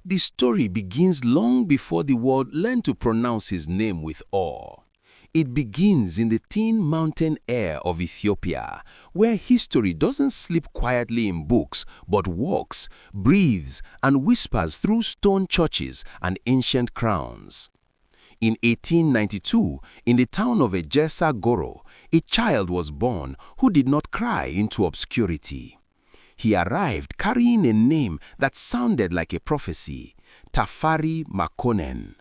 The story begins long before the world learned to pronounce his name with awe. It begins in the thin mountain air of Ethiopia, where history doesn't sleep quietly in books, but walks, breathes, and whispers through stone churches and ancient crowns. In 1892, in the town of Ejesa Goro, a child was born who did not cry into obscurity. He arrived carrying a name that sounded like a prophecy, Tafari Makonnen.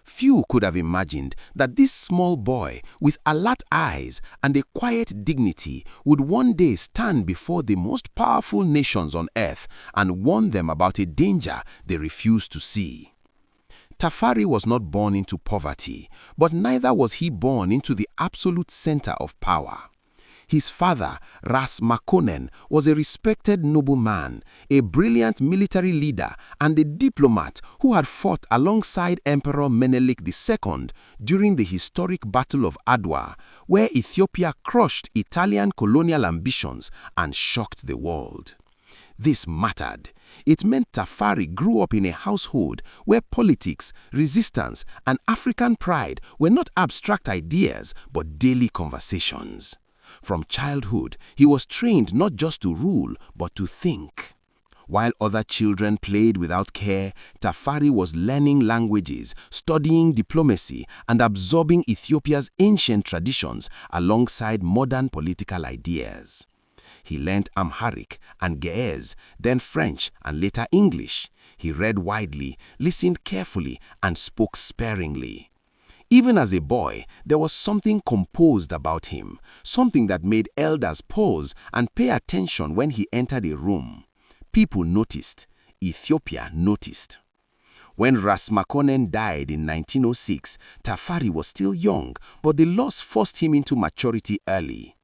Few could have imagined that this small boy, with alert eyes and a quiet dignity, would one day stand before the most powerful nations on earth and warn them about a danger they refused to see. Tafari was not born into poverty, but neither was he born into the absolute center of power. His father, Ras Makonnen, was a respected nobleman, a brilliant military leader, and a diplomat who had fought alongside Emperor Menelik II during the historic Battle of Adwa, where Ethiopia crushed Italian colonial ambitions and shocked the world. This mattered. It meant Tafari grew up in a household where politics, resistance, and African pride were not abstract ideas but daily conversations. From childhood, he was trained not just to rule, but to think. While other children played without care, Tafari was learning languages, studying diplomacy, and absorbing Ethiopia's ancient traditions alongside modern political ideas. He learned Amharic and Ge'ez, then French and later English. He read widely, listened carefully, and spoke sparingly. Even as a boy, there was something composed about him, something that made elders pause and pay attention when he entered a room. People noticed. Ethiopia noticed. When Ras Makonnen died in 1906, Tafari was still young, but the loss forced him into maturity early.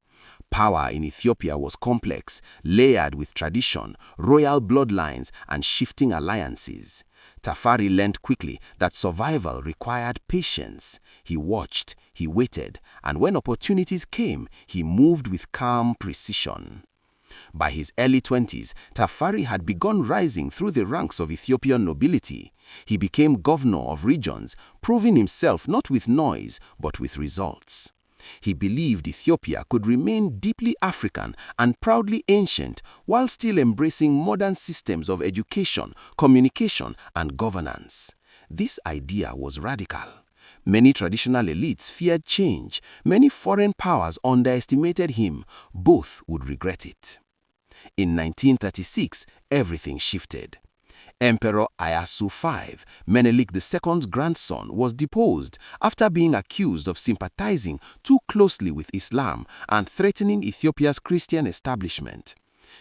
Power in Ethiopia was complex, layered with tradition, royal bloodlines, and shifting alliances. Tafari learned quickly that survival required patience. He watched, he waited, and when opportunities came, he moved with calm precision. By his early 20s, Tafari had begun rising through the ranks of Ethiopian nobility. He became governor of regions, proving himself not with noise, but with results. He believed Ethiopia could remain deeply African and proudly ancient while still embracing modern systems of education, communication, and governance. This idea was radical. Many traditional elites feared change. Many foreign powers underestimated him. Both would regret it. In 1936, everything shifted. Emperor Ayasu V, Menelik II's grandson, was deposed after being accused of sympathizing too closely with Islam and threatening Ethiopia's Christian establishment.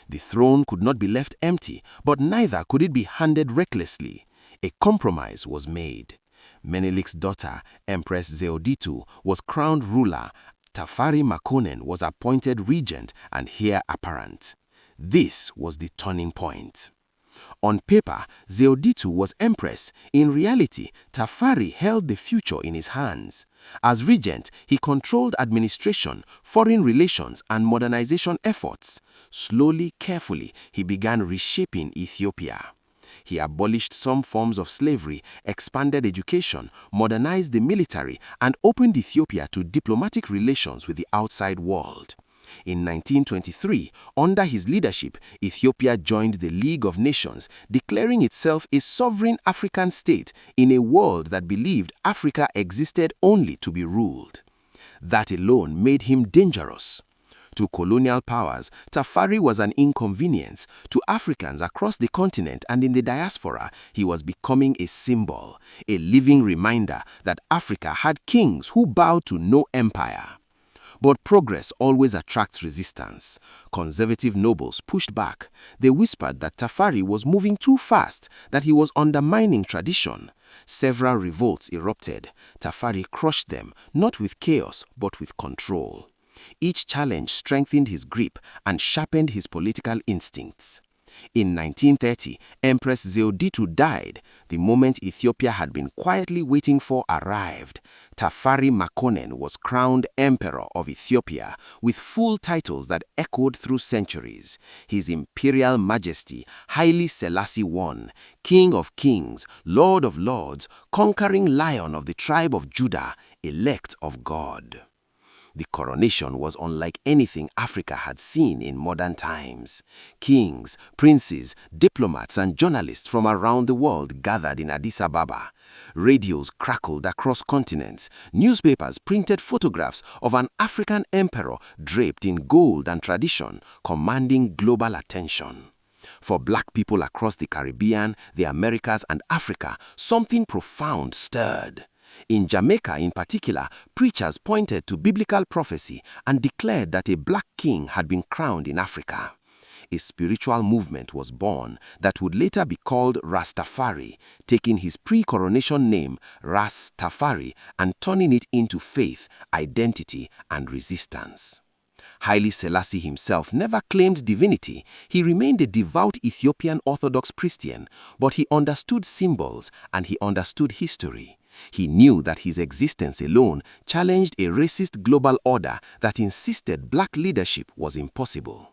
The throne could not be left empty, but neither could it be handed recklessly. A compromise was made. Menelik's daughter, Empress Zewditu, was crowned ruler. Tafari Makonnen was appointed regent and heir apparent. This was the turning point. On paper, Zewditu was empress. In reality, Tafari held the future in his hands. As regent, he controlled administration, foreign relations, and modernization efforts. Slowly, carefully, he began reshaping Ethiopia. He abolished some forms of slavery, expanded education, modernized the military, and opened Ethiopia to diplomatic relations with the outside world. In 1923, under his leadership, Ethiopia joined the League of Nations, declaring itself a sovereign African state in a world that believed Africa existed only to be ruled. That alone made him dangerous. To colonial powers, Tafari was an inconvenience. To Africans across the continent and in the diaspora, he was becoming a symbol, a living reminder that Africa had kings who bowed to no empire. But progress always attracts resistance. Conservative nobles pushed back. They whispered that Tafari was moving too fast, that he was undermining tradition. Several revolts erupted. Tafari crushed them, not with chaos, but with control. Each challenge strengthened his grip and sharpened his political instincts. In 1930, Empress Zewditu died. The moment Ethiopia had been quietly waiting for arrived. Tafari Makonnen was crowned Emperor of Ethiopia with full titles that echoed through centuries. His Imperial Majesty Haile Selassie I, King of Kings, Lord of Lords, conquering Lion of the tribe of Judah, elect of God. The coronation was unlike anything Africa had seen in modern times. Kings, princes, diplomats, and journalists from around the world gathered in Addis Ababa. Radios crackled across continents. Newspapers printed photographs of an African emperor draped in gold and tradition, commanding global attention. For black people across the Caribbean, the Americas, and Africa, something profound stirred. In Jamaica in particular, preachers pointed to biblical prophecy and declared that a black king had been crowned in Africa. A spiritual movement was born that would later be called Rastafari, taking his pre-coronation name Ras Tafari and turning it into faith, identity, and resistance. Haile Selassie himself never claimed divinity. He remained a devout Ethiopian Orthodox Christian, but he understood symbols and he understood history. He knew that his existence alone challenged a racist global order that insisted black leadership was impossible.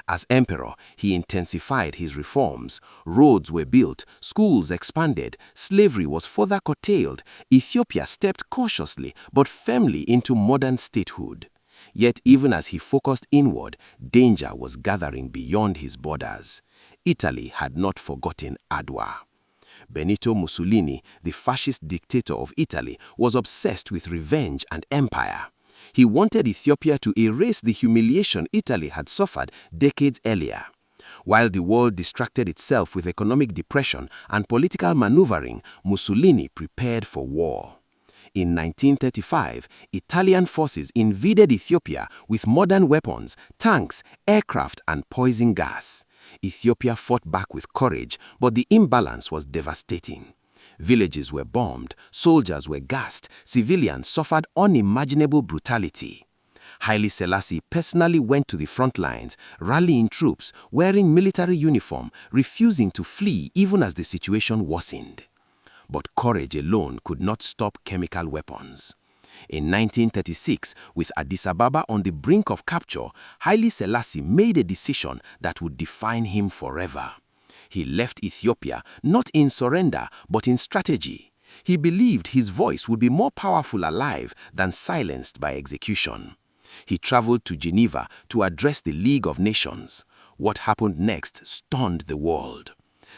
As emperor, he intensified his reforms. Roads were built, schools expanded, slavery was further curtailed. Ethiopia stepped cautiously but firmly into modern statehood. Yet even as he focused inward, danger was gathering beyond his borders. Italy had not forgotten Adwa. Benito Mussolini, the fascist dictator of Italy, was obsessed with revenge and empire. He wanted Ethiopia to erase the humiliation Italy had suffered decades earlier. While the world distracted itself with economic depression and political maneuvering, Mussolini prepared for war. In 1935, Italian forces invaded Ethiopia with modern weapons, tanks, aircraft, and poison gas. Ethiopia fought back with courage, but the imbalance was devastating. Villages were bombed, soldiers were gassed, civilians suffered unimaginable brutality. Haile Selassie personally went to the front lines, rallying troops, wearing military uniform, refusing to flee even as the situation worsened. But courage alone could not stop chemical weapons. In 1936, with Addis Ababa on the brink of capture, Haile Selassie made a decision that would define him forever. He left Ethiopia not in surrender, but in strategy. He believed his voice would be more powerful alive than silenced by execution. He traveled to Geneva to address the League of Nations. What happened next stunned the world.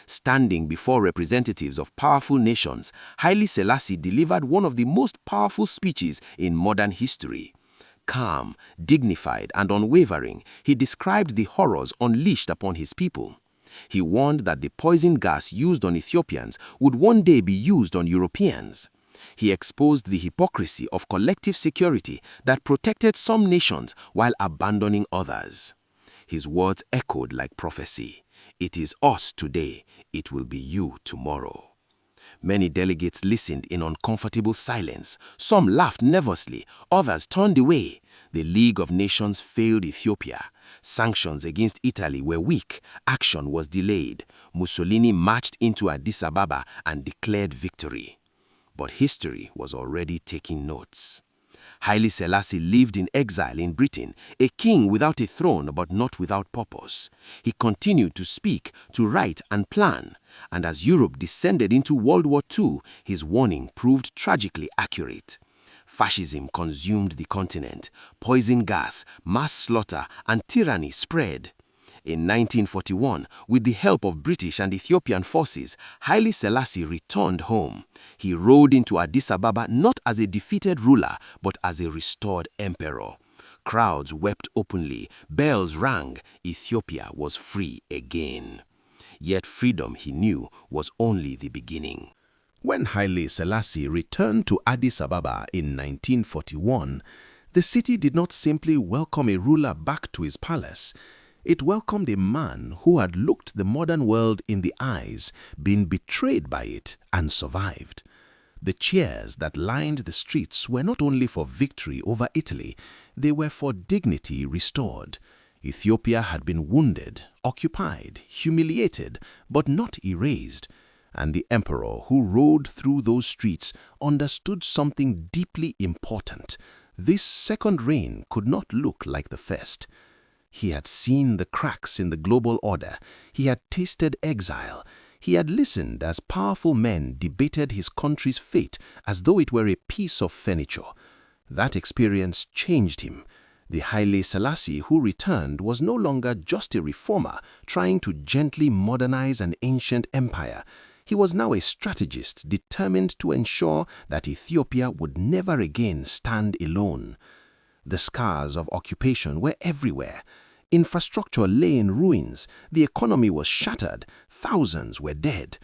Standing before representatives of powerful nations, Haile Selassie delivered one of the most powerful speeches in modern history. Calm, dignified, and unwavering, he described the horrors unleashed upon his people. He warned that the poison gas used on Ethiopians would one day be used on Europeans. He exposed the hypocrisy of collective security that protected some nations while abandoning others. His words echoed like prophecy. It is us today, it will be you tomorrow. Many delegates listened in uncomfortable silence. Some laughed nervously, others turned away. The League of Nations failed Ethiopia. Sanctions against Italy were weak. Action was delayed. Mussolini marched into Addis Ababa and declared victory. But history was already taking notes. Haile Selassie lived in exile in Britain, a king without a throne but not without purpose. He continued to speak, to write and plan. And as Europe descended into World War II, his warning proved tragically accurate. Fascism consumed the continent. Poison gas, mass slaughter, and tyranny spread. In 1941, with the help of British and Ethiopian forces, Haile Selassie returned home. He rode into Addis Ababa not as a defeated ruler, but as a restored emperor. Crowds wept openly, bells rang, Ethiopia was free again. Yet freedom, he knew, was only the beginning. When Haile Selassie returned to Addis Ababa in 1941, the city did not simply welcome a ruler back to his palace. It welcomed a man who had looked the modern world in the eyes, been betrayed by it, and survived. The cheers that lined the streets were not only for victory over Italy, they were for dignity restored. Ethiopia had been wounded, occupied, humiliated, but not erased. And the emperor who rode through those streets understood something deeply important. This second reign could not look like the first. He had seen the cracks in the global order. He had tasted exile. He had listened as powerful men debated his country's fate as though it were a piece of furniture. That experience changed him. The Haile Selassie who returned was no longer just a reformer trying to gently modernize an ancient empire. He was now a strategist determined to ensure that Ethiopia would never again stand alone. The scars of occupation were everywhere. Infrastructure lay in ruins. The economy was shattered. Thousands were dead.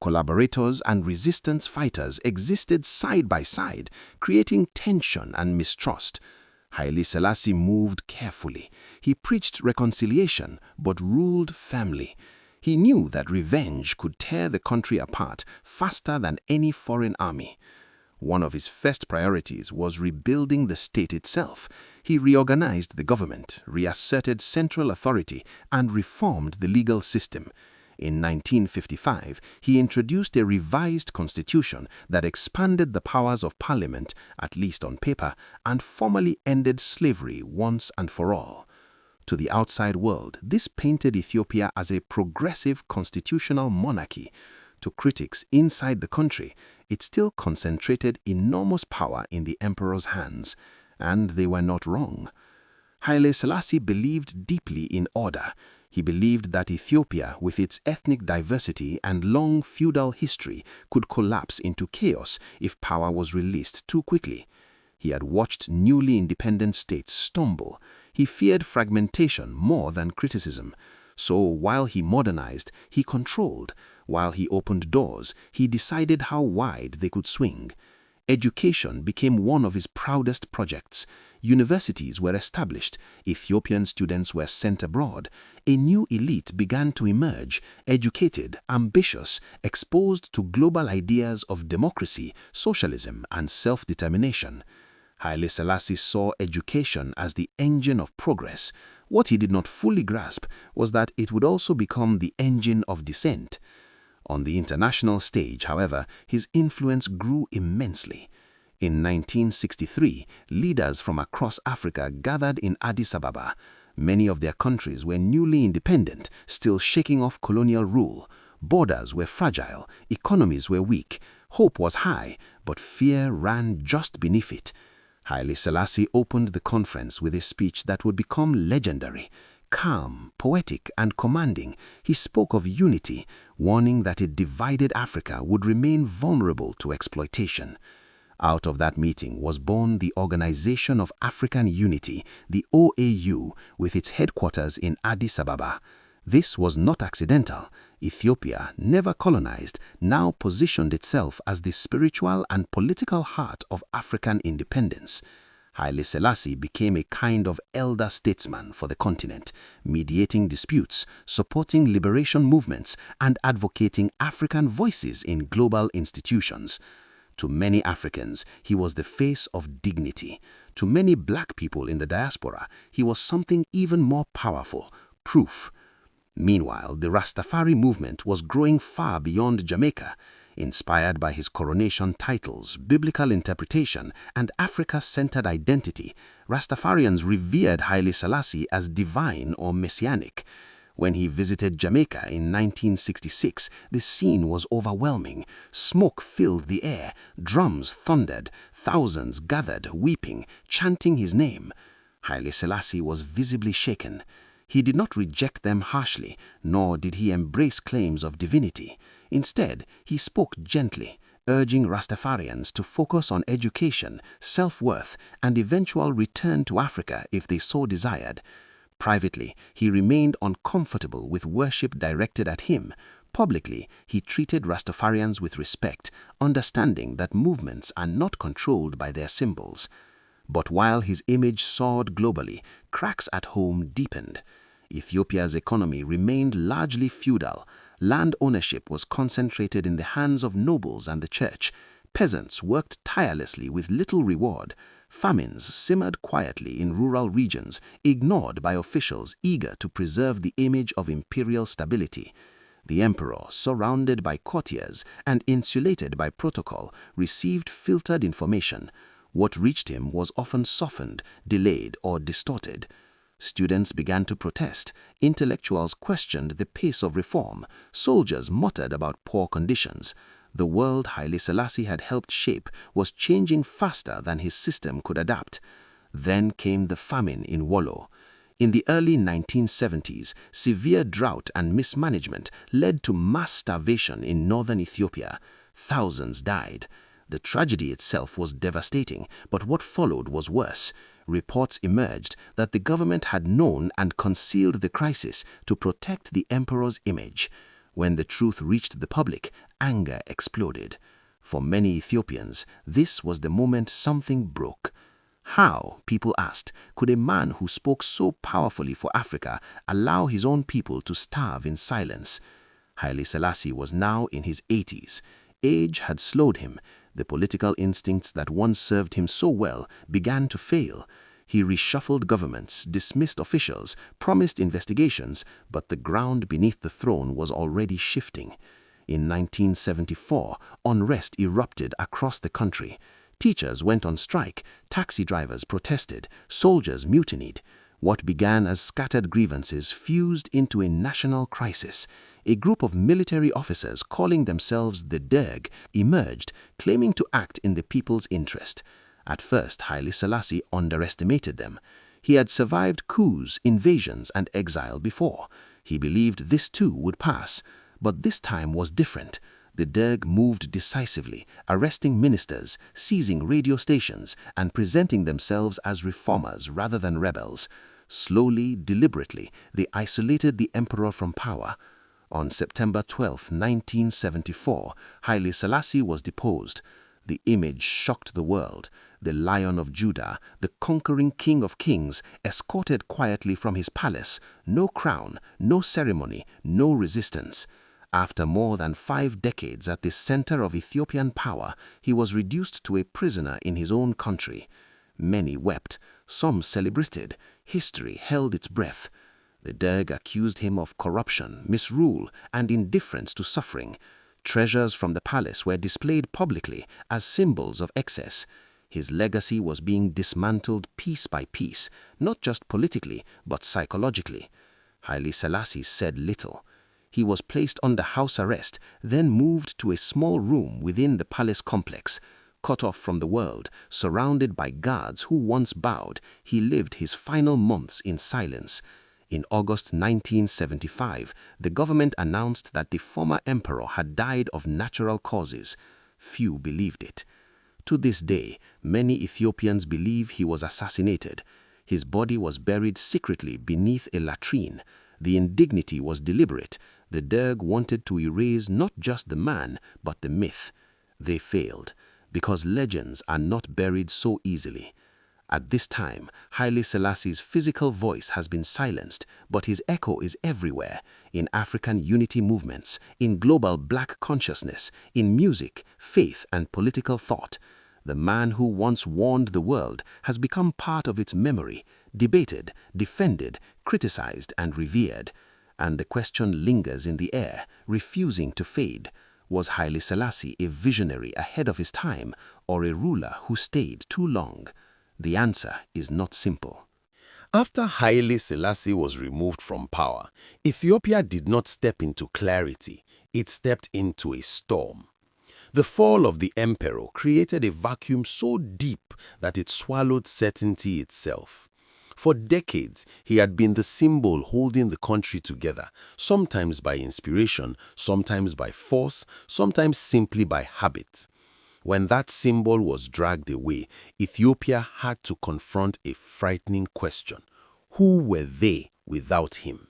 Collaborators and resistance fighters existed side by side, creating tension and mistrust. Haile Selassie moved carefully. He preached reconciliation, but ruled firmly. He knew that revenge could tear the country apart faster than any foreign army. One of his first priorities was rebuilding the state itself. He reorganized the government, reasserted central authority, and reformed the legal system. In 1955, he introduced a revised constitution that expanded the powers of parliament, at least on paper, and formally ended slavery once and for all. To the outside world, this painted Ethiopia as a progressive constitutional monarchy. To critics inside the country, it still concentrated enormous power in the emperor's hands. And they were not wrong. Haile Selassie believed deeply in order. He believed that Ethiopia, with its ethnic diversity and long feudal history, could collapse into chaos if power was released too quickly. He had watched newly independent states stumble. He feared fragmentation more than criticism. So while he modernized, he controlled. While he opened doors, he decided how wide they could swing. Education became one of his proudest projects. Universities were established. Ethiopian students were sent abroad. A new elite began to emerge, educated, ambitious, exposed to global ideas of democracy, socialism, and self-determination. Haile Selassie saw education as the engine of progress. What he did not fully grasp was that it would also become the engine of dissent. On the international stage, however, his influence grew immensely. In 1963, leaders from across Africa gathered in Addis Ababa. Many of their countries were newly independent, still shaking off colonial rule. Borders were fragile, economies were weak, hope was high, but fear ran just beneath it. Haile Selassie opened the conference with a speech that would become legendary. Calm, poetic, and commanding, he spoke of unity, warning that a divided Africa would remain vulnerable to exploitation. Out of that meeting was born the Organization of African Unity, the OAU, with its headquarters in Addis Ababa. This was not accidental. Ethiopia, never colonized, now positioned itself as the spiritual and political heart of African independence. Haile Selassie became a kind of elder statesman for the continent, mediating disputes, supporting liberation movements, and advocating African voices in global institutions. To many Africans, he was the face of dignity. To many black people in the diaspora, he was something even more powerful, proof. Meanwhile, the Rastafari movement was growing far beyond Jamaica. Inspired by his coronation titles, biblical interpretation, and Africa-centered identity, Rastafarians revered Haile Selassie as divine or messianic. When he visited Jamaica in 1966, the scene was overwhelming. Smoke filled the air, drums thundered, thousands gathered, weeping, chanting his name. Haile Selassie was visibly shaken. He did not reject them harshly, nor did he embrace claims of divinity. Instead, he spoke gently, urging Rastafarians to focus on education, self-worth, and eventual return to Africa if they so desired. Privately, he remained uncomfortable with worship directed at him. Publicly, he treated Rastafarians with respect, understanding that movements are not controlled by their symbols. But while his image soared globally, cracks at home deepened. Ethiopia's economy remained largely feudal. Land ownership was concentrated in the hands of nobles and the church. Peasants worked tirelessly with little reward. Famines simmered quietly in rural regions, ignored by officials eager to preserve the image of imperial stability. The emperor, surrounded by courtiers and insulated by protocol, received filtered information. What reached him was often softened, delayed, or distorted. Students began to protest, intellectuals questioned the pace of reform, soldiers muttered about poor conditions. The world Haile Selassie had helped shape was changing faster than his system could adapt. Then came the famine in Wollo. In the early 1970s, severe drought and mismanagement led to mass starvation in northern Ethiopia. Thousands died. The tragedy itself was devastating, but what followed was worse. Reports emerged that the government had known and concealed the crisis to protect the emperor's image. When the truth reached the public, anger exploded. For many Ethiopians, this was the moment something broke. How, people asked, could a man who spoke so powerfully for Africa allow his own people to starve in silence? Haile Selassie was now in his 80s. Age had slowed him. The political instincts that once served him so well began to fail. He reshuffled governments, dismissed officials, promised investigations, but the ground beneath the throne was already shifting. In 1974, unrest erupted across the country. Teachers went on strike, taxi drivers protested, soldiers mutinied. What began as scattered grievances fused into a national crisis. A group of military officers calling themselves the Derg emerged, claiming to act in the people's interest. At first, Haile Selassie underestimated them. He had survived coups, invasions, and exile before. He believed this too would pass. But this time was different. The Derg moved decisively, arresting ministers, seizing radio stations, and presenting themselves as reformers rather than rebels. Slowly, deliberately, they isolated the emperor from power. On September 12, 1974, Haile Selassie was deposed. The image shocked the world. The Lion of Judah, the conquering King of Kings, escorted quietly from his palace. No crown, no ceremony, no resistance. After more than 5 decades at the center of Ethiopian power, he was reduced to a prisoner in his own country. Many wept, some celebrated. History held its breath. The Derg accused him of corruption, misrule, and indifference to suffering. Treasures from the palace were displayed publicly as symbols of excess. His legacy was being dismantled piece by piece, not just politically, but psychologically. Haile Selassie said little. He was placed under house arrest, then moved to a small room within the palace complex. Cut off from the world, surrounded by guards who once bowed, he lived his final months in silence. In August 1975, the government announced that the former emperor had died of natural causes. Few believed it. To this day, many Ethiopians believe he was assassinated. His body was buried secretly beneath a latrine. The indignity was deliberate. The Derg wanted to erase not just the man, but the myth. They failed, because legends are not buried so easily. At this time, Haile Selassie's physical voice has been silenced, but his echo is everywhere, in African unity movements, in global black consciousness, in music, faith, and political thought. The man who once warned the world has become part of its memory, debated, defended, criticized, and revered. And the question lingers in the air, refusing to fade. Was Haile Selassie a visionary ahead of his time, or a ruler who stayed too long? The answer is not simple. After Haile Selassie was removed from power, Ethiopia did not step into clarity, it stepped into a storm. The fall of the emperor created a vacuum so deep that it swallowed certainty itself. For decades, he had been the symbol holding the country together, sometimes by inspiration, sometimes by force, sometimes simply by habit. When that symbol was dragged away, Ethiopia had to confront a frightening question. Who were they without him?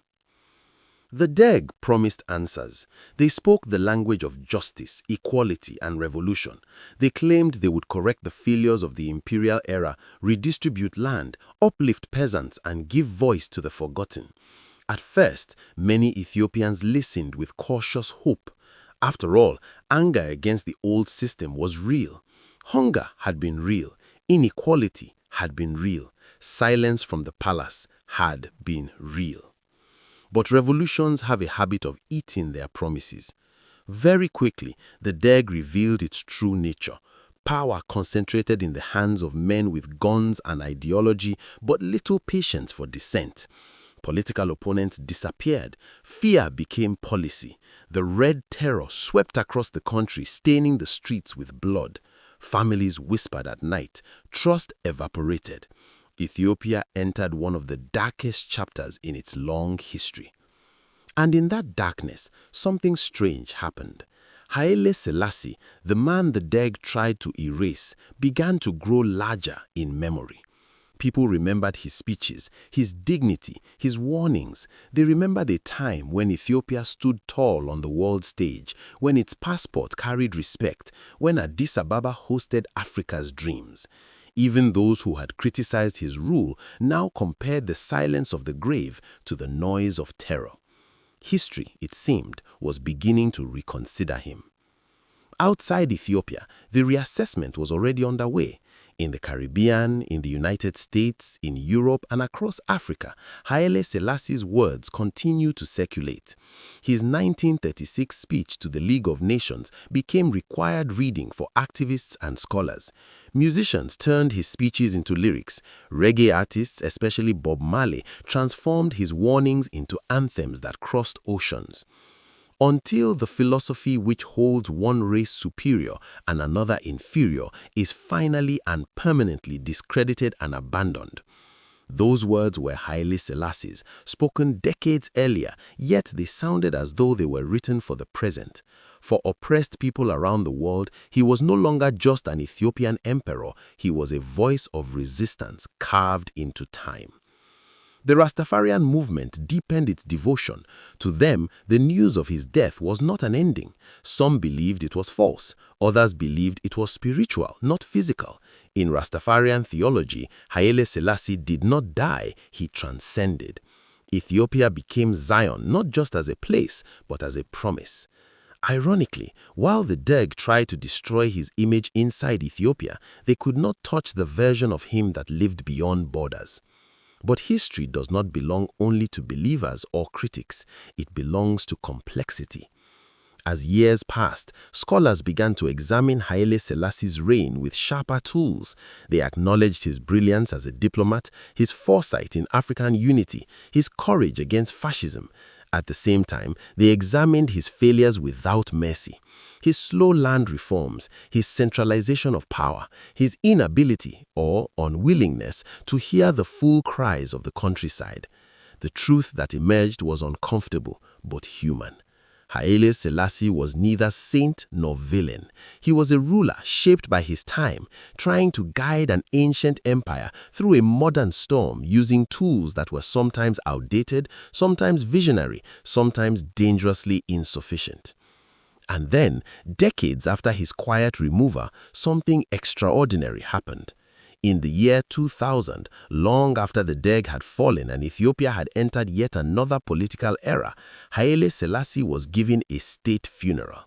The Derg promised answers. They spoke the language of justice, equality, and revolution. They claimed they would correct the failures of the imperial era, redistribute land, uplift peasants, and give voice to the forgotten. At first, many Ethiopians listened with cautious hope. After all, anger against the old system was real. Hunger had been real. Inequality had been real. Silence from the palace had been real. But revolutions have a habit of eating their promises. Very quickly, the Derg revealed its true nature. Power concentrated in the hands of men with guns and ideology, but little patience for dissent. Political opponents disappeared. Fear became policy. The Red Terror swept across the country, staining the streets with blood. Families whispered at night. Trust evaporated. Ethiopia entered one of the darkest chapters in its long history. And in that darkness, something strange happened. Haile Selassie, the man the Derg tried to erase, began to grow larger in memory. People remembered his speeches, his dignity, his warnings. They remembered a time when Ethiopia stood tall on the world stage, when its passport carried respect, when Addis Ababa hosted Africa's dreams. Even those who had criticized his rule now compared the silence of the grave to the noise of terror. History, it seemed, was beginning to reconsider him. Outside Ethiopia, the reassessment was already underway. In the Caribbean, in the United States, in Europe, and across Africa, Haile Selassie's words continue to circulate. His 1936 speech to the League of Nations became required reading for activists and scholars. Musicians turned his speeches into lyrics. Reggae artists, especially Bob Marley, transformed his warnings into anthems that crossed oceans. Until the philosophy which holds one race superior and another inferior is finally and permanently discredited and abandoned. Those words were Haile Selassie's, spoken decades earlier, yet they sounded as though they were written for the present. For oppressed people around the world, he was no longer just an Ethiopian emperor, he was a voice of resistance carved into time. The Rastafarian movement deepened its devotion. To them, the news of his death was not an ending. Some believed it was false. Others believed it was spiritual, not physical. In Rastafarian theology, Haile Selassie did not die, he transcended. Ethiopia became Zion not just as a place, but as a promise. Ironically, while the Derg tried to destroy his image inside Ethiopia, they could not touch the version of him that lived beyond borders. But history does not belong only to believers or critics. It belongs to complexity. As years passed, scholars began to examine Haile Selassie's reign with sharper tools. They acknowledged his brilliance as a diplomat, his foresight in African unity, his courage against fascism. At the same time, they examined his failures without mercy. His slow land reforms, his centralization of power, his inability or unwillingness to hear the full cries of the countryside. The truth that emerged was uncomfortable but human. Haile Selassie was neither saint nor villain. He was a ruler shaped by his time, trying to guide an ancient empire through a modern storm using tools that were sometimes outdated, sometimes visionary, sometimes dangerously insufficient. And then, decades after his quiet removal, something extraordinary happened. In the year 2000, long after the Derg had fallen and Ethiopia had entered yet another political era, Haile Selassie was given a state funeral.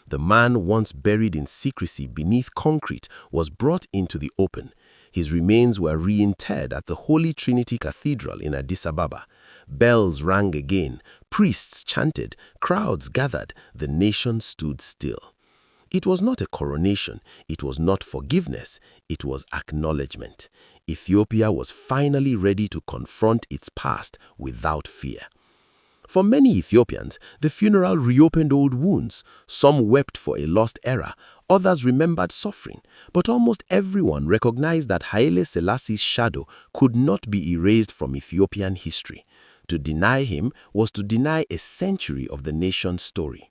The man once buried in secrecy beneath concrete was brought into the open. His remains were reinterred at the Holy Trinity Cathedral in Addis Ababa. Bells rang again, priests chanted, crowds gathered, the nation stood still. It was not a coronation, it was not forgiveness, it was acknowledgement. Ethiopia was finally ready to confront its past without fear. For many Ethiopians, the funeral reopened old wounds. Some wept for a lost era, others remembered suffering, but almost everyone recognized that Haile Selassie's shadow could not be erased from Ethiopian history. To deny him was to deny a century of the nation's story.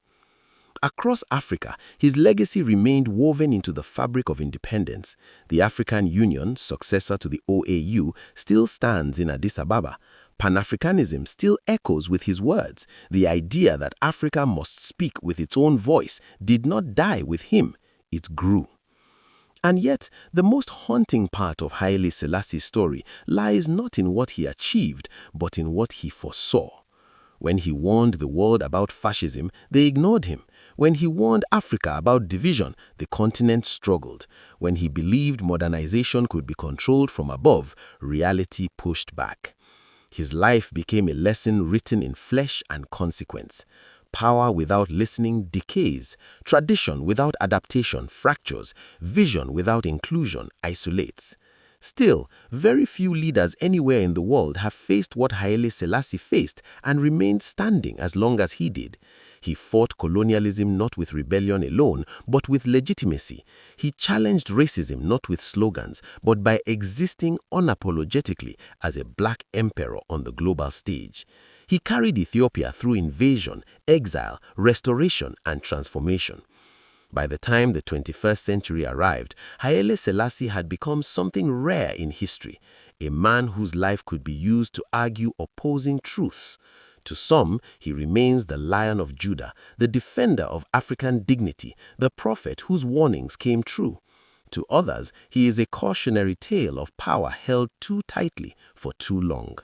Across Africa, his legacy remained woven into the fabric of independence. The African Union, successor to the OAU, still stands in Addis Ababa. Pan-Africanism still echoes with his words. The idea that Africa must speak with its own voice did not die with him, it grew. And yet, the most haunting part of Haile Selassie's story lies not in what he achieved, but in what he foresaw. When he warned the world about fascism, they ignored him. When he warned Africa about division, the continent struggled. When he believed modernization could be controlled from above, reality pushed back. His life became a lesson written in flesh and consequence. Power without listening decays. Tradition without adaptation fractures. Vision without inclusion isolates. Still, very few leaders anywhere in the world have faced what Haile Selassie faced and remained standing as long as he did. He fought colonialism not with rebellion alone, but with legitimacy. He challenged racism not with slogans, but by existing unapologetically as a black emperor on the global stage. He carried Ethiopia through invasion, exile, restoration, and transformation. By the time the 21st century arrived, Haile Selassie had become something rare in history, a man whose life could be used to argue opposing truths. To some, he remains the Lion of Judah, the defender of African dignity, the prophet whose warnings came true. To others, he is a cautionary tale of power held too tightly for too long.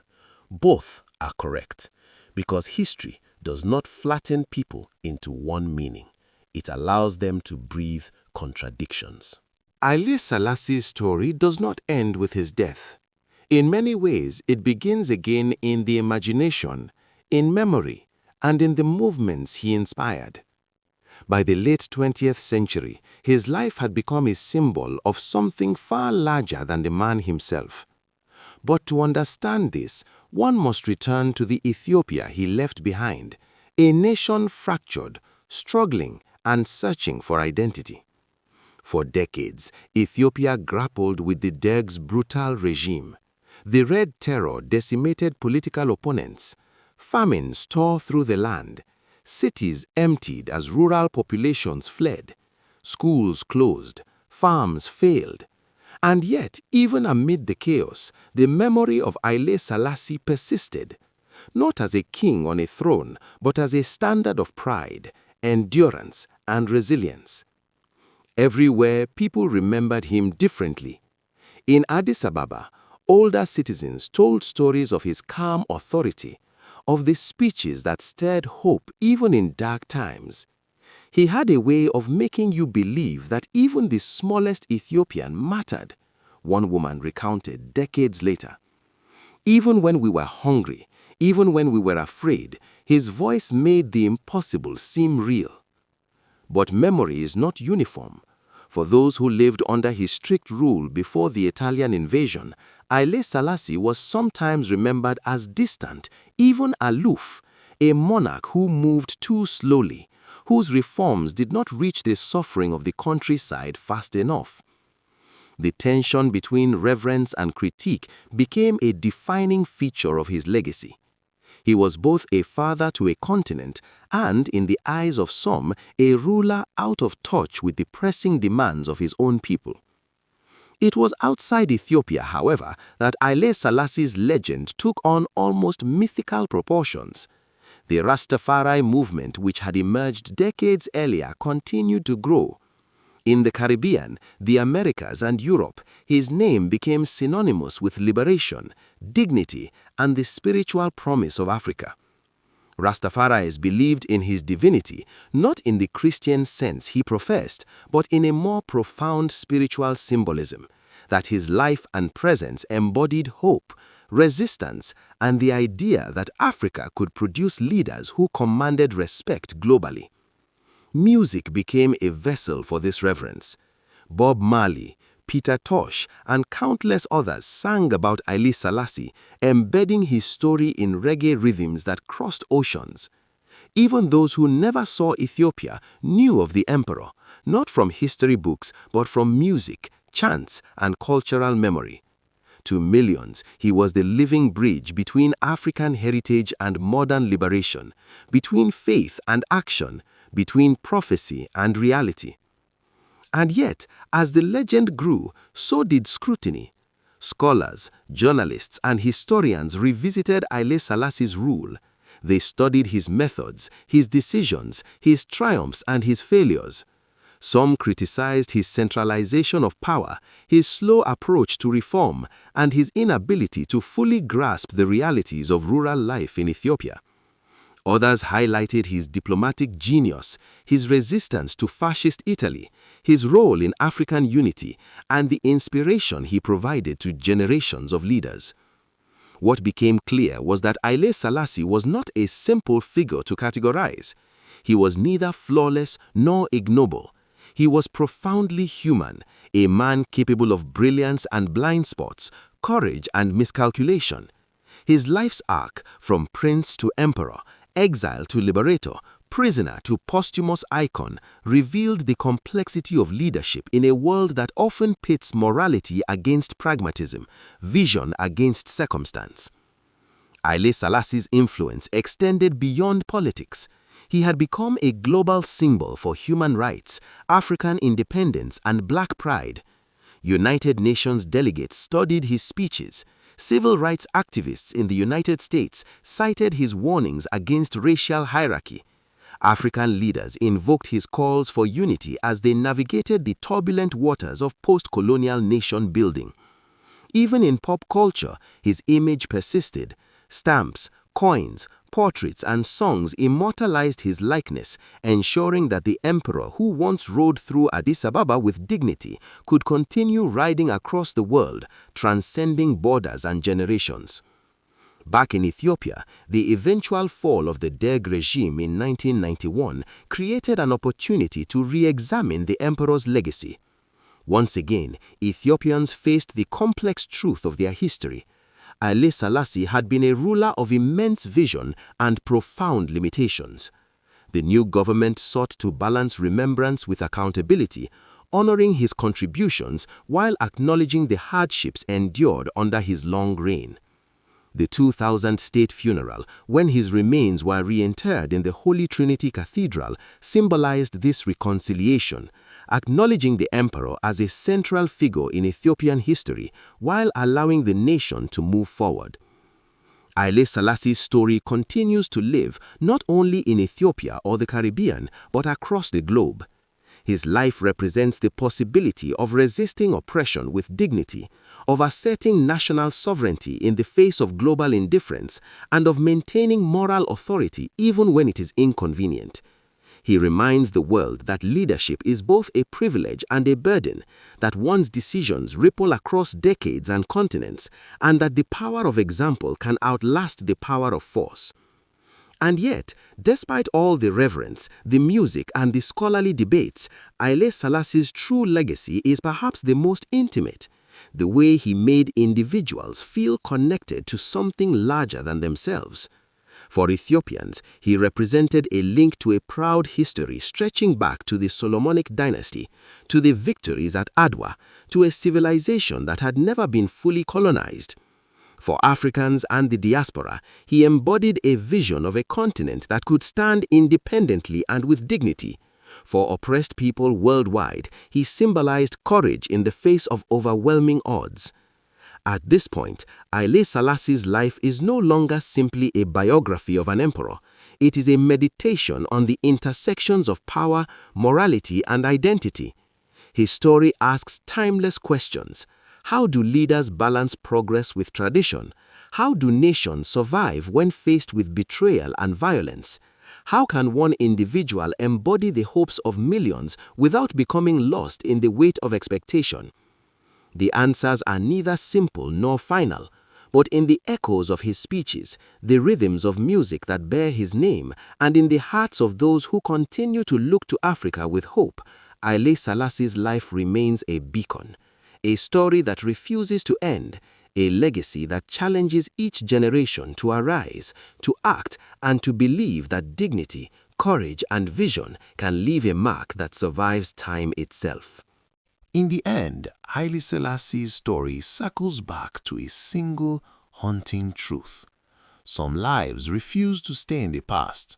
Both are correct, because history does not flatten people into one meaning. It allows them to breathe contradictions. Haile Selassie's story does not end with his death. In many ways, it begins again in the imagination, in memory, and in the movements he inspired. By the late 20th century, his life had become a symbol of something far larger than the man himself. But to understand this, one must return to the Ethiopia he left behind, a nation fractured, struggling, and searching for identity. For decades, Ethiopia grappled with the Derg's brutal regime. The Red Terror decimated political opponents. Famines tore through the land. Cities emptied as rural populations fled. Schools closed. Farms failed. And yet, even amid the chaos, the memory of Haile Selassie persisted, not as a king on a throne, but as a standard of pride, endurance, and resilience. Everywhere, people remembered him differently. In Addis Ababa, older citizens told stories of his calm authority, of the speeches that stirred hope even in dark times. He had a way of making you believe that even the smallest Ethiopian mattered, one woman recounted decades later. Even when we were hungry, even when we were afraid, his voice made the impossible seem real. But memory is not uniform. For those who lived under his strict rule before the Italian invasion, Haile Selassie was sometimes remembered as distant, even aloof, a monarch who moved too slowly, whose reforms did not reach the suffering of the countryside fast enough. The tension between reverence and critique became a defining feature of his legacy. He was both a father to a continent and, in the eyes of some, a ruler out of touch with the pressing demands of his own people. It was outside Ethiopia, however, that Haile Selassie's legend took on almost mythical proportions. The Rastafari movement, which had emerged decades earlier, continued to grow. In the Caribbean, the Americas, and Europe, his name became synonymous with liberation, dignity, and the spiritual promise of Africa. Rastafaris believed in his divinity, not in the Christian sense he professed, but in a more profound spiritual symbolism, that his life and presence embodied hope, resistance, and the idea that Africa could produce leaders who commanded respect globally. Music became a vessel for this reverence. Bob Marley, Peter Tosh, and countless others sang about Haile Selassie, embedding his story in reggae rhythms that crossed oceans. Even those who never saw Ethiopia knew of the emperor, not from history books, but from music, chants, and cultural memory. To millions, he was the living bridge between African heritage and modern liberation, between faith and action, between prophecy and reality. And yet, as the legend grew, so did scrutiny. Scholars, journalists, and historians revisited Haile Selassie's rule. They studied his methods, his decisions, his triumphs, and his failures. Some criticized his centralization of power, his slow approach to reform, and his inability to fully grasp the realities of rural life in Ethiopia. Others highlighted his diplomatic genius, his resistance to fascist Italy, his role in African unity, and the inspiration he provided to generations of leaders. What became clear was that Haile Selassie was not a simple figure to categorize. He was neither flawless nor ignoble. He was profoundly human, a man capable of brilliance and blind spots, courage and miscalculation. His life's arc, from prince to emperor, exile to liberator, prisoner to posthumous icon, revealed the complexity of leadership in a world that often pits morality against pragmatism, vision against circumstance. Haile Selassie's influence extended beyond politics. He had become a global symbol for human rights, African independence, and Black pride. United Nations delegates studied his speeches. Civil rights activists in the United States cited his warnings against racial hierarchy. African leaders invoked his calls for unity as they navigated the turbulent waters of post-colonial nation building. Even in pop culture, his image persisted. Stamps, coins, portraits, and songs immortalized his likeness, ensuring that the emperor who once rode through Addis Ababa with dignity could continue riding across the world, transcending borders and generations. Back in Ethiopia, the eventual fall of the Derg regime in 1991 created an opportunity to re-examine the emperor's legacy. Once again, Ethiopians faced the complex truth of their history. Haile Selassie had been a ruler of immense vision and profound limitations. The new government sought to balance remembrance with accountability, honoring his contributions while acknowledging the hardships endured under his long reign. The 2000 state funeral, when his remains were reinterred in the Holy Trinity Cathedral, symbolized this reconciliation, acknowledging the emperor as a central figure in Ethiopian history while allowing the nation to move forward. Haile Selassie's story continues to live not only in Ethiopia or the Caribbean, but across the globe. His life represents the possibility of resisting oppression with dignity, of asserting national sovereignty in the face of global indifference, and of maintaining moral authority even when it is inconvenient. He reminds the world that leadership is both a privilege and a burden, that one's decisions ripple across decades and continents, and that the power of example can outlast the power of force. And yet, despite all the reverence, the music, and the scholarly debates, Haile Selassie's true legacy is perhaps the most intimate, the way he made individuals feel connected to something larger than themselves. For Ethiopians, he represented a link to a proud history stretching back to the Solomonic dynasty, to the victories at Adwa, to a civilization that had never been fully colonized. For Africans and the diaspora, he embodied a vision of a continent that could stand independently and with dignity. For oppressed people worldwide, he symbolized courage in the face of overwhelming odds. At this point, Haile Selassie's life is no longer simply a biography of an emperor. It is a meditation on the intersections of power, morality, and identity. His story asks timeless questions. How do leaders balance progress with tradition? How do nations survive when faced with betrayal and violence? How can one individual embody the hopes of millions without becoming lost in the weight of expectation? The answers are neither simple nor final, but in the echoes of his speeches, the rhythms of music that bear his name, and in the hearts of those who continue to look to Africa with hope, Haile Selassie's life remains a beacon. A story that refuses to end, a legacy that challenges each generation to arise, to act, and to believe that dignity, courage, and vision can leave a mark that survives time itself. In the end, Haile Selassie's story circles back to a single, haunting truth. Some lives refuse to stay in the past.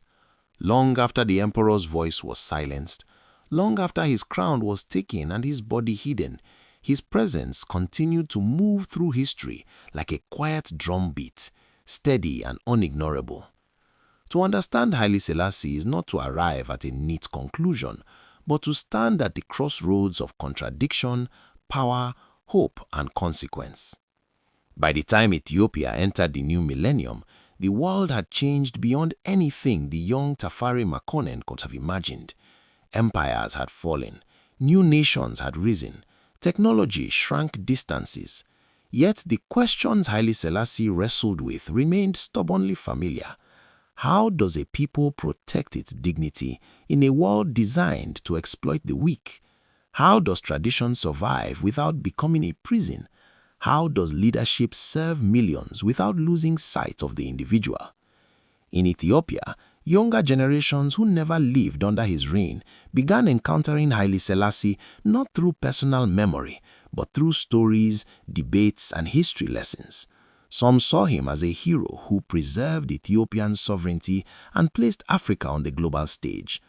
Long after the emperor's voice was silenced, long after his crown was taken and his body hidden, his presence continued to move through history like a quiet drumbeat, steady and unignorable. To understand Haile Selassie is not to arrive at a neat conclusion, but to stand at the crossroads of contradiction, power, hope, and consequence. By the time Ethiopia entered the new millennium, the world had changed beyond anything the young Tafari Makonnen could have imagined. Empires had fallen, new nations had risen, technology shrank distances. Yet the questions Haile Selassie wrestled with remained stubbornly familiar. How does a people protect its dignity in a world designed to exploit the weak? How does tradition survive without becoming a prison? How does leadership serve millions without losing sight of the individual? In Ethiopia, younger generations who never lived under his reign began encountering Haile Selassie not through personal memory, but through stories, debates, and history lessons. Some saw him as a hero who preserved Ethiopian sovereignty and placed Africa on the global stage.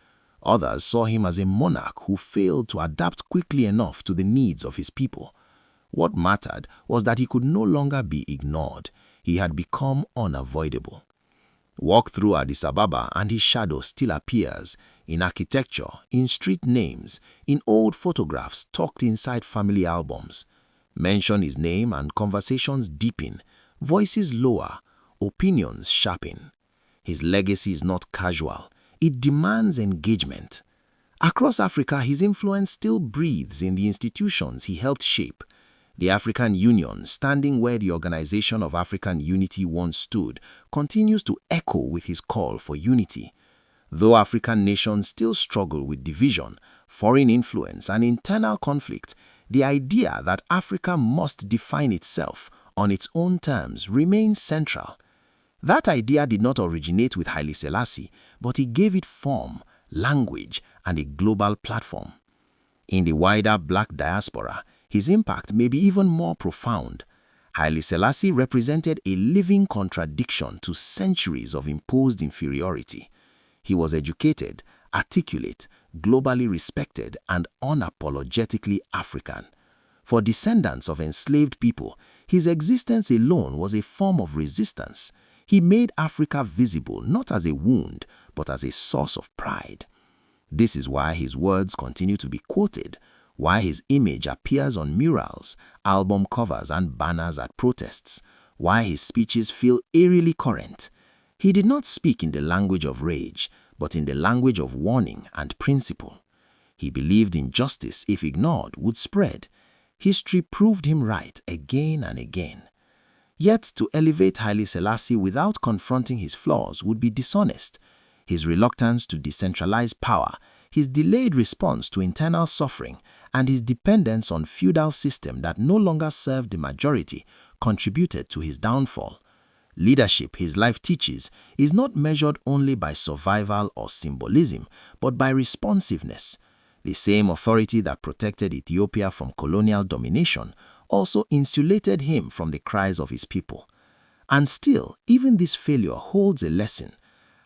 Others saw him as a monarch who failed to adapt quickly enough to the needs of his people. What mattered was that he could no longer be ignored. He had become unavoidable. Walk through Addis Ababa and his shadow still appears, in architecture, in street names, in old photographs tucked inside family albums. Mention his name and conversations deepen, voices lower, opinions sharpen. His legacy is not casual. It demands engagement. Across Africa, his influence still breathes in the institutions he helped shape. The African Union, standing where the Organization of African Unity once stood, continues to echo with his call for unity. Though African nations still struggle with division, foreign influence, and internal conflict, the idea that Africa must define itself on its own terms remains central. That idea did not originate with Haile Selassie, but he gave it form, language, and a global platform. In the wider black diaspora, his impact may be even more profound. Haile Selassie represented a living contradiction to centuries of imposed inferiority. He was educated, articulate, globally respected, and unapologetically African. For descendants of enslaved people, his existence alone was a form of resistance. He made Africa visible not as a wound, but as a source of pride. This is why his words continue to be quoted, why his image appears on murals, album covers, and banners at protests, why his speeches feel eerily current. He did not speak in the language of rage, but in the language of warning and principle. He believed injustice, if ignored, would spread. History proved him right again and again. Yet to elevate Haile Selassie without confronting his flaws would be dishonest. His reluctance to decentralize power, his delayed response to internal suffering, and his dependence on feudal system that no longer served the majority contributed to his downfall. Leadership, his life teaches, is not measured only by survival or symbolism, but by responsiveness. The same authority that protected Ethiopia from colonial domination also insulated him from the cries of his people. And still, even this failure holds a lesson.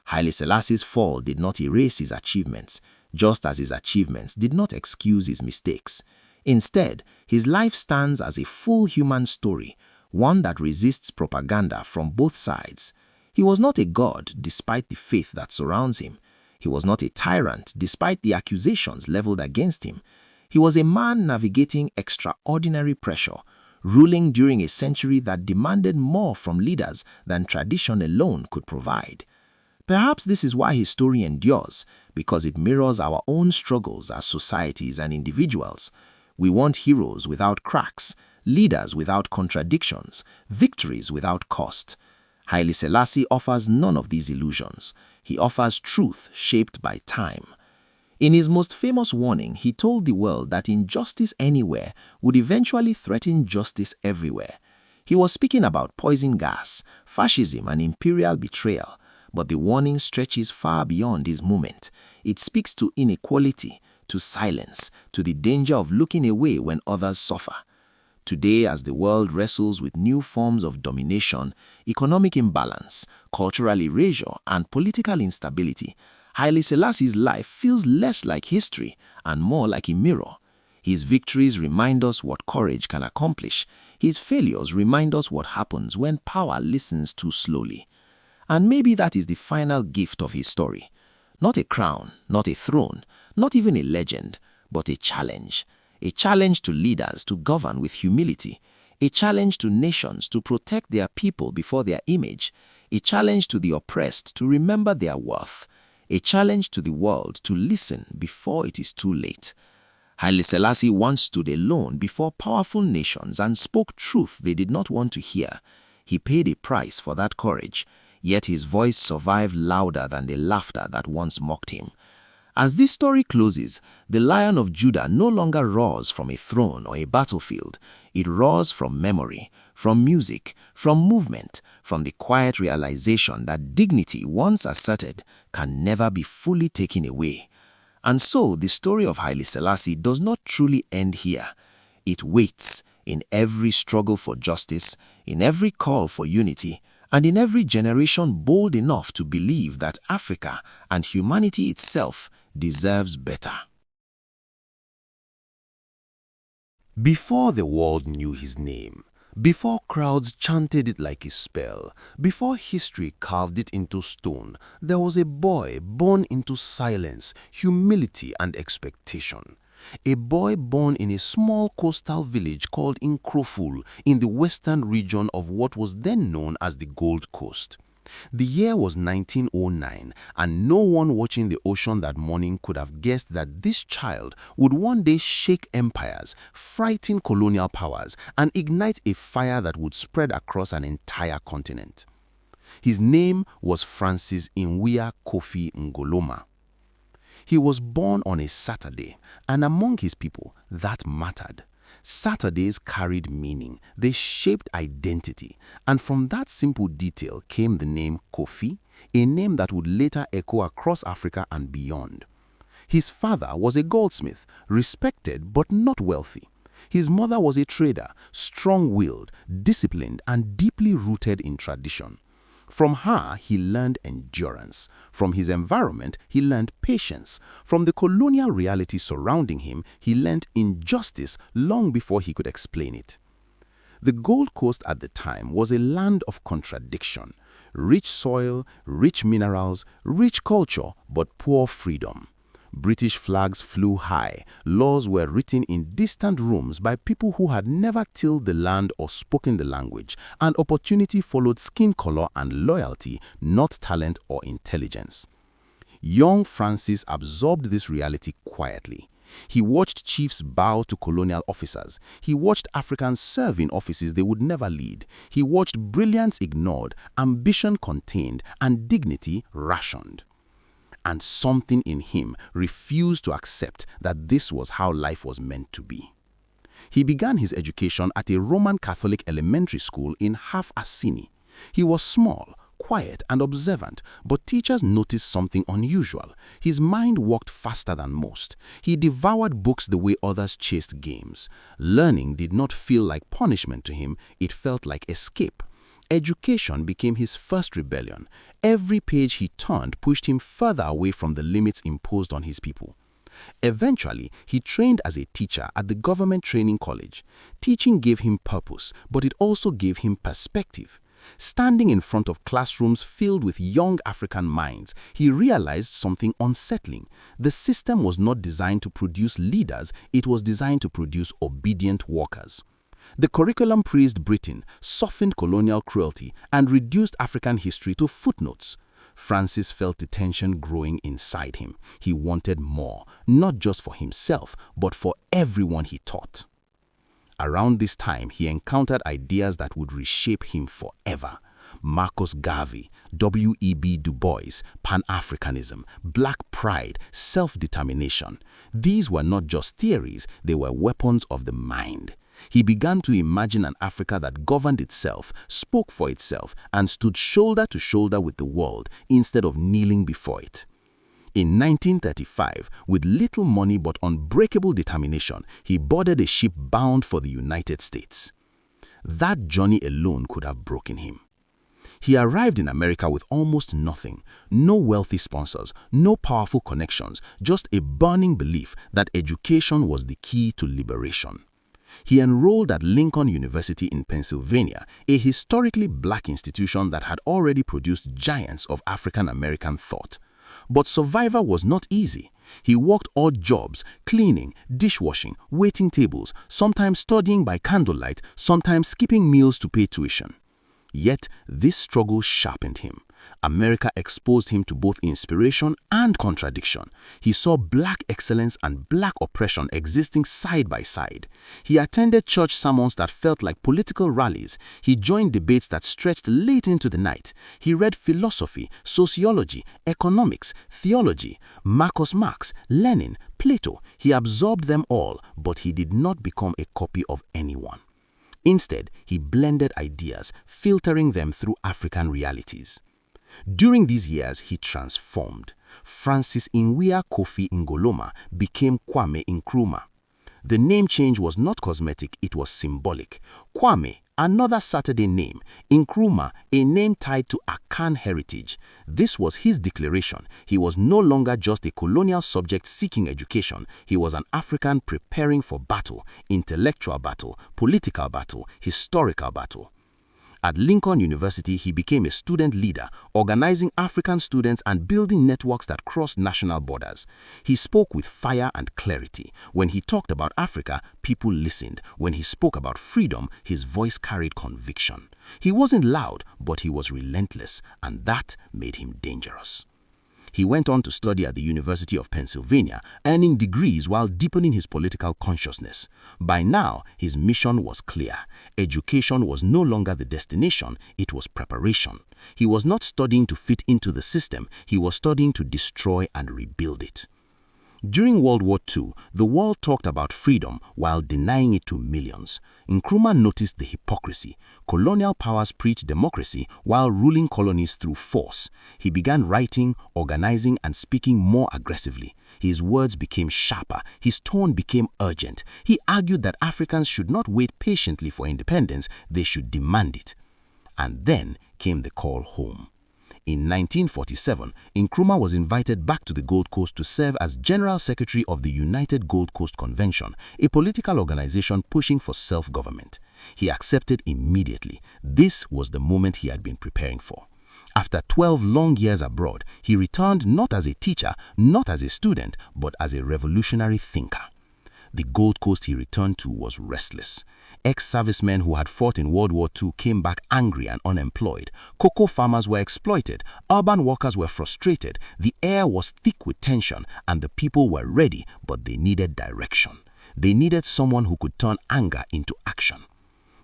Haile Selassie's fall did not erase his achievements, just as his achievements did not excuse his mistakes. Instead, his life stands as a full human story, one that resists propaganda from both sides. He was not a god despite the faith that surrounds him. He was not a tyrant despite the accusations leveled against him. He was a man navigating extraordinary pressure, ruling during a century that demanded more from leaders than tradition alone could provide. Perhaps this is why his story endures, because it mirrors our own struggles as societies and individuals. We want heroes without cracks, leaders without contradictions, victories without cost. Haile Selassie offers none of these illusions. He offers truth shaped by time. In his most famous warning, he told the world that injustice anywhere would eventually threaten justice everywhere. He was speaking about poison gas, fascism, and imperial betrayal, but the warning stretches far beyond his moment. It speaks to inequality, to silence, to the danger of looking away when others suffer. Today, as the world wrestles with new forms of domination, economic imbalance, cultural erasure, and political instability, Haile Selassie's life feels less like history and more like a mirror. His victories remind us what courage can accomplish. His failures remind us what happens when power listens too slowly. And maybe that is the final gift of his story. Not a crown, not a throne, not even a legend, but a challenge. A challenge to leaders to govern with humility. A challenge to nations to protect their people before their image. A challenge to the oppressed to remember their worth. A challenge to the world to listen before it is too late. Haile Selassie once stood alone before powerful nations and spoke truth they did not want to hear. He paid a price for that courage, yet his voice survived louder than the laughter that once mocked him. As this story closes, the Lion of Judah no longer roars from a throne or a battlefield. It roars from memory, from music, from movement, from the quiet realization that dignity once asserted can never be fully taken away. And so the story of Haile Selassie does not truly end here. It waits in every struggle for justice, in every call for unity, and in every generation bold enough to believe that Africa and humanity itself deserves better. Before the world knew his name, before crowds chanted it like a spell, before history carved it into stone, there was a boy born into silence, humility, and expectation. A boy born in a small coastal village called Nkroful in the western region of what was then known as the Gold Coast. The year was 1909, and no one watching the ocean that morning could have guessed that this child would one day shake empires, frighten colonial powers, and ignite a fire that would spread across an entire continent. His name was Francis Inwia Kofi Ngoloma. He was born on a Saturday, and among his people, that mattered. Saturdays carried meaning, they shaped identity, and from that simple detail came the name Kofi, a name that would later echo across Africa and beyond. His father was a goldsmith, respected but not wealthy. His mother was a trader, strong-willed, disciplined, and deeply rooted in tradition. From her, he learned endurance. From his environment, he learned patience. From the colonial reality surrounding him, he learned injustice long before he could explain it. The Gold Coast at the time was a land of contradiction. Rich soil, rich minerals, rich culture, but poor freedom. British flags flew high, laws were written in distant rooms by people who had never tilled the land or spoken the language, and opportunity followed skin color and loyalty, not talent or intelligence. Young Francis absorbed this reality quietly. He watched chiefs bow to colonial officers. He watched Africans serve in offices they would never lead. He watched brilliance ignored, ambition contained, and dignity rationed. And something in him refused to accept that this was how life was meant to be. He began his education at a Roman Catholic elementary school in Half Assini. He was small, quiet, and observant, but teachers noticed something unusual. His mind worked faster than most. He devoured books the way others chased games. Learning did not feel like punishment to him, it felt like escape. Education became his first rebellion. Every page he turned pushed him further away from the limits imposed on his people. Eventually, he trained as a teacher at the government training college. Teaching gave him purpose, but it also gave him perspective. Standing in front of classrooms filled with young African minds, he realized something unsettling. The system was not designed to produce leaders, it was designed to produce obedient workers. The curriculum praised Britain, softened colonial cruelty, and reduced African history to footnotes. Francis felt the tension growing inside him. He wanted more, not just for himself, but for everyone he taught. Around this time, he encountered ideas that would reshape him forever. Marcus Garvey, W.E.B. Du Bois, Pan-Africanism, Black pride, self-determination. These were not just theories, they were weapons of the mind. He began to imagine an Africa that governed itself, spoke for itself, and stood shoulder to shoulder with the world instead of kneeling before it. In 1935, with little money but unbreakable determination, he boarded a ship bound for the United States. That journey alone could have broken him. He arrived in America with almost nothing, no wealthy sponsors, no powerful connections, just a burning belief that education was the key to liberation. He enrolled at Lincoln University in Pennsylvania, a historically black institution that had already produced giants of African American thought. But survival was not easy. He worked odd jobs, cleaning, dishwashing, waiting tables, sometimes studying by candlelight, sometimes skipping meals to pay tuition. Yet, this struggle sharpened him. America exposed him to both inspiration and contradiction. He saw black excellence and black oppression existing side by side. He attended church sermons that felt like political rallies. He joined debates that stretched late into the night. He read philosophy, sociology, economics, theology, Marcus Marx, Lenin, Plato. He absorbed them all, but he did not become a copy of anyone. Instead, he blended ideas, filtering them through African realities. During these years, he transformed. Francis Nwia Kofi Ngoloma became Kwame Nkrumah. The name change was not cosmetic, it was symbolic. Kwame, another Saturday name. Nkrumah, a name tied to Akan heritage. This was his declaration. He was no longer just a colonial subject seeking education. He was an African preparing for battle, intellectual battle, political battle, historical battle. At Lincoln University, he became a student leader, organizing African students and building networks that crossed national borders. He spoke with fire and clarity. When he talked about Africa, people listened. When he spoke about freedom, his voice carried conviction. He wasn't loud, but he was relentless, and that made him dangerous. He went on to study at the University of Pennsylvania, earning degrees while deepening his political consciousness. By now, his mission was clear. Education was no longer the destination, it was preparation. He was not studying to fit into the system, he was studying to destroy and rebuild it. During World War II, the world talked about freedom while denying it to millions. Nkrumah noticed the hypocrisy. Colonial powers preached democracy while ruling colonies through force. He began writing, organizing, and speaking more aggressively. His words became sharper. His tone became urgent. He argued that Africans should not wait patiently for independence, they should demand it. And then came the call home. In 1947, Nkrumah was invited back to the Gold Coast to serve as General Secretary of the United Gold Coast Convention, a political organization pushing for self-government. He accepted immediately. This was the moment he had been preparing for. After 12 long years abroad, he returned not as a teacher, not as a student, but as a revolutionary thinker. The Gold Coast he returned to was restless. Ex-servicemen who had fought in World War II came back angry and unemployed. Cocoa farmers were exploited. Urban workers were frustrated. The air was thick with tension, and the people were ready, but they needed direction. They needed someone who could turn anger into action.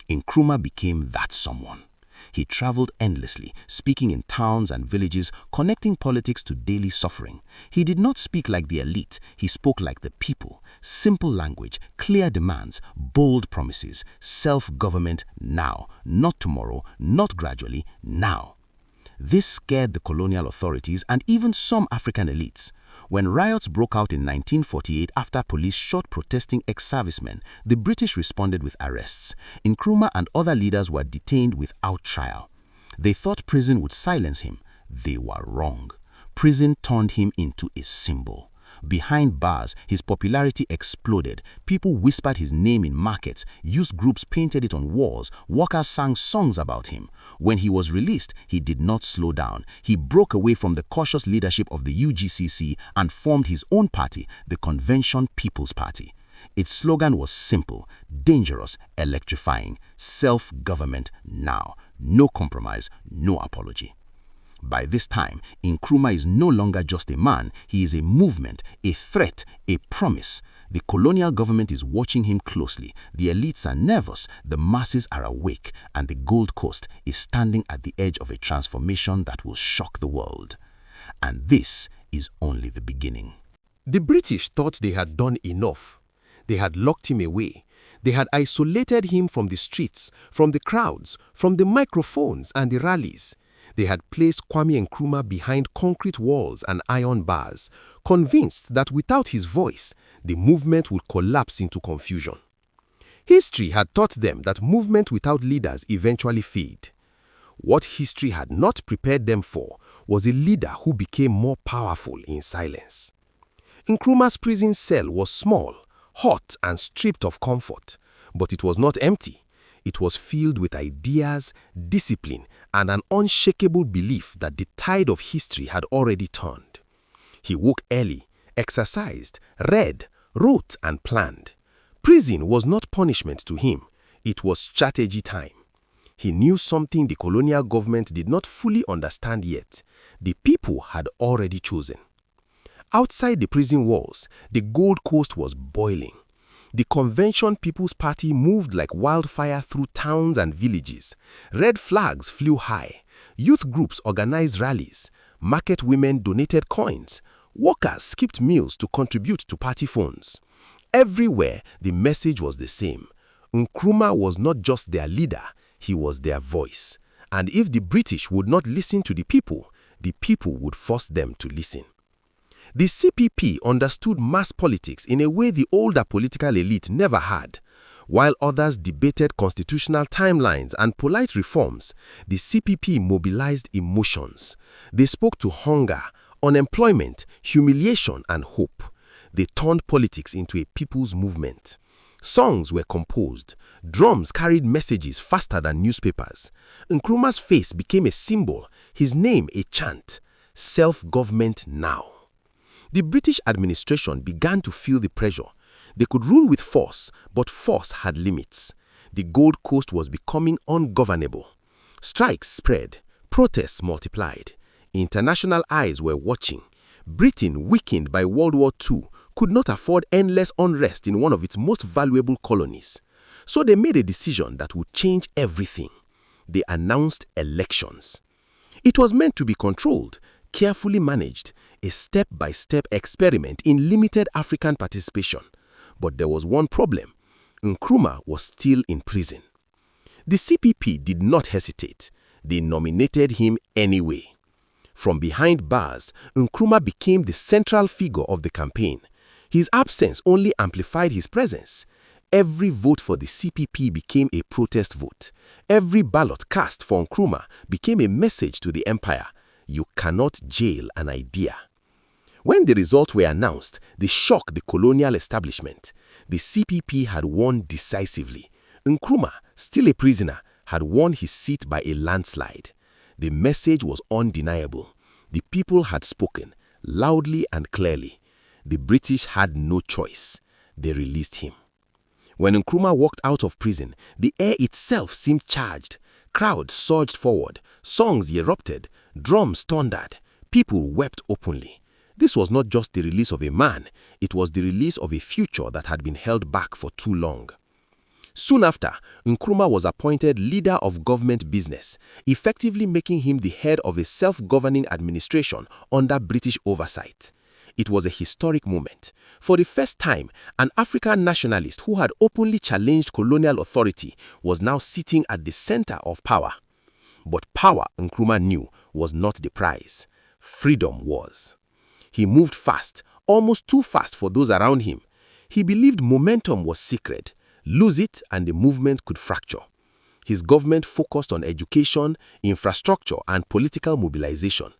Nkrumah became that someone. He traveled endlessly, speaking in towns and villages, connecting politics to daily suffering. He did not speak like the elite, he spoke like the people. Simple language, clear demands, bold promises, self-government now, not tomorrow, not gradually, now. This scared the colonial authorities and even some African elites. When riots broke out in 1948 after police shot protesting ex-servicemen, the British responded with arrests. Nkrumah and other leaders were detained without trial. They thought prison would silence him. They were wrong. Prison turned him into a symbol. Behind bars, his popularity exploded. People whispered his name in markets, youth groups painted it on walls, workers sang songs about him. When he was released, he did not slow down. He broke away from the cautious leadership of the UGCC and formed his own party, the Convention People's Party. Its slogan was simple, dangerous, electrifying, self-government now. No compromise, no apology. By this time, Nkrumah is no longer just a man, he is a movement, a threat, a promise. The colonial government is watching him closely, the elites are nervous, the masses are awake, and the Gold Coast is standing at the edge of a transformation that will shock the world. And this is only the beginning. The British thought they had done enough. They had locked him away. They had isolated him from the streets, from the crowds, from the microphones and the rallies. They had placed Kwame Nkrumah behind concrete walls and iron bars, convinced that without his voice, the movement would collapse into confusion. History had taught them that movement without leaders eventually fade. What history had not prepared them for was a leader who became more powerful in silence. Nkrumah's prison cell was small, hot and stripped of comfort, but it was not empty. It was filled with ideas, discipline, and an unshakable belief that the tide of history had already turned. He woke early, exercised, read, wrote, and planned. Prison was not punishment to him, it was strategy time. He knew something the colonial government did not fully understand yet. The people had already chosen. Outside the prison walls, the Gold Coast was boiling. The Convention People's Party moved like wildfire through towns and villages. Red flags flew high. Youth groups organized rallies. Market women donated coins. Workers skipped meals to contribute to party funds. Everywhere, the message was the same. Nkrumah was not just their leader, he was their voice. And if the British would not listen to the people would force them to listen. The CPP understood mass politics in a way the older political elite never had. While others debated constitutional timelines and polite reforms, the CPP mobilized emotions. They spoke to hunger, unemployment, humiliation, and hope. They turned politics into a people's movement. Songs were composed. Drums carried messages faster than newspapers. Nkrumah's face became a symbol, his name a chant. Self-government now. The British administration began to feel the pressure. They could rule with force, but force had limits. The Gold Coast was becoming ungovernable. Strikes spread. Protests multiplied. International eyes were watching. Britain, weakened by World War II, could not afford endless unrest in one of its most valuable colonies. So they made a decision that would change everything. They announced elections. It was meant to be controlled, carefully managed, a step-by-step experiment in limited African participation. But there was one problem. Nkrumah was still in prison. The CPP did not hesitate. They nominated him anyway. From behind bars, Nkrumah became the central figure of the campaign. His absence only amplified his presence. Every vote for the CPP became a protest vote. Every ballot cast for Nkrumah became a message to the empire. You cannot jail an idea. When the results were announced, they shocked the colonial establishment. The CPP had won decisively. Nkrumah, still a prisoner, had won his seat by a landslide. The message was undeniable. The people had spoken, loudly and clearly. The British had no choice. They released him. When Nkrumah walked out of prison, the air itself seemed charged. Crowds surged forward. Songs erupted. Drums thundered. People wept openly. This was not just the release of a man, it was the release of a future that had been held back for too long. Soon after, Nkrumah was appointed leader of government business, effectively making him the head of a self-governing administration under British oversight. It was a historic moment. For the first time, an African nationalist who had openly challenged colonial authority was now sitting at the center of power. But power, Nkrumah knew, was not the prize. Freedom was. He moved fast, almost too fast for those around him. He believed momentum was sacred. Lose it and the movement could fracture. His government focused on education, infrastructure, and political mobilization.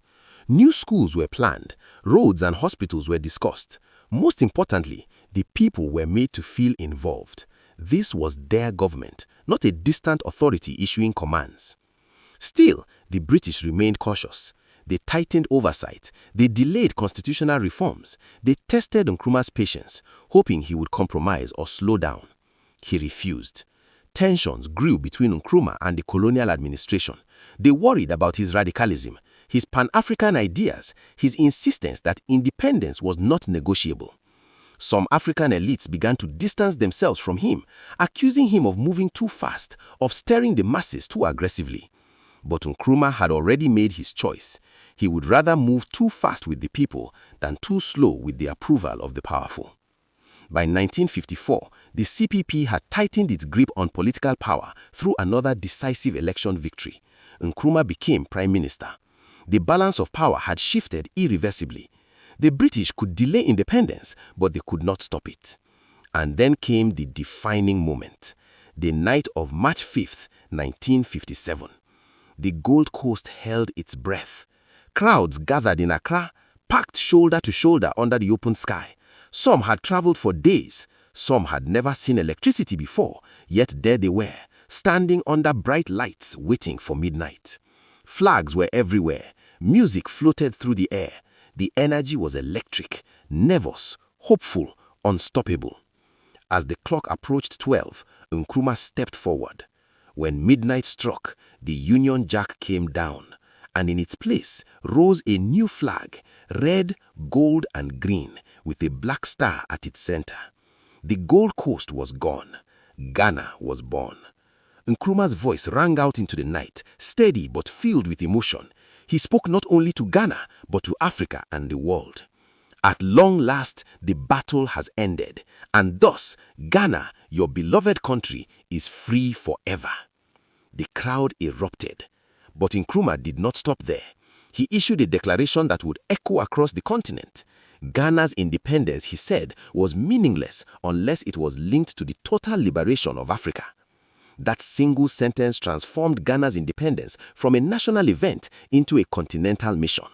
New schools were planned, roads and hospitals were discussed. Most importantly, the people were made to feel involved. This was their government, not a distant authority issuing commands. Still, the British remained cautious. They tightened oversight. They delayed constitutional reforms. They tested Nkrumah's patience, hoping he would compromise or slow down. He refused. Tensions grew between Nkrumah and the colonial administration. They worried about his radicalism, his Pan-African ideas, his insistence that independence was not negotiable. Some African elites began to distance themselves from him, accusing him of moving too fast, of stirring the masses too aggressively. But Nkrumah had already made his choice. He would rather move too fast with the people than too slow with the approval of the powerful. By 1954, the CPP had tightened its grip on political power through another decisive election victory. Nkrumah became prime minister. The balance of power had shifted irreversibly. The British could delay independence, but they could not stop it. And then came the defining moment, the night of March 5th, 1957. The Gold Coast held its breath. Crowds gathered in Accra, packed shoulder to shoulder under the open sky. Some had traveled for days. Some had never seen electricity before, yet there they were, standing under bright lights waiting for midnight. Flags were everywhere. Music floated through the air. The energy was electric, nervous, hopeful, unstoppable. As the clock approached 12, Nkrumah stepped forward. When midnight struck, the Union Jack came down, and in its place rose a new flag, red, gold, and green, with a black star at its center. The Gold Coast was gone. Ghana was born. Nkrumah's voice rang out into the night, steady but filled with emotion. He spoke not only to Ghana, but to Africa and the world. At long last, the battle has ended, and thus, Ghana, your beloved country, is free forever. The crowd erupted. But Nkrumah did not stop there. He issued a declaration that would echo across the continent. Ghana's independence, he said, was meaningless unless it was linked to the total liberation of Africa. That single sentence transformed Ghana's independence from a national event into a continental mission.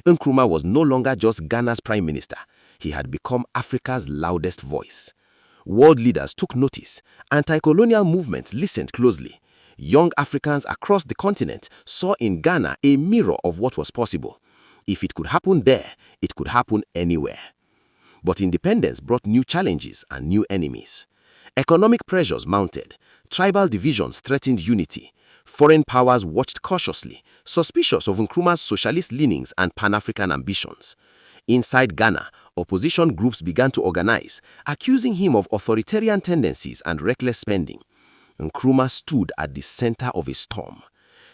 Nkrumah was no longer just Ghana's prime minister. He had become Africa's loudest voice. World leaders took notice. Anti-colonial movements listened closely. Young Africans across the continent saw in Ghana a mirror of what was possible. If it could happen there, it could happen anywhere. But independence brought new challenges and new enemies. Economic pressures mounted. Tribal divisions threatened unity. Foreign powers watched cautiously, suspicious of Nkrumah's socialist leanings and Pan-African ambitions. Inside Ghana, opposition groups began to organize, accusing him of authoritarian tendencies and reckless spending. Nkrumah stood at the center of a storm.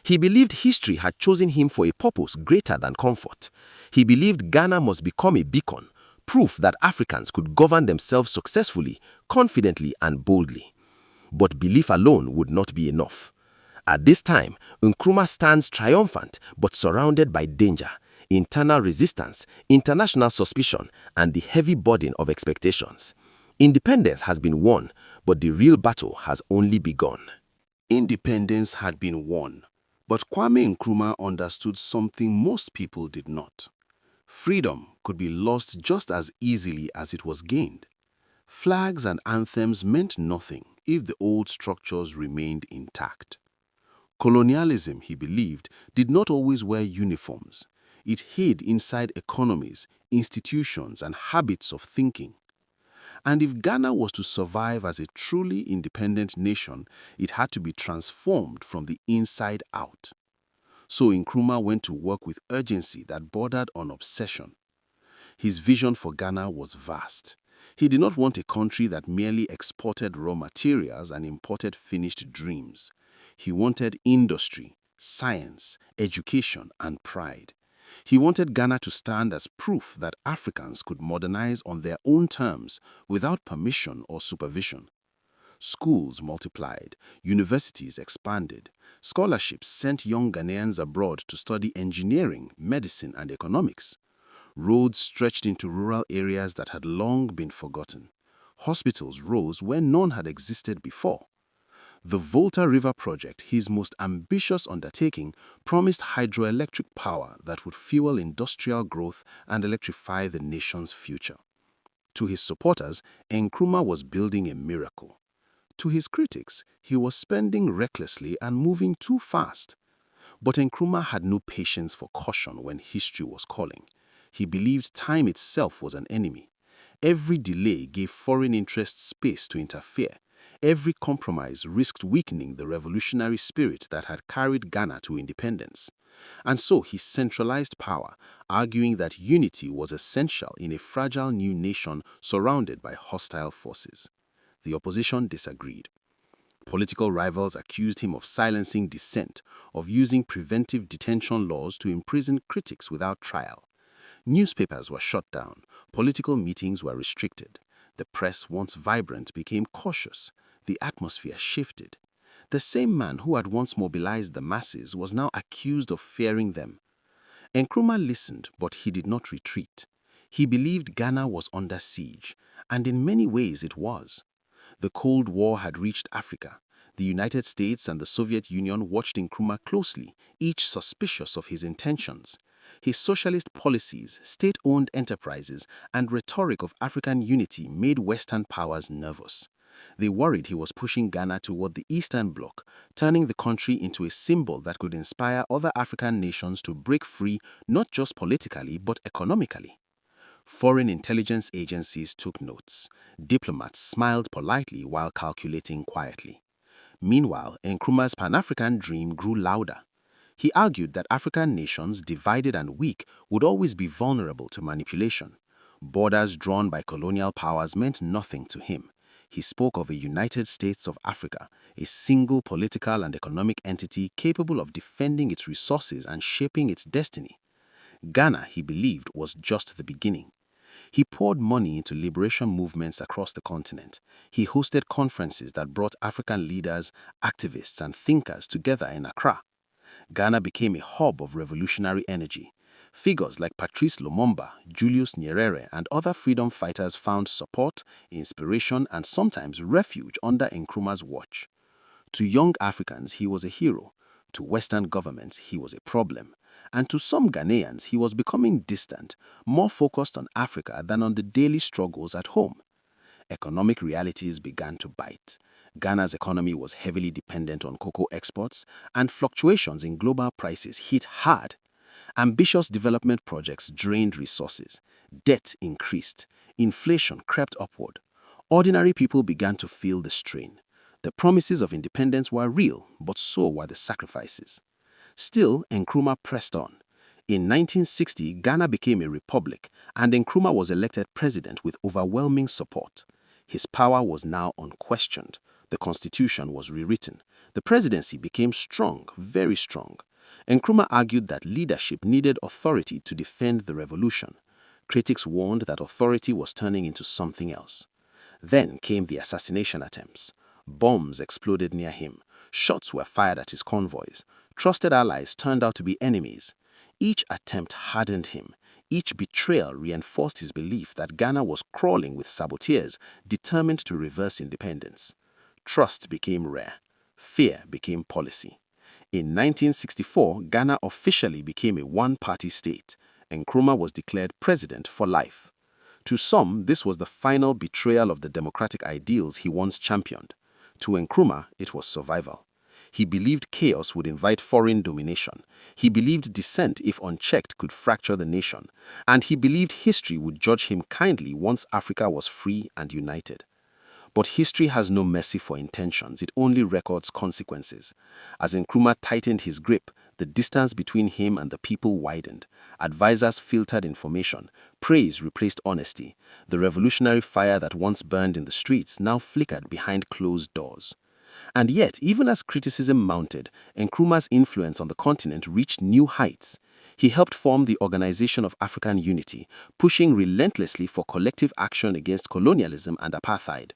He believed history had chosen him for a purpose greater than comfort. He believed Ghana must become a beacon, proof that Africans could govern themselves successfully, confidently, and boldly. But belief alone would not be enough. At this time, Nkrumah stands triumphant but surrounded by danger, internal resistance, international suspicion, and the heavy burden of expectations. Independence has been won, but the real battle has only begun. Independence had been won, but Kwame Nkrumah understood something most people did not. Freedom could be lost just as easily as it was gained. Flags and anthems meant nothing if the old structures remained intact. Colonialism, he believed, did not always wear uniforms. It hid inside economies, institutions, and habits of thinking. And if Ghana was to survive as a truly independent nation, it had to be transformed from the inside out. So Nkrumah went to work with urgency that bordered on obsession. His vision for Ghana was vast. He did not want a country that merely exported raw materials and imported finished dreams. He wanted industry, science, education, and pride. He wanted Ghana to stand as proof that Africans could modernize on their own terms without permission or supervision. Schools multiplied, universities expanded, scholarships sent young Ghanaians abroad to study engineering, medicine, and economics. Roads stretched into rural areas that had long been forgotten. Hospitals rose where none had existed before. The Volta River Project, his most ambitious undertaking, promised hydroelectric power that would fuel industrial growth and electrify the nation's future. To his supporters, Nkrumah was building a miracle. To his critics, he was spending recklessly and moving too fast. But Nkrumah had no patience for caution when history was calling. He believed time itself was an enemy. Every delay gave foreign interests space to interfere. Every compromise risked weakening the revolutionary spirit that had carried Ghana to independence. And so he centralized power, arguing that unity was essential in a fragile new nation surrounded by hostile forces. The opposition disagreed. Political rivals accused him of silencing dissent, of using preventive detention laws to imprison critics without trial. Newspapers were shut down, political meetings were restricted. The press, once vibrant, became cautious. The atmosphere shifted. The same man who had once mobilized the masses was now accused of fearing them. Nkrumah listened, but he did not retreat. He believed Ghana was under siege, and in many ways it was. The Cold War had reached Africa. The United States and the Soviet Union watched Nkrumah closely, each suspicious of his intentions. His socialist policies, state-owned enterprises, and rhetoric of African unity made Western powers nervous. They worried he was pushing Ghana toward the Eastern Bloc, turning the country into a symbol that could inspire other African nations to break free not just politically but economically. Foreign intelligence agencies took notes. Diplomats smiled politely while calculating quietly. Meanwhile, Nkrumah's Pan-African dream grew louder. He argued that African nations, divided and weak, would always be vulnerable to manipulation. Borders drawn by colonial powers meant nothing to him. He spoke of a United States of Africa, a single political and economic entity capable of defending its resources and shaping its destiny. Ghana, he believed, was just the beginning. He poured money into liberation movements across the continent. He hosted conferences that brought African leaders, activists, and thinkers together in Accra. Ghana became a hub of revolutionary energy. Figures like Patrice Lumumba, Julius Nyerere, and other freedom fighters found support, inspiration, and sometimes refuge under Nkrumah's watch. To young Africans, he was a hero. To Western governments, he was a problem. And to some Ghanaians, he was becoming distant, more focused on Africa than on the daily struggles at home. Economic realities began to bite. Ghana's economy was heavily dependent on cocoa exports, and fluctuations in global prices hit hard. Ambitious development projects drained resources. Debt increased. Inflation crept upward. Ordinary people began to feel the strain. The promises of independence were real, but so were the sacrifices. Still, Nkrumah pressed on. In 1960, Ghana became a republic, and Nkrumah was elected president with overwhelming support. His power was now unquestioned. The constitution was rewritten. The presidency became strong, very strong. Nkrumah argued that leadership needed authority to defend the revolution. Critics warned that authority was turning into something else. Then came the assassination attempts. Bombs exploded near him. Shots were fired at his convoys. Trusted allies turned out to be enemies. Each attempt hardened him. Each betrayal reinforced his belief that Ghana was crawling with saboteurs determined to reverse independence. Trust became rare. Fear became policy. In 1964, Ghana officially became a one-party state. Nkrumah was declared president for life. To some, this was the final betrayal of the democratic ideals he once championed. To Nkrumah, it was survival. He believed chaos would invite foreign domination. He believed dissent, if unchecked, could fracture the nation. And he believed history would judge him kindly once Africa was free and united. But history has no mercy for intentions, it only records consequences. As Nkrumah tightened his grip, the distance between him and the people widened. Advisors filtered information. Praise replaced honesty. The revolutionary fire that once burned in the streets now flickered behind closed doors. And yet, even as criticism mounted, Nkrumah's influence on the continent reached new heights. He helped form the Organization of African Unity, pushing relentlessly for collective action against colonialism and apartheid.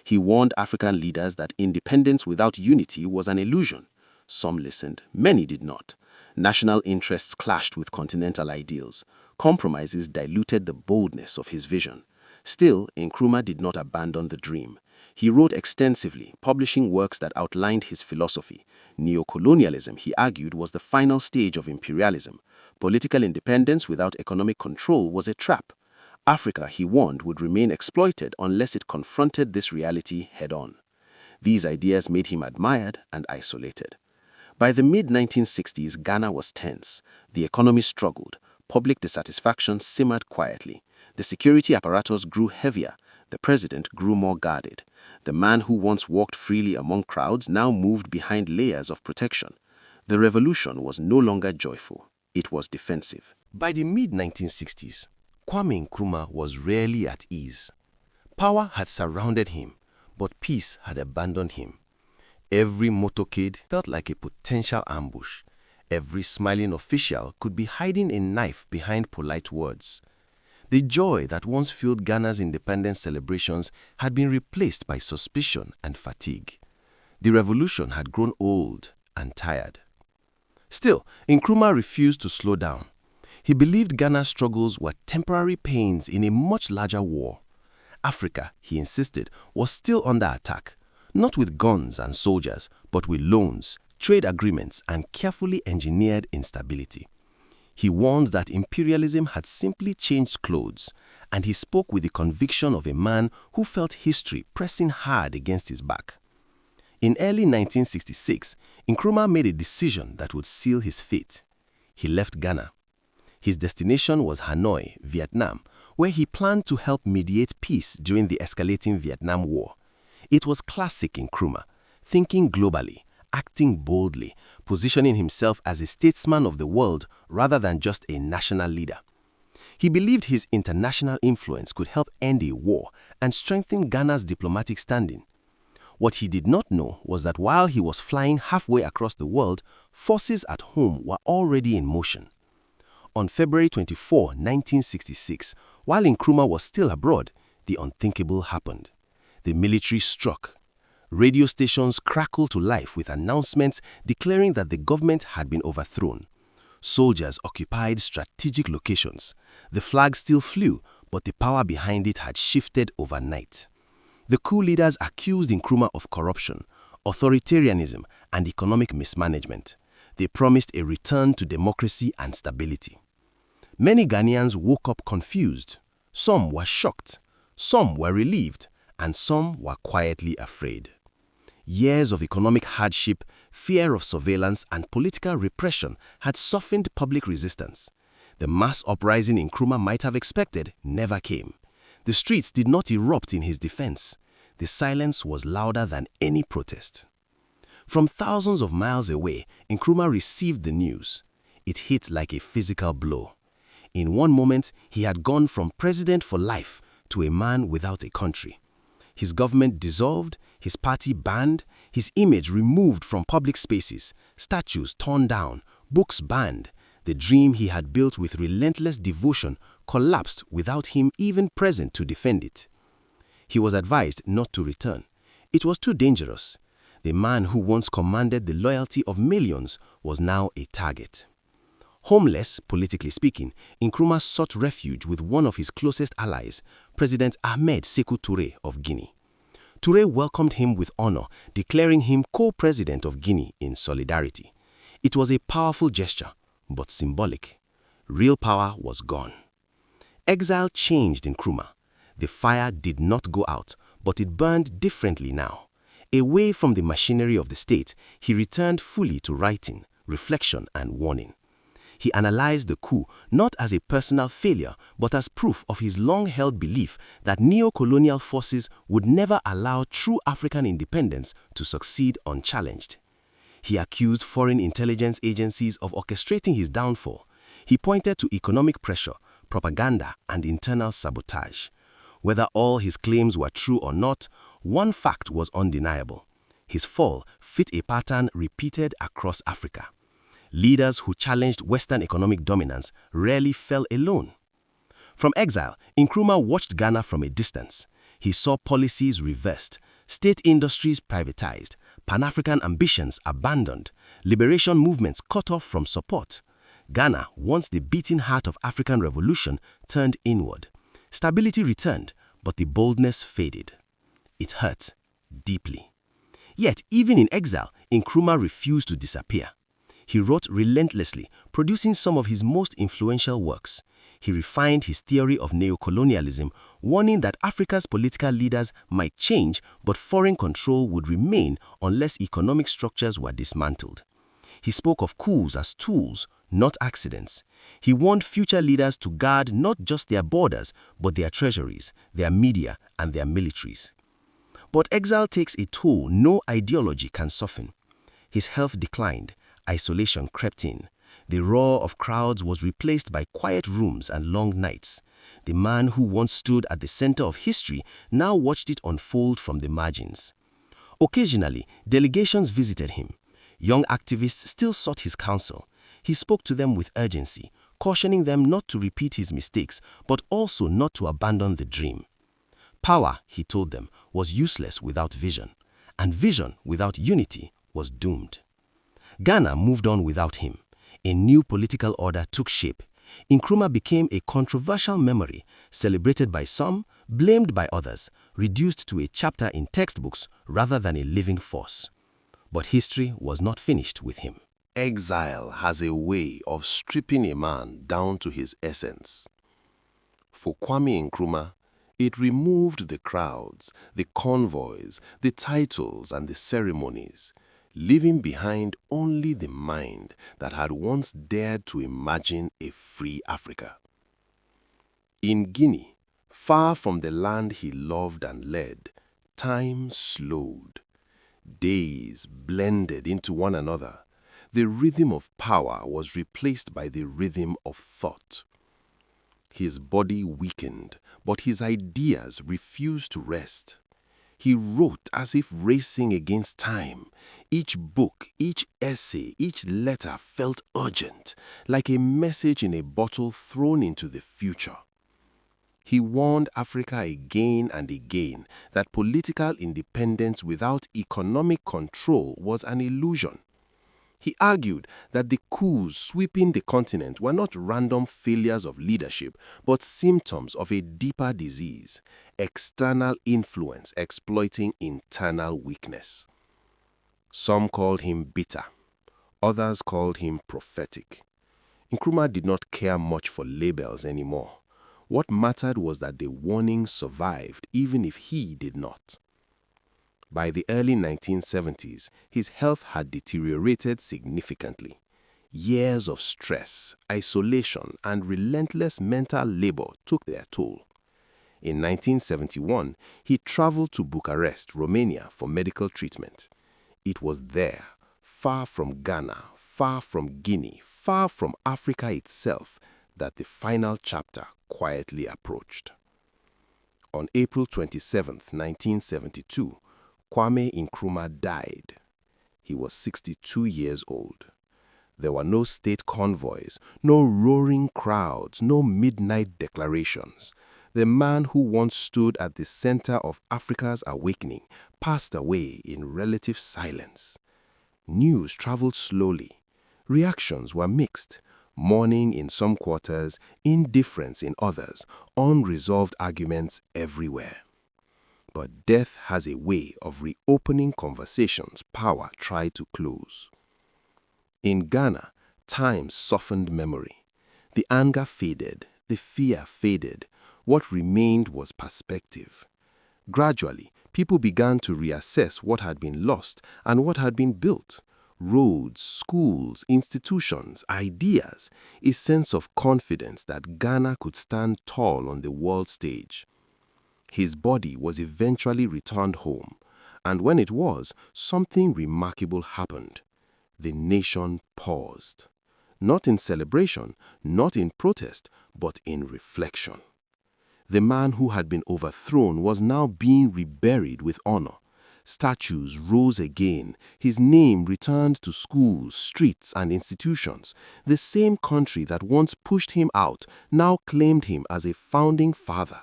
He warned African leaders that independence without unity was an illusion. Some listened, many did not. National interests clashed with continental ideals. Compromises diluted the boldness of his vision. Still, Nkrumah did not abandon the dream. He wrote extensively, publishing works that outlined his philosophy. Neocolonialism, he argued, was the final stage of imperialism. Political independence without economic control was a trap. Africa, he warned, would remain exploited unless it confronted this reality head-on. These ideas made him admired and isolated. By the mid-1960s, Ghana was tense. The economy struggled. Public dissatisfaction simmered quietly. The security apparatus grew heavier. The president grew more guarded. The man who once walked freely among crowds now moved behind layers of protection. The revolution was no longer joyful. It was defensive. By the mid-1960s, Kwame Nkrumah was rarely at ease. Power had surrounded him, but peace had abandoned him. Every motorcade felt like a potential ambush. Every smiling official could be hiding a knife behind polite words. The joy that once filled Ghana's independence celebrations had been replaced by suspicion and fatigue. The revolution had grown old and tired. Still, Nkrumah refused to slow down. He believed Ghana's struggles were temporary pains in a much larger war. Africa, he insisted, was still under attack, not with guns and soldiers, but with loans, trade agreements, and carefully engineered instability. He warned that imperialism had simply changed clothes, and he spoke with the conviction of a man who felt history pressing hard against his back. In early 1966, Nkrumah made a decision that would seal his fate. He left Ghana. His destination was Hanoi, Vietnam, where he planned to help mediate peace during the escalating Vietnam War. It was classic Nkrumah. thinking globally, acting boldly, positioning himself as a statesman of the world rather than just a national leader. He believed his international influence could help end a war and strengthen Ghana's diplomatic standing. What he did not know was that while he was flying halfway across the world, forces at home were already in motion. On February 24, 1966, while Nkrumah was still abroad, the unthinkable happened. The military struck. Radio stations crackled to life with announcements declaring that the government had been overthrown. Soldiers occupied strategic locations. The flag still flew, but the power behind it had shifted overnight. The coup leaders accused Nkrumah of corruption, authoritarianism, and economic mismanagement. They promised a return to democracy and stability. Many Ghanaians woke up confused. Some were shocked, some were relieved, and some were quietly afraid. Years of economic hardship, fear of surveillance, and political repression had softened public resistance. The mass uprising Nkrumah might have expected never came. The streets did not erupt in his defense. The silence was louder than any protest. From thousands of miles away, Nkrumah received the news. It hit like a physical blow. In one moment, he had gone from president for life to a man without a country. His government dissolved, his party banned, his image removed from public spaces, statues torn down, books banned. The dream he had built with relentless devotion collapsed without him even present to defend it. He was advised not to return. It was too dangerous. The man who once commanded the loyalty of millions was now a target. Homeless, politically speaking, Nkrumah sought refuge with one of his closest allies, President Ahmed Sékou Touré of Guinea. Touré welcomed him with honor, declaring him co-president of Guinea in solidarity. It was a powerful gesture, but symbolic. Real power was gone. Exile changed Nkrumah. The fire did not go out, but it burned differently now. Away from the machinery of the state, he returned fully to writing, reflection, and warning. He analyzed the coup not as a personal failure, but as proof of his long-held belief that neo-colonial forces would never allow true African independence to succeed unchallenged. He accused foreign intelligence agencies of orchestrating his downfall. He pointed to economic pressure, propaganda, and internal sabotage. Whether all his claims were true or not, one fact was undeniable. His fall fit a pattern repeated across Africa. Leaders who challenged Western economic dominance rarely fell alone. From exile, Nkrumah watched Ghana from a distance. He saw policies reversed, state industries privatized, Pan-African ambitions abandoned, liberation movements cut off from support. Ghana, once the beating heart of African revolution, turned inward. Stability returned, but the boldness faded. It hurt deeply. Yet, even in exile, Nkrumah refused to disappear. He wrote relentlessly, producing some of his most influential works. He refined his theory of neocolonialism, warning that Africa's political leaders might change, but foreign control would remain unless economic structures were dismantled. He spoke of coups as tools, not accidents. He warned future leaders to guard not just their borders, but their treasuries, their media, and their militaries. But exile takes a toll no ideology can soften. His health declined. Isolation crept in. The roar of crowds was replaced by quiet rooms and long nights. The man who once stood at the center of history now watched it unfold from the margins. Occasionally, delegations visited him. Young activists still sought his counsel. He spoke to them with urgency, cautioning them not to repeat his mistakes, but also not to abandon the dream. Power, he told them, was useless without vision, and vision without unity was doomed. Ghana moved on without him. A new political order took shape. Nkrumah became a controversial memory, celebrated by some, blamed by others, reduced to a chapter in textbooks rather than a living force. But history was not finished with him. Exile has a way of stripping a man down to his essence. For Kwame Nkrumah, it removed the crowds, the convoys, the titles, and the ceremonies, leaving behind only the mind that had once dared to imagine a free Africa. In Guinea, far from the land he loved and led, time slowed. Days blended into one another. The rhythm of power was replaced by the rhythm of thought. His body weakened, but his ideas refused to rest. He wrote as if racing against time. Each book, each essay, each letter felt urgent, like a message in a bottle thrown into the future. He warned Africa again and again that political independence without economic control was an illusion. He argued that the coups sweeping the continent were not random failures of leadership, but symptoms of a deeper disease, external influence exploiting internal weakness. Some called him bitter. Others called him prophetic. Nkrumah did not care much for labels anymore. What mattered was that the warning survived even if he did not. By the early 1970s, his health had deteriorated significantly. Years of stress, isolation, and relentless mental labor took their toll. In 1971, he traveled to Bucharest, Romania for medical treatment. It was there, far from Ghana, far from Guinea, far from Africa itself, that the final chapter quietly approached. On April 27, 1972, Kwame Nkrumah died. He was 62 years old. There were no state convoys, no roaring crowds, no midnight declarations. The man who once stood at the center of Africa's awakening passed away in relative silence. News traveled slowly. Reactions were mixed. Mourning in some quarters, indifference in others, unresolved arguments everywhere. But death has a way of reopening conversations power tried to close. In Ghana, time softened memory. The anger faded, the fear faded. What remained was perspective. Gradually, people began to reassess what had been lost and what had been built. Roads, schools, institutions, ideas, a sense of confidence that Ghana could stand tall on the world stage. His body was eventually returned home, and when it was, something remarkable happened. The nation paused. Not in celebration, not in protest, but in reflection. The man who had been overthrown was now being reburied with honor. Statues rose again. His name returned to schools, streets, and institutions. The same country that once pushed him out now claimed him as a founding father.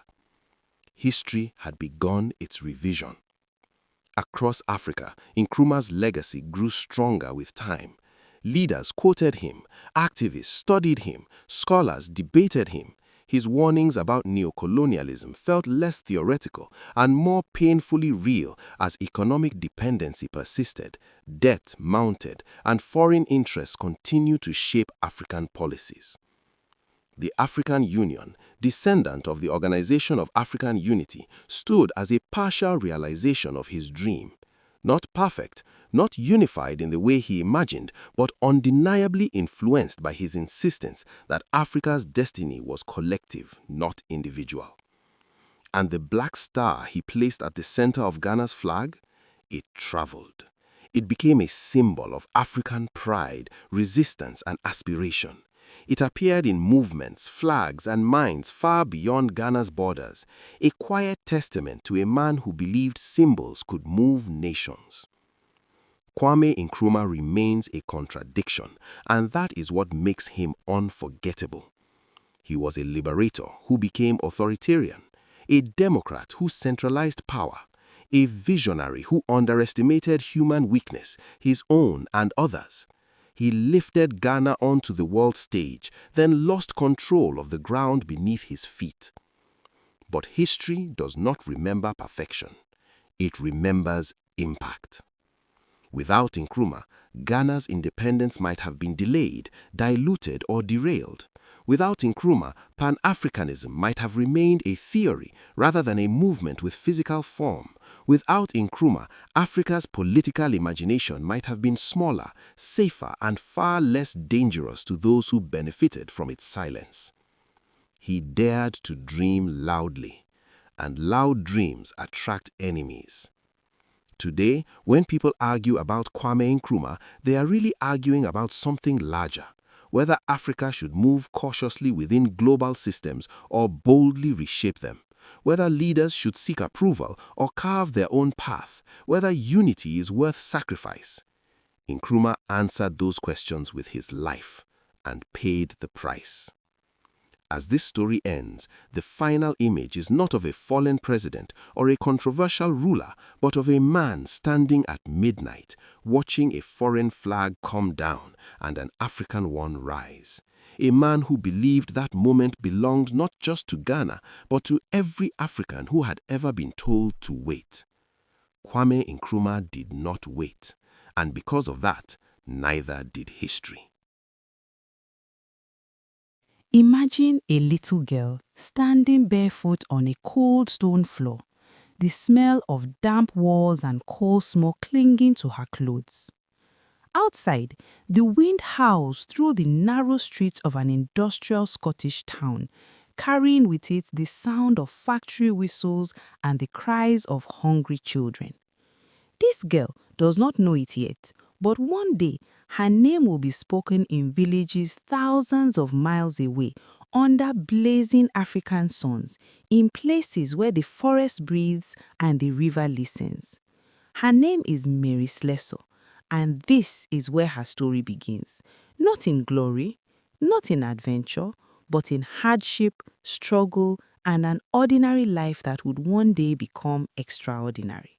History had begun its revision. Across Africa, Nkrumah's legacy grew stronger with time. Leaders quoted him, activists studied him, scholars debated him. His warnings about neocolonialism felt less theoretical and more painfully real as economic dependency persisted, debt mounted, and foreign interests continued to shape African policies. The African Union, descendant of the Organization of African Unity, stood as a partial realization of his dream. Not perfect, not unified in the way he imagined, but undeniably influenced by his insistence that Africa's destiny was collective, not individual. And the black star he placed at the center of Ghana's flag? It traveled. It became a symbol of African pride, resistance, and aspiration. It appeared in movements, flags, and minds far beyond Ghana's borders, a quiet testament to a man who believed symbols could move nations. Kwame Nkrumah remains a contradiction, and that is what makes him unforgettable. He was a liberator who became authoritarian, a democrat who centralized power, a visionary who underestimated human weakness, his own and others. He lifted Ghana onto the world stage, then lost control of the ground beneath his feet. But history does not remember perfection. It remembers impact. Without Nkrumah, Ghana's independence might have been delayed, diluted, or derailed. Without Nkrumah, Pan-Africanism might have remained a theory rather than a movement with physical form. Without Nkrumah, Africa's political imagination might have been smaller, safer, and far less dangerous to those who benefited from its silence. He dared to dream loudly, and loud dreams attract enemies. Today, when people argue about Kwame Nkrumah, they are really arguing about something larger. Whether Africa should move cautiously within global systems or boldly reshape them. Whether leaders should seek approval or carve their own path. Whether unity is worth sacrifice. Nkrumah answered those questions with his life and paid the price. As this story ends, the final image is not of a fallen president or a controversial ruler, but of a man standing at midnight, watching a foreign flag come down and an African one rise. A man who believed that moment belonged not just to Ghana, but to every African who had ever been told to wait. Kwame Nkrumah did not wait, and because of that, neither did history. Imagine a little girl standing barefoot on a cold stone floor, the smell of damp walls and coal smoke clinging to her clothes. Outside, the wind howls through the narrow streets of an industrial Scottish town, carrying with it the sound of factory whistles and the cries of hungry children. This girl does not know it yet, but one day her name will be spoken in villages thousands of miles away, under blazing African suns, in places where the forest breathes and the river listens. Her name is Mary Slessor, and this is where her story begins. Not in glory, not in adventure, but in hardship, struggle, and an ordinary life that would one day become extraordinary.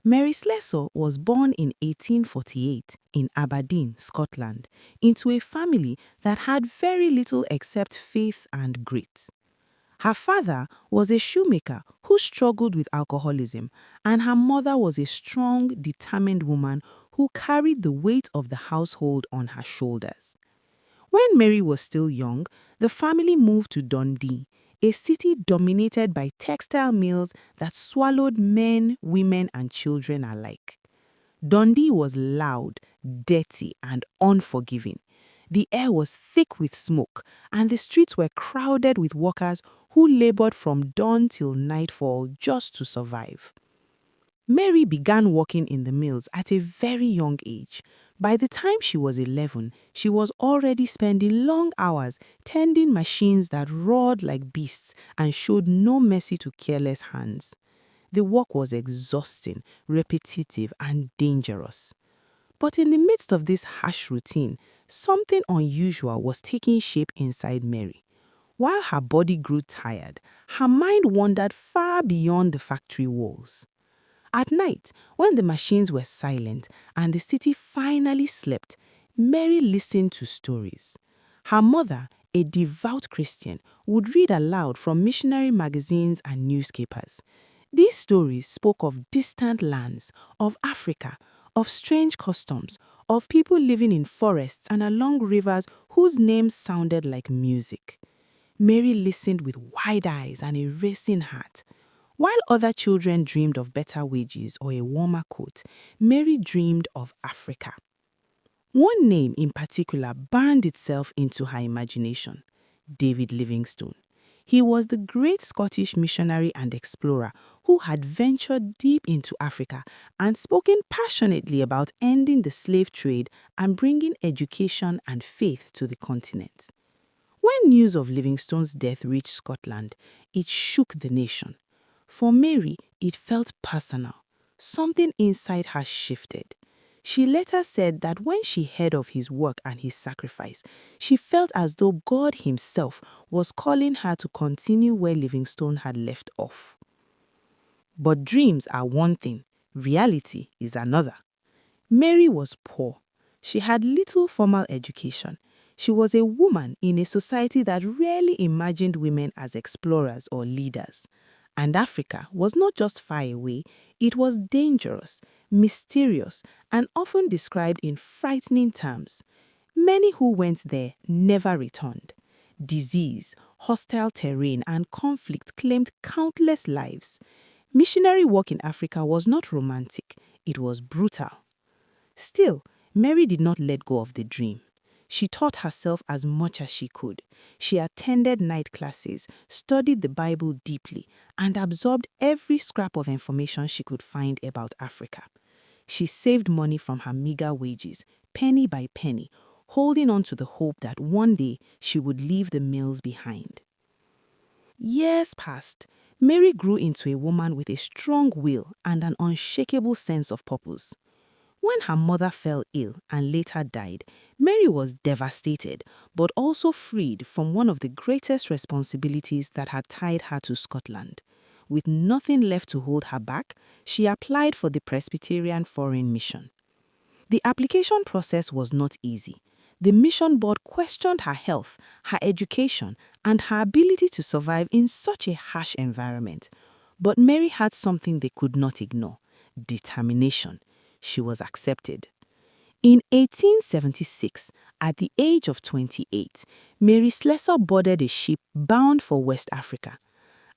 Mary Slessor was born in 1848 in Aberdeen, Scotland, into a family that had very little except faith and grit. Her father was a shoemaker who struggled with alcoholism, and her mother was a strong, determined woman who carried the weight of the household on her shoulders. When Mary was still young, the family moved to Dundee, a city dominated by textile mills that swallowed men, women, and children alike. Dundee was loud, dirty, and unforgiving. The air was thick with smoke, and the streets were crowded with workers who labored from dawn till nightfall just to survive. Mary began working in the mills at a very young age. By the time she was 11, she was already spending long hours tending machines that roared like beasts and showed no mercy to careless hands. The work was exhausting, repetitive, and dangerous. But in the midst of this harsh routine, something unusual was taking shape inside Mary. While her body grew tired, her mind wandered far beyond the factory walls. At night, when the machines were silent and the city finally slept, Mary listened to stories. Her mother, a devout Christian, would read aloud from missionary magazines and newspapers. These stories spoke of distant lands, of Africa, of strange customs, of people living in forests and along rivers whose names sounded like music. Mary listened with wide eyes and a racing heart. While other children dreamed of better wages or a warmer coat, Mary dreamed of Africa. One name in particular burned itself into her imagination: David Livingstone. He was the great Scottish missionary and explorer who had ventured deep into Africa and spoken passionately about ending the slave trade and bringing education and faith to the continent. When news of Livingstone's death reached Scotland, it shook the nation. For Mary, it felt personal. Something inside her shifted. She later said that when she heard of his work and his sacrifice, she felt as though God himself was calling her to continue where Livingstone had left off. But dreams are one thing, reality is another. Mary was poor. She had little formal education. She was a woman in a society that rarely imagined women as explorers or leaders. And Africa was not just far away, it was dangerous, mysterious, and often described in frightening terms. Many who went there never returned. Disease, hostile terrain, and conflict claimed countless lives. Missionary work in Africa was not romantic, it was brutal. Still, Mary did not let go of the dream. She taught herself as much as she could. She attended night classes, studied the Bible deeply, and absorbed every scrap of information she could find about Africa. She saved money from her meager wages, penny by penny, holding on to the hope that one day she would leave the mills behind. Years passed. Mary grew into a woman with a strong will and an unshakable sense of purpose. When her mother fell ill and later died, Mary was devastated, but also freed from one of the greatest responsibilities that had tied her to Scotland. With nothing left to hold her back, she applied for the Presbyterian Foreign Mission. The application process was not easy. The mission board questioned her health, her education, and her ability to survive in such a harsh environment. But Mary had something they could not ignore: determination. She was accepted. In 1876, at the age of 28, Mary Slessor boarded a ship bound for West Africa.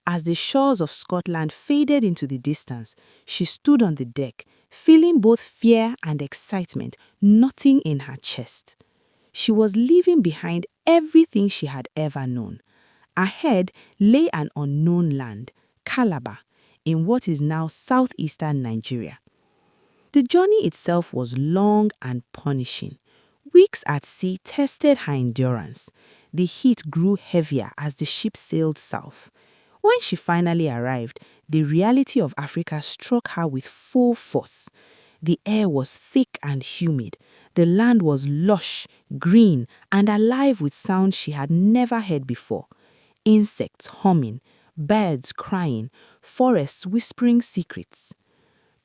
As the shores of Scotland faded into the distance, she stood on the deck, feeling both fear and excitement knotting in her chest. She was leaving behind everything she had ever known. Ahead lay an unknown land, Calabar, in what is now southeastern Nigeria. The journey itself was long and punishing. Weeks at sea tested her endurance. The heat grew heavier as the ship sailed south. When she finally arrived, the reality of Africa struck her with full force. The air was thick and humid. The land was lush, green, and alive with sounds she had never heard before. Insects humming, birds crying, forests whispering secrets.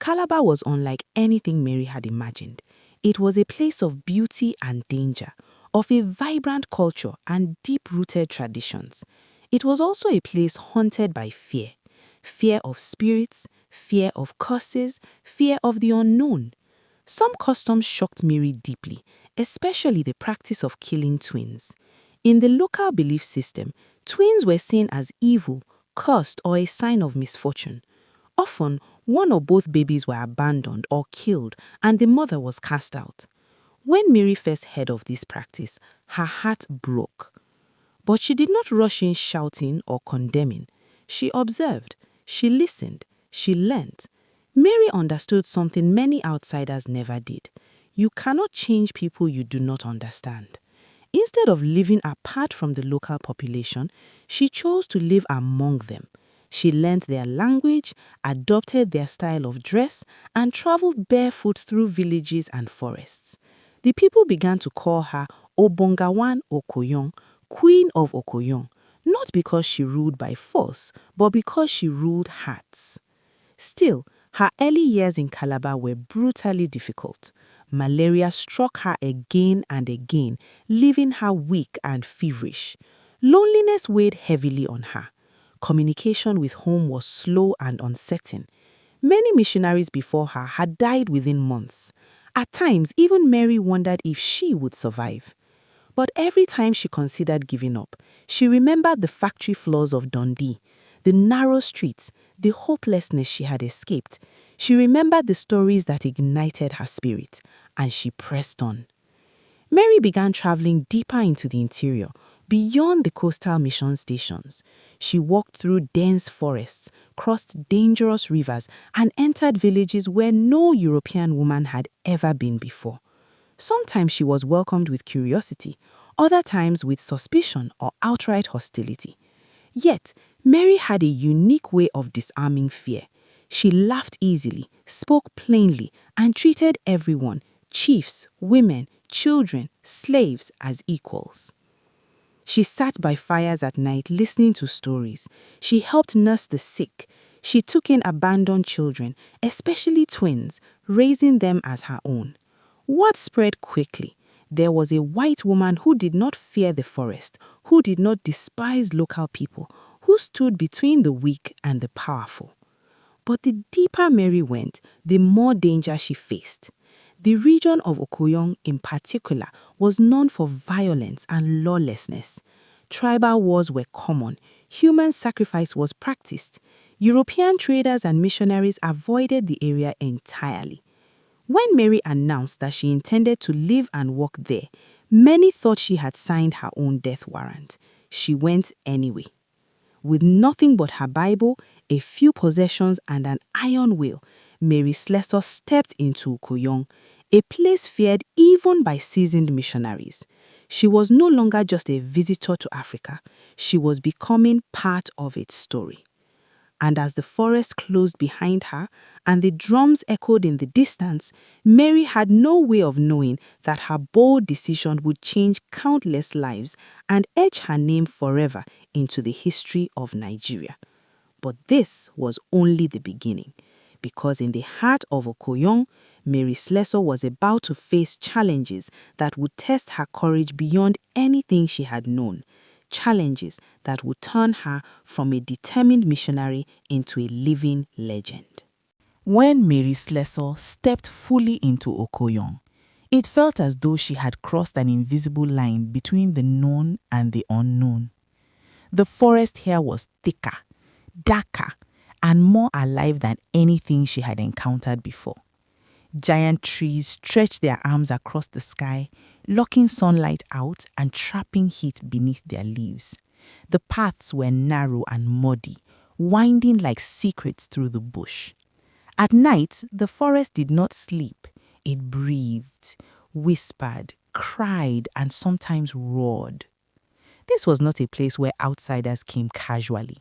Calabar was unlike anything Mary had imagined. It was a place of beauty and danger, of a vibrant culture and deep-rooted traditions. It was also a place haunted by fear. Fear of spirits, fear of curses, fear of the unknown. Some customs shocked Mary deeply, especially the practice of killing twins. In the local belief system, twins were seen as evil, cursed, or a sign of misfortune. Often, one or both babies were abandoned or killed, and the mother was cast out. When Mary first heard of this practice, her heart broke. But she did not rush in shouting or condemning. She observed, she listened, she learnt. Mary understood something many outsiders never did. You cannot change people you do not understand. Instead of living apart from the local population, she chose to live among them. She learnt their language, adopted their style of dress, and traveled barefoot through villages and forests. The people began to call her Obongawan Okoyon, Queen of Okoyon, not because she ruled by force, but because she ruled hearts. Still, her early years in Calabar were brutally difficult. Malaria struck her again and again, leaving her weak and feverish. Loneliness weighed heavily on her. Communication with home was slow and uncertain. Many missionaries before her had died within months. At times, even Mary wondered if she would survive. But every time she considered giving up, she remembered the factory floors of Dundee, the narrow streets, the hopelessness she had escaped. She remembered the stories that ignited her spirit, and she pressed on. Mary began traveling deeper into the interior, beyond the coastal mission stations. She walked through dense forests, crossed dangerous rivers, and entered villages where no European woman had ever been before. Sometimes she was welcomed with curiosity, other times with suspicion or outright hostility. Yet, Mary had a unique way of disarming fear. She laughed easily, spoke plainly, and treated everyone, chiefs, women, children, slaves, as equals. She sat by fires at night listening to stories. She helped nurse the sick. She took in abandoned children, especially twins, raising them as her own. Word spread quickly. There was a white woman who did not fear the forest, who did not despise local people, who stood between the weak and the powerful. But the deeper Mary went, the more danger she faced. The region of Okoyon in particular was known for violence and lawlessness. Tribal wars were common. Human sacrifice was practiced. European traders and missionaries avoided the area entirely. When Mary announced that she intended to live and work there, Many thought she had signed her own death warrant. She went anyway. With nothing but her Bible, a few possessions, and an iron will, Mary Slessor stepped into Okoyong, a place feared even by seasoned missionaries. She was no longer just a visitor to Africa. She was becoming part of its story. And as the forest closed behind her and the drums echoed in the distance, Mary had no way of knowing that her bold decision would change countless lives and etch her name forever into the history of Nigeria. But this was only the beginning, because in the heart of Okoyong, Mary Slessor was about to face challenges that would test her courage beyond anything she had known. Challenges that would turn her from a determined missionary into a living legend. When Mary Slessor stepped fully into Okoyong, it felt as though she had crossed an invisible line between the known and the unknown. The forest here was thicker, darker, and more alive than anything she had encountered before. Giant trees stretched their arms across the sky, locking sunlight out and trapping heat beneath their leaves. The paths were narrow and muddy, winding like secrets through the bush. At night, the forest did not sleep. It breathed, whispered, cried, and sometimes roared. This was not a place where outsiders came casually.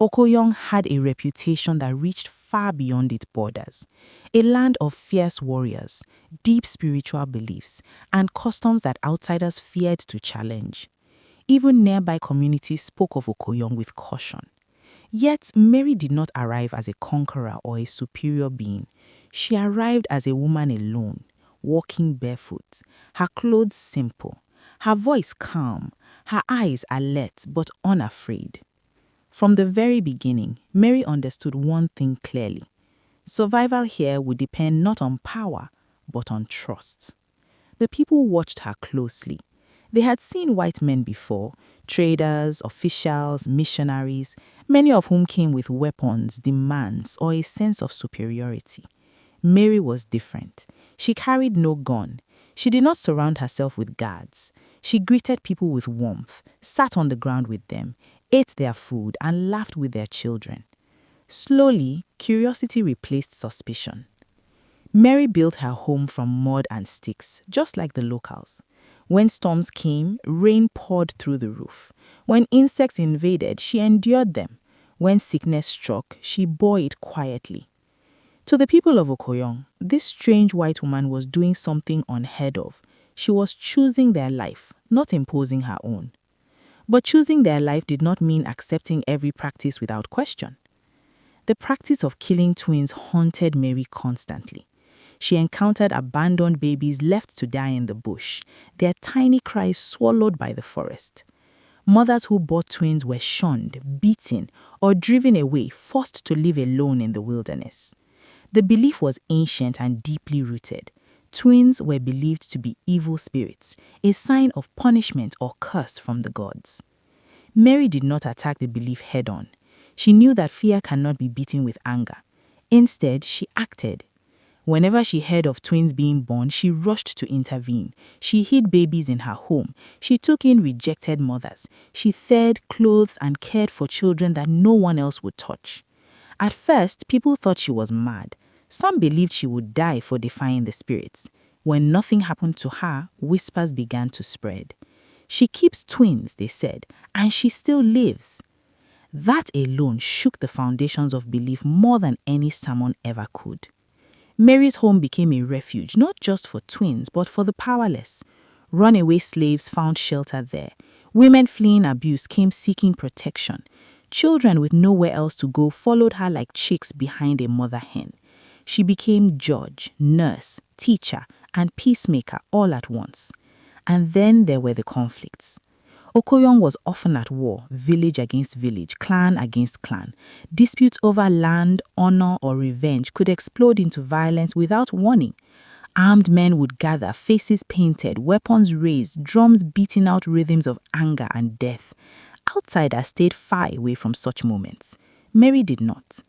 Okoyong had a reputation that reached far beyond its borders, a land of fierce warriors, deep spiritual beliefs, and customs that outsiders feared to challenge. Even nearby communities spoke of Okoyong with caution. Yet Mary did not arrive as a conqueror or a superior being. She arrived as a woman alone, walking barefoot, her clothes simple, her voice calm, her eyes alert but unafraid. From the very beginning, Mary understood one thing clearly. Survival here would depend not on power, but on trust. The people watched her closely. They had seen white men before, traders, officials, missionaries, many of whom came with weapons, demands, or a sense of superiority. Mary was different. She carried no gun. She did not surround herself with guards. She greeted people with warmth, sat on the ground with them, ate their food, and laughed with their children. Slowly, curiosity replaced suspicion. Mary built her home from mud and sticks, just like the locals. When storms came, rain poured through the roof. When insects invaded, she endured them. When sickness struck, she bore it quietly. To the people of Okoyong, this strange white woman was doing something unheard of. She was choosing their life, not imposing her own. But choosing their life did not mean accepting every practice without question. The practice of killing twins haunted Mary constantly. She encountered abandoned babies left to die in the bush, their tiny cries swallowed by the forest. Mothers who bore twins were shunned, beaten, or driven away, forced to live alone in the wilderness. The belief was ancient and deeply rooted. Twins were believed to be evil spirits, a sign of punishment or curse from the gods. Mary did not attack the belief head-on. She knew that fear cannot be beaten with anger. Instead, she acted. Whenever she heard of twins being born, she rushed to intervene. She hid babies in her home. She took in rejected mothers. She fed, clothed, and cared for children that no one else would touch. At first, people thought she was mad. Some believed she would die for defying the spirits. When nothing happened to her, whispers began to spread. She keeps twins, they said, and she still lives. That alone shook the foundations of belief more than any sermon ever could. Mary's home became a refuge not just for twins, but for the powerless. Runaway slaves found shelter there. Women fleeing abuse came seeking protection. Children with nowhere else to go followed her like chicks behind a mother hen. She became judge, nurse, teacher, and peacemaker all at once. And then there were the conflicts. Okoyong was often at war, village against village, clan against clan. Disputes over land, honor, or revenge could explode into violence without warning. Armed men would gather, faces painted, weapons raised, drums beating out rhythms of anger and death. Outsiders stayed far away from such moments. Mary did not.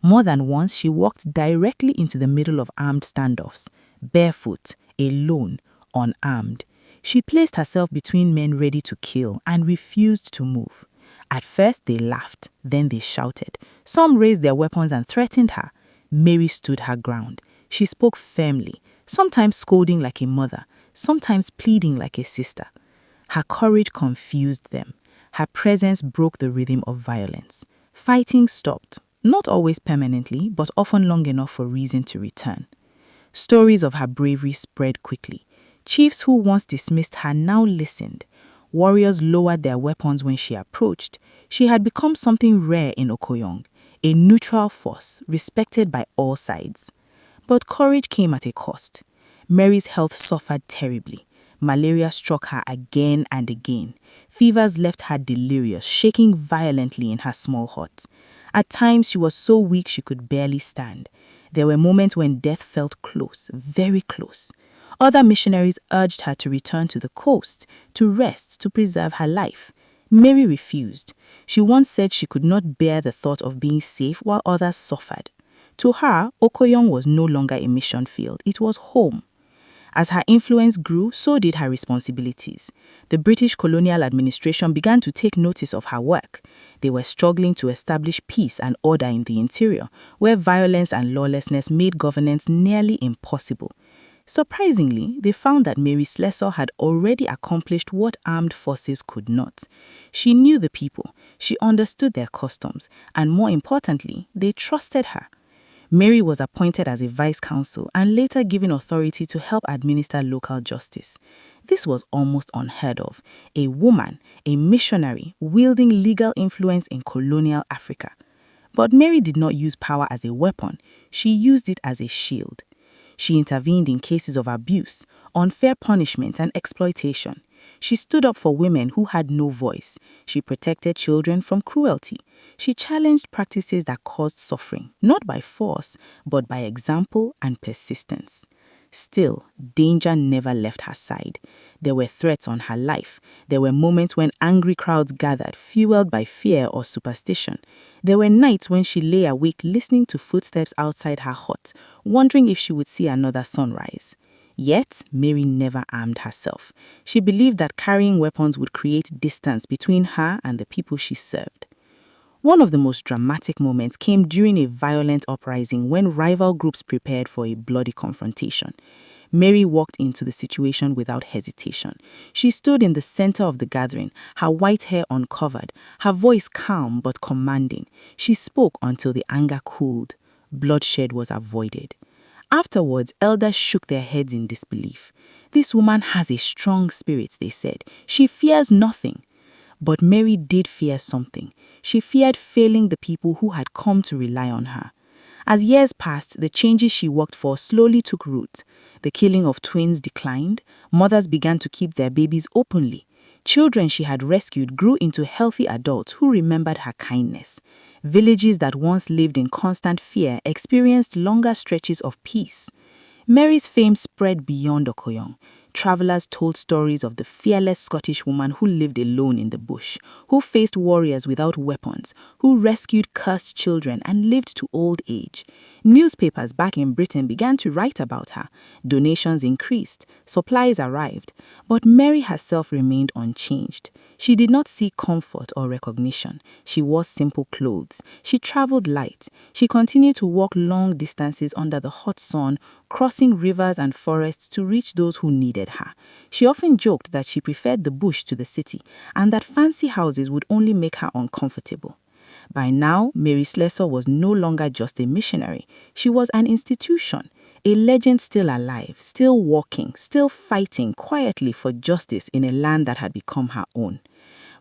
More than once, she walked directly into the middle of armed standoffs, barefoot, alone, unarmed. She placed herself between men ready to kill and refused to move. At first they laughed, then they shouted. Some raised their weapons and threatened her. Mary stood her ground. She spoke firmly, sometimes scolding like a mother, sometimes pleading like a sister. Her courage confused them. Her presence broke the rhythm of violence. Fighting stopped, not always permanently, but often long enough for reason to return. Stories of her bravery spread quickly. Chiefs who once dismissed her now listened. Warriors lowered their weapons when she approached. She had become something rare in Okoyong, a neutral force respected by all sides. But courage came at a cost. Mary's health suffered terribly. Malaria struck her again and again. Fevers left her delirious, shaking violently in her small hut. At times she was so weak she could barely stand. There were moments when death felt close, very close. Other missionaries urged her to return to the coast, to rest, to preserve her life. Mary refused. She once said she could not bear the thought of being safe while others suffered. To her, Okoyong was no longer a mission field, it was home. As her influence grew, so did her responsibilities. The British colonial administration began to take notice of her work. They were struggling to establish peace and order in the interior, where violence and lawlessness made governance nearly impossible. Surprisingly, they found that Mary Slessor had already accomplished what armed forces could not. She knew the people, she understood their customs, and more importantly, they trusted her. Mary was appointed as a vice consul and later given authority to help administer local justice. This was almost unheard of. A woman, a missionary, wielding legal influence in colonial Africa. But Mary did not use power as a weapon. She used it as a shield. She intervened in cases of abuse, unfair punishment, and exploitation. She stood up for women who had no voice. She protected children from cruelty. She challenged practices that caused suffering, not by force, but by example and persistence. Still, danger never left her side. There were threats on her life. There were moments when angry crowds gathered, fueled by fear or superstition. There were nights when she lay awake listening to footsteps outside her hut, wondering if she would see another sunrise. Yet, Mary never armed herself. She believed that carrying weapons would create distance between her and the people she served. One of the most dramatic moments came during a violent uprising when rival groups prepared for a bloody confrontation. Mary walked into the situation without hesitation. She stood in the center of the gathering, her white hair uncovered, her voice calm but commanding. She spoke until the anger cooled. Bloodshed was avoided. Afterwards, elders shook their heads in disbelief. This woman has a strong spirit, they said. She fears nothing. But Mary did fear something. She feared failing the people who had come to rely on her. As years passed, the changes she worked for slowly took root. The killing of twins declined. Mothers began to keep their babies openly. Children she had rescued grew into healthy adults who remembered her kindness. Villages that once lived in constant fear experienced longer stretches of peace. Mary's fame spread beyond Okoyong. Travelers told stories of the fearless Scottish woman who lived alone in the bush, who faced warriors without weapons, who rescued cursed children and lived to old age. Newspapers back in Britain began to write about her. Donations increased, supplies arrived, but Mary herself remained unchanged. She did not seek comfort or recognition. She wore simple clothes. She traveled light. She continued to walk long distances under the hot sun, crossing rivers and forests to reach those who needed her. She often joked that she preferred the bush to the city and that fancy houses would only make her uncomfortable. By now, Mary Slessor was no longer just a missionary. She was an institution, a legend still alive, still walking, still fighting quietly for justice in a land that had become her own.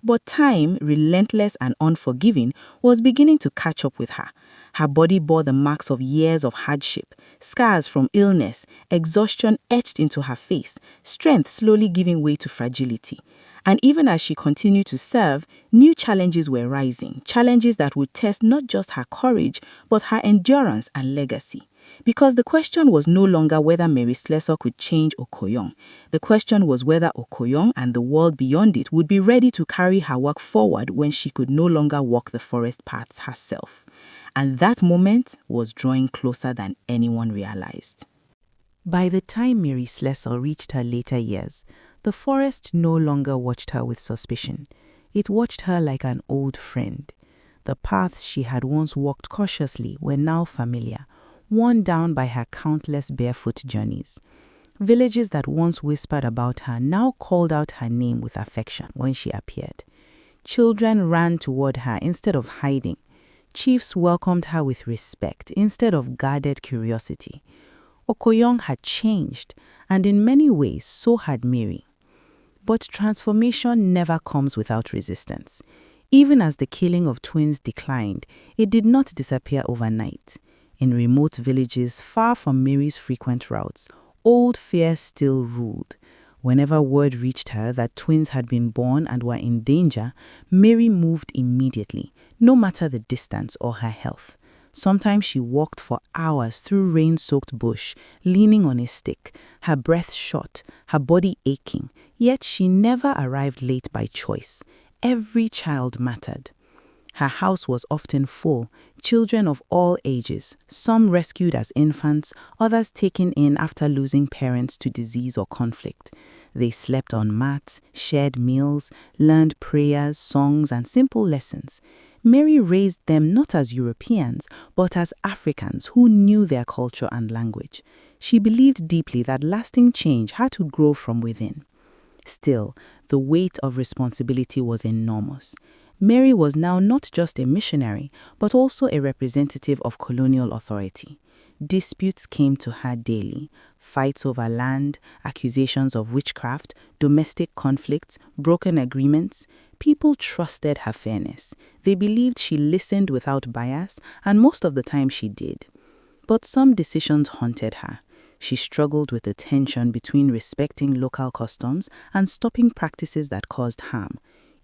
But time, relentless and unforgiving, was beginning to catch up with her. Her body bore the marks of years of hardship, scars from illness, exhaustion etched into her face, strength slowly giving way to fragility. And even as she continued to serve, new challenges were rising, challenges that would test not just her courage, but her endurance and legacy. Because the question was no longer whether Mary Slessor could change Okoyong. The question was whether Okoyong and the world beyond it would be ready to carry her work forward when she could no longer walk the forest paths herself. And that moment was drawing closer than anyone realized. By the time Mary Slessor reached her later years, The forest no longer watched her with suspicion. It watched her like an old friend. The paths she had once walked cautiously were now familiar, worn down by her countless barefoot journeys. Villages that once whispered about her now called out her name with affection when she appeared. Children ran toward her instead of hiding. Chiefs welcomed her with respect instead of guarded curiosity. Okoyong had changed, and in many ways so had Mary. But transformation never comes without resistance. Even as the killing of twins declined, it did not disappear overnight. In remote villages far from Mary's frequent routes, old fear still ruled. Whenever word reached her that twins had been born and were in danger, Mary moved immediately, no matter the distance or her health. Sometimes she walked for hours through rain-soaked bush, leaning on a stick, her breath short, her body aching, yet she never arrived late by choice. Every child mattered. Her house was often full, children of all ages, some rescued as infants, others taken in after losing parents to disease or conflict. They slept on mats, shared meals, learned prayers, songs, and simple lessons. Mary raised them not as Europeans, but as Africans who knew their culture and language. She believed deeply that lasting change had to grow from within. Still, the weight of responsibility was enormous. Mary was now not just a missionary, but also a representative of colonial authority. Disputes came to her daily: fights over land, accusations of witchcraft, domestic conflicts, broken agreements. People trusted her fairness. They believed she listened without bias, and most of the time she did. But some decisions haunted her. She struggled with the tension between respecting local customs and stopping practices that caused harm.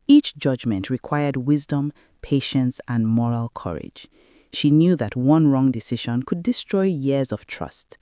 Each judgment required wisdom, patience, and moral courage. She knew that one wrong decision could destroy years of trust.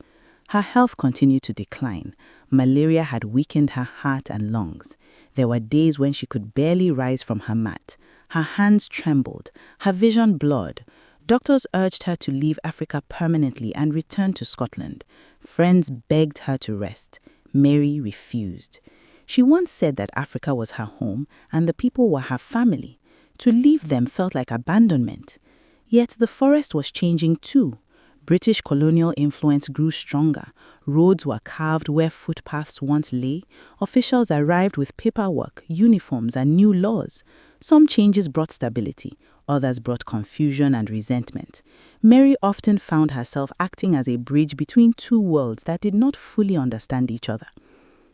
Her health continued to decline. Malaria had weakened her heart and lungs. There were days when she could barely rise from her mat. Her hands trembled, her vision blurred. Doctors urged her to leave Africa permanently and return to Scotland. Friends begged her to rest. Mary refused. She once said that Africa was her home and the people were her family. To leave them felt like abandonment. Yet the forest was changing too. British colonial influence grew stronger. Roads were carved where footpaths once lay. Officials arrived with paperwork, uniforms, and new laws. Some changes brought stability. Others brought confusion and resentment. Mary often found herself acting as a bridge between two worlds that did not fully understand each other.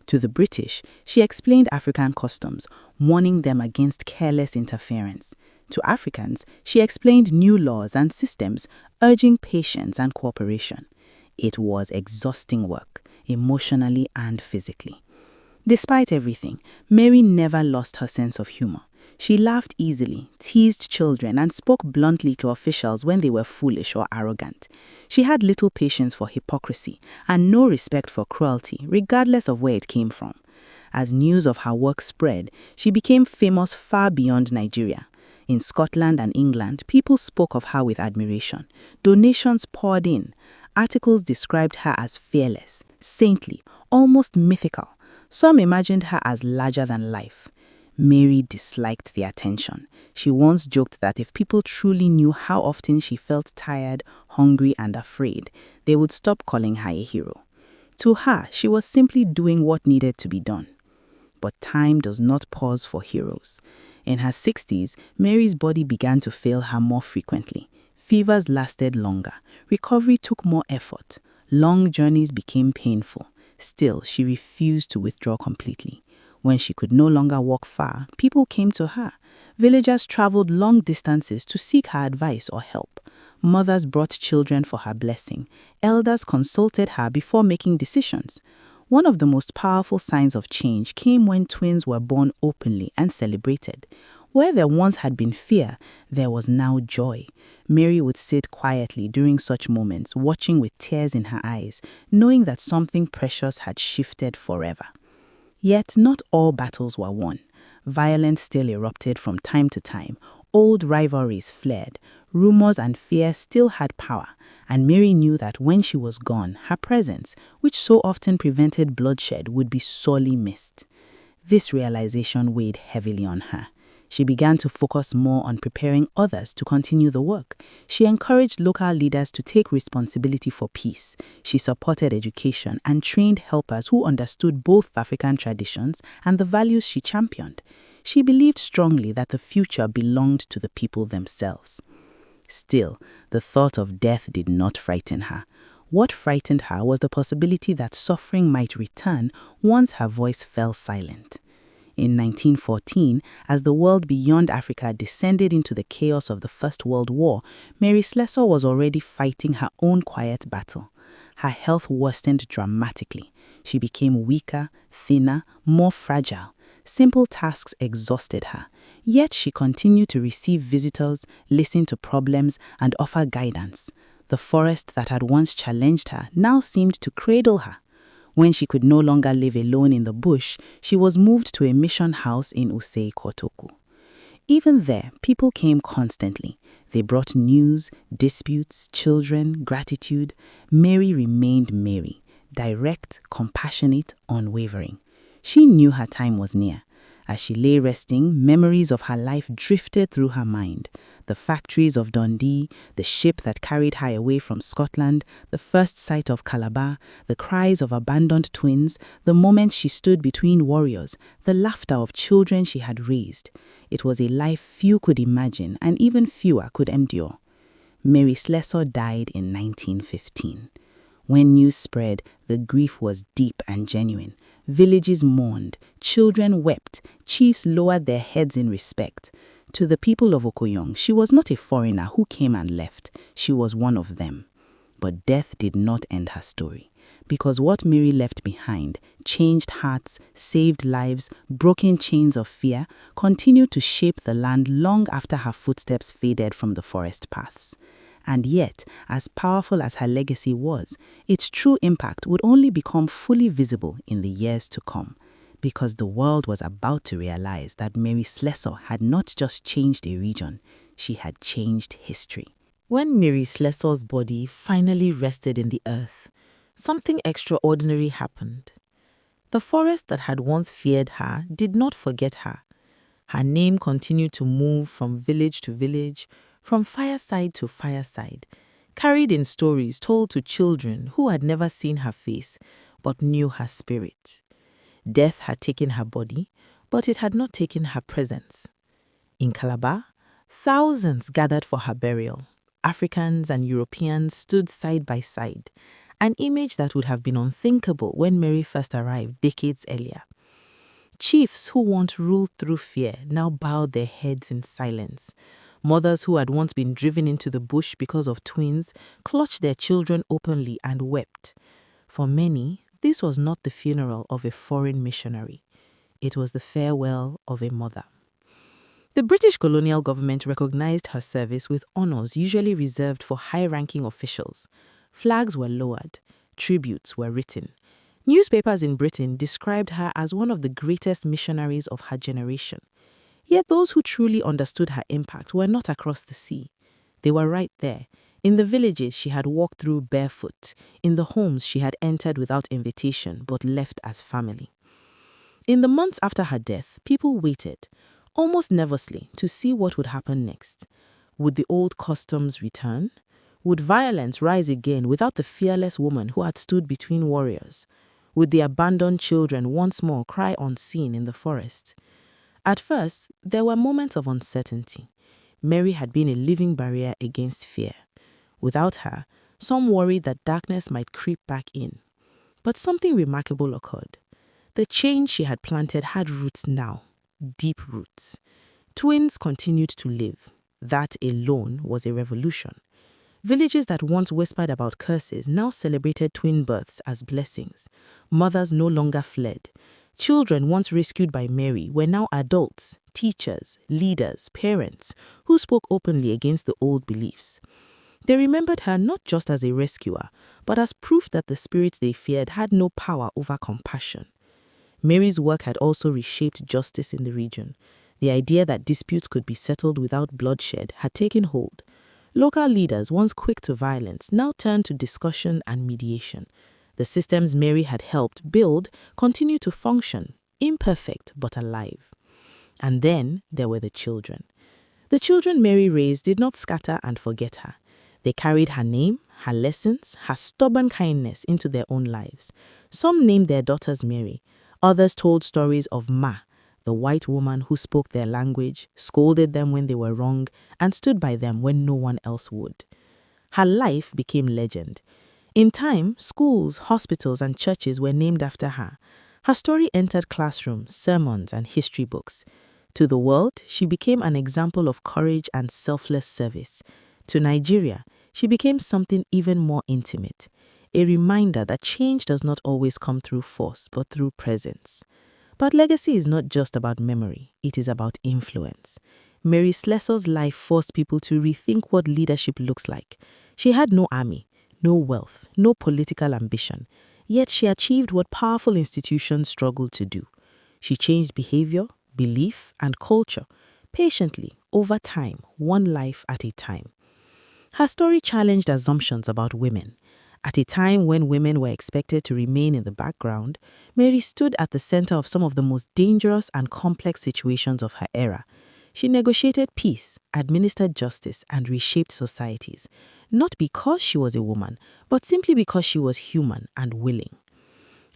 To the British, she explained African customs, warning them against careless interference. To Africans, she explained new laws and systems, urging patience and cooperation. It was exhausting work, emotionally and physically. Despite everything, Mary never lost her sense of humor. She laughed easily, teased children, and spoke bluntly to officials when they were foolish or arrogant. She had little patience for hypocrisy and no respect for cruelty, regardless of where it came from. As news of her work spread, she became famous far beyond Nigeria. In Scotland and England, people spoke of her with admiration. Donations poured in. Articles described her as fearless, saintly, almost mythical. Some imagined her as larger than life. Mary disliked the attention. She once joked that if people truly knew how often she felt tired, hungry, and afraid, they would stop calling her a hero. To her, she was simply doing what needed to be done. But time does not pause for heroes. In her 60s, Mary's body began to fail her more frequently. Fevers lasted longer. Recovery took more effort. Long journeys became painful. Still, she refused to withdraw completely. When she could no longer walk far, people came to her. Villagers traveled long distances to seek her advice or help. Mothers brought children for her blessing. Elders consulted her before making decisions. One of the most powerful signs of change came when twins were born openly and celebrated. Where there once had been fear, there was now joy. Mary would sit quietly during such moments, watching with tears in her eyes, knowing that something precious had shifted forever. Yet not all battles were won. Violence still erupted from time to time. Old rivalries flared. Rumors and fear still had power. And Mary knew that when she was gone, her presence, which so often prevented bloodshed, would be sorely missed. This realization weighed heavily on her. She began to focus more on preparing others to continue the work. She encouraged local leaders to take responsibility for peace. She supported education and trained helpers who understood both African traditions and the values she championed. She believed strongly that the future belonged to the people themselves. Still, the thought of death did not frighten her. What frightened her was the possibility that suffering might return once her voice fell silent. In 1914, as the world beyond Africa descended into the chaos of the First World War, Mary Slessor was already fighting her own quiet battle. Her health worsened dramatically. She became weaker, thinner, more fragile. Simple tasks exhausted her. Yet she continued to receive visitors, listen to problems, and offer guidance. The forest that had once challenged her now seemed to cradle her. When she could no longer live alone in the bush, she was moved to a mission house in Usei Kotoku. Even there, people came constantly. They brought news, disputes, children, gratitude. Mary remained Mary, direct, compassionate, unwavering. She knew her time was near. As she lay resting, memories of her life drifted through her mind. The factories of Dundee, the ship that carried her away from Scotland, the first sight of Calabar, the cries of abandoned twins, the moment she stood between warriors, the laughter of children she had raised. It was a life few could imagine and even fewer could endure. Mary Slessor died in 1915. When news spread, the grief was deep and genuine. Villages mourned, children wept, chiefs lowered their heads in respect. To the people of Okoyong, she was not a foreigner who came and left. She was one of them. But death did not end her story, because what Mary left behind changed hearts, saved lives, broken chains of fear, continued to shape the land long after her footsteps faded from the forest paths. And yet, as powerful as her legacy was, its true impact would only become fully visible in the years to come, because the world was about to realize that Mary Slessor had not just changed a region, she had changed history. When Mary Slessor's body finally rested in the earth, something extraordinary happened. The forest that had once feared her did not forget her. Her name continued to move from village to village, from fireside to fireside, carried in stories told to children who had never seen her face but knew her spirit. Death had taken her body, but it had not taken her presence. In Calabar, thousands gathered for her burial. Africans and Europeans stood side by side, an image that would have been unthinkable when Mary first arrived decades earlier. Chiefs who once ruled through fear now bowed their heads in silence. Mothers who had once been driven into the bush because of twins clutched their children openly and wept. For many, this was not the funeral of a foreign missionary. It was the farewell of a mother. The British colonial government recognized her service with honors usually reserved for high-ranking officials. Flags were lowered, tributes were written. Newspapers in Britain described her as one of the greatest missionaries of her generation. Yet those who truly understood her impact were not across the sea. They were right there, in the villages she had walked through barefoot, in the homes she had entered without invitation but left as family. In the months after her death, people waited, almost nervously, to see what would happen next. Would the old customs return? Would violence rise again without the fearless woman who had stood between warriors? Would the abandoned children once more cry unseen in the forest? At first, there were moments of uncertainty. Mary had been a living barrier against fear. Without her, some worried that darkness might creep back in. But something remarkable occurred. The change she had planted had roots now, deep roots. Twins continued to live. That alone was a revolution. Villages that once whispered about curses now celebrated twin births as blessings. Mothers no longer fled. Children once rescued by Mary were now adults, teachers, leaders, parents, who spoke openly against the old beliefs. They remembered her not just as a rescuer, but as proof that the spirits they feared had no power over compassion. Mary's work had also reshaped justice in the region. The idea that disputes could be settled without bloodshed had taken hold. Local leaders, once quick to violence, now turned to discussion and mediation. The systems Mary had helped build continued to function, imperfect but alive. And then there were the children. The children Mary raised did not scatter and forget her. They carried her name, her lessons, her stubborn kindness into their own lives. Some named their daughters Mary. Others told stories of Ma, the white woman who spoke their language, scolded them when they were wrong, and stood by them when no one else would. Her life became legend. In time, schools, hospitals, and churches were named after her. Her story entered classrooms, sermons, and history books. To the world, she became an example of courage and selfless service. To Nigeria, she became something even more intimate, a reminder that change does not always come through force, but through presence. But legacy is not just about memory, it is about influence. Mary Slessor's life forced people to rethink what leadership looks like. She had no army, no wealth, no political ambition, yet she achieved what powerful institutions struggled to do. She changed behavior, belief, and culture, patiently, over time, one life at a time. Her story challenged assumptions about women. At a time when women were expected to remain in the background, Mary stood at the center of some of the most dangerous and complex situations of her era. She negotiated peace, administered justice, and reshaped societies, not because she was a woman, but simply because she was human and willing.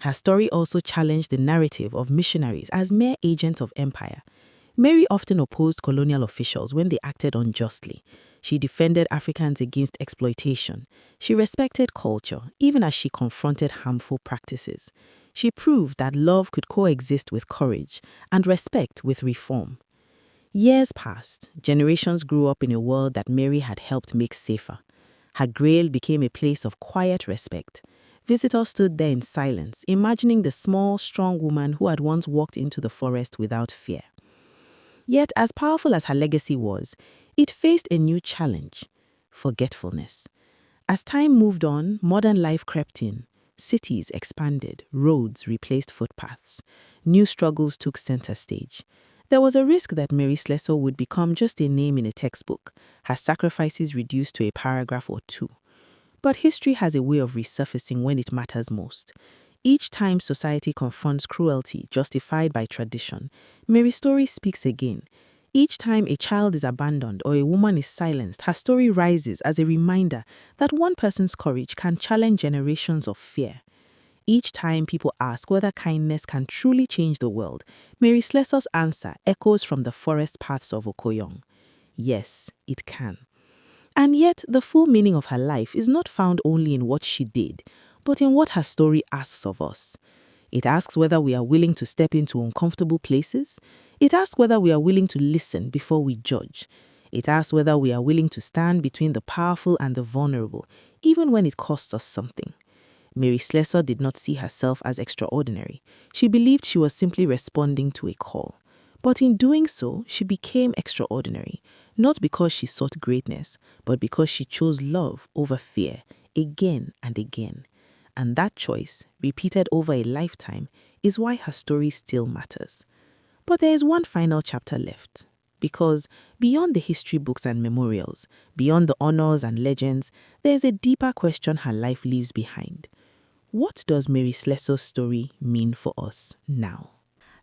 Her story also challenged the narrative of missionaries as mere agents of empire. Mary often opposed colonial officials when they acted unjustly. She defended Africans against exploitation. She respected culture, even as she confronted harmful practices. She proved that love could coexist with courage and respect with reform. Years passed. Generations grew up in a world that Mary had helped make safer. Her grave became a place of quiet respect. Visitors stood there in silence, imagining the small, strong woman who had once walked into the forest without fear. Yet, as powerful as her legacy was, it faced a new challenge: forgetfulness. As time moved on, modern life crept in. Cities expanded, roads replaced footpaths. New struggles took center stage. There was a risk that Mary Slessor would become just a name in a textbook, her sacrifices reduced to a paragraph or two. But history has a way of resurfacing when it matters most. Each time society confronts cruelty justified by tradition, Mary's story speaks again. Each time a child is abandoned or a woman is silenced, her story rises as a reminder that one person's courage can challenge generations of fear. Each time people ask whether kindness can truly change the world, Mary Slessor's answer echoes from the forest paths of Okoyong. Yes, it can. And yet, the full meaning of her life is not found only in what she did, but in what her story asks of us. It asks whether we are willing to step into uncomfortable places. It asks whether we are willing to listen before we judge. It asks whether we are willing to stand between the powerful and the vulnerable, even when it costs us something. Mary Slessor did not see herself as extraordinary. She believed she was simply responding to a call. But in doing so, she became extraordinary, not because she sought greatness, but because she chose love over fear, again and again. And that choice, repeated over a lifetime, is why her story still matters. But there is one final chapter left. Because beyond the history books and memorials, beyond the honors and legends, there is a deeper question her life leaves behind. What does Mary Slessor's story mean for us now?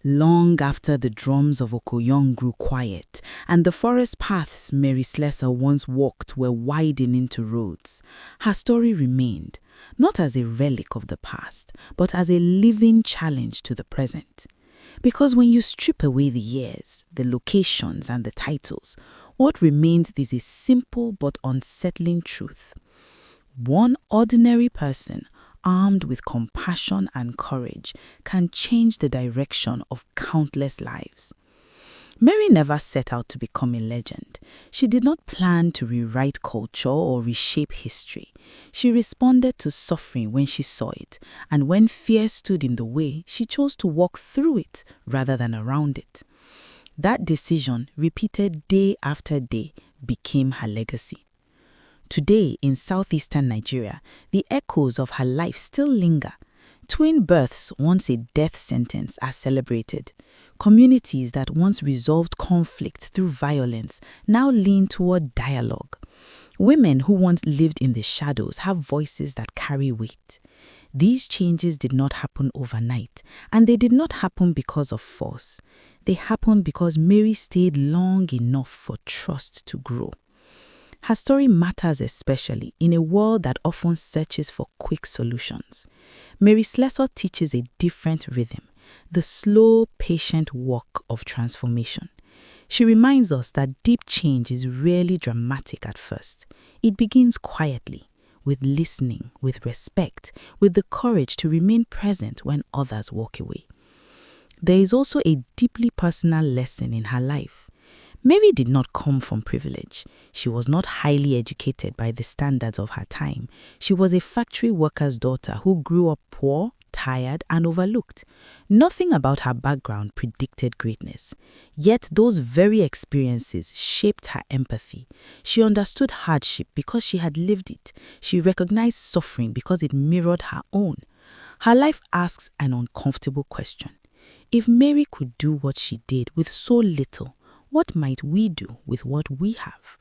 Long after the drums of Okoyong grew quiet and the forest paths Mary Slessor once walked were widening into roads, her story remained, not as a relic of the past, but as a living challenge to the present. Because when you strip away the years, the locations, and the titles, what remains is a simple but unsettling truth. One ordinary person, armed with compassion and courage, can change the direction of countless lives. Mary never set out to become a legend. She did not plan to rewrite culture or reshape history. She responded to suffering when she saw it, and when fear stood in the way, she chose to walk through it rather than around it. That decision, repeated day after day, became her legacy. Today, in southeastern Nigeria, the echoes of her life still linger. Twin births, once a death sentence, are celebrated. Communities that once resolved conflict through violence now lean toward dialogue. Women who once lived in the shadows have voices that carry weight. These changes did not happen overnight, and they did not happen because of force. They happened because Mary stayed long enough for trust to grow. Her story matters especially in a world that often searches for quick solutions. Mary Slessor teaches a different rhythm, the slow, patient walk of transformation. She reminds us that deep change is rarely dramatic at first. It begins quietly, with listening, with respect, with the courage to remain present when others walk away. There is also a deeply personal lesson in her life. Mary did not come from privilege. She was not highly educated by the standards of her time. She was a factory worker's daughter who grew up poor, tired, and overlooked. Nothing about her background predicted greatness. Yet those very experiences shaped her empathy. She understood hardship because she had lived it. She recognized suffering because it mirrored her own. Her life asks an uncomfortable question. If Mary could do what she did with so little, what might we do with what we have?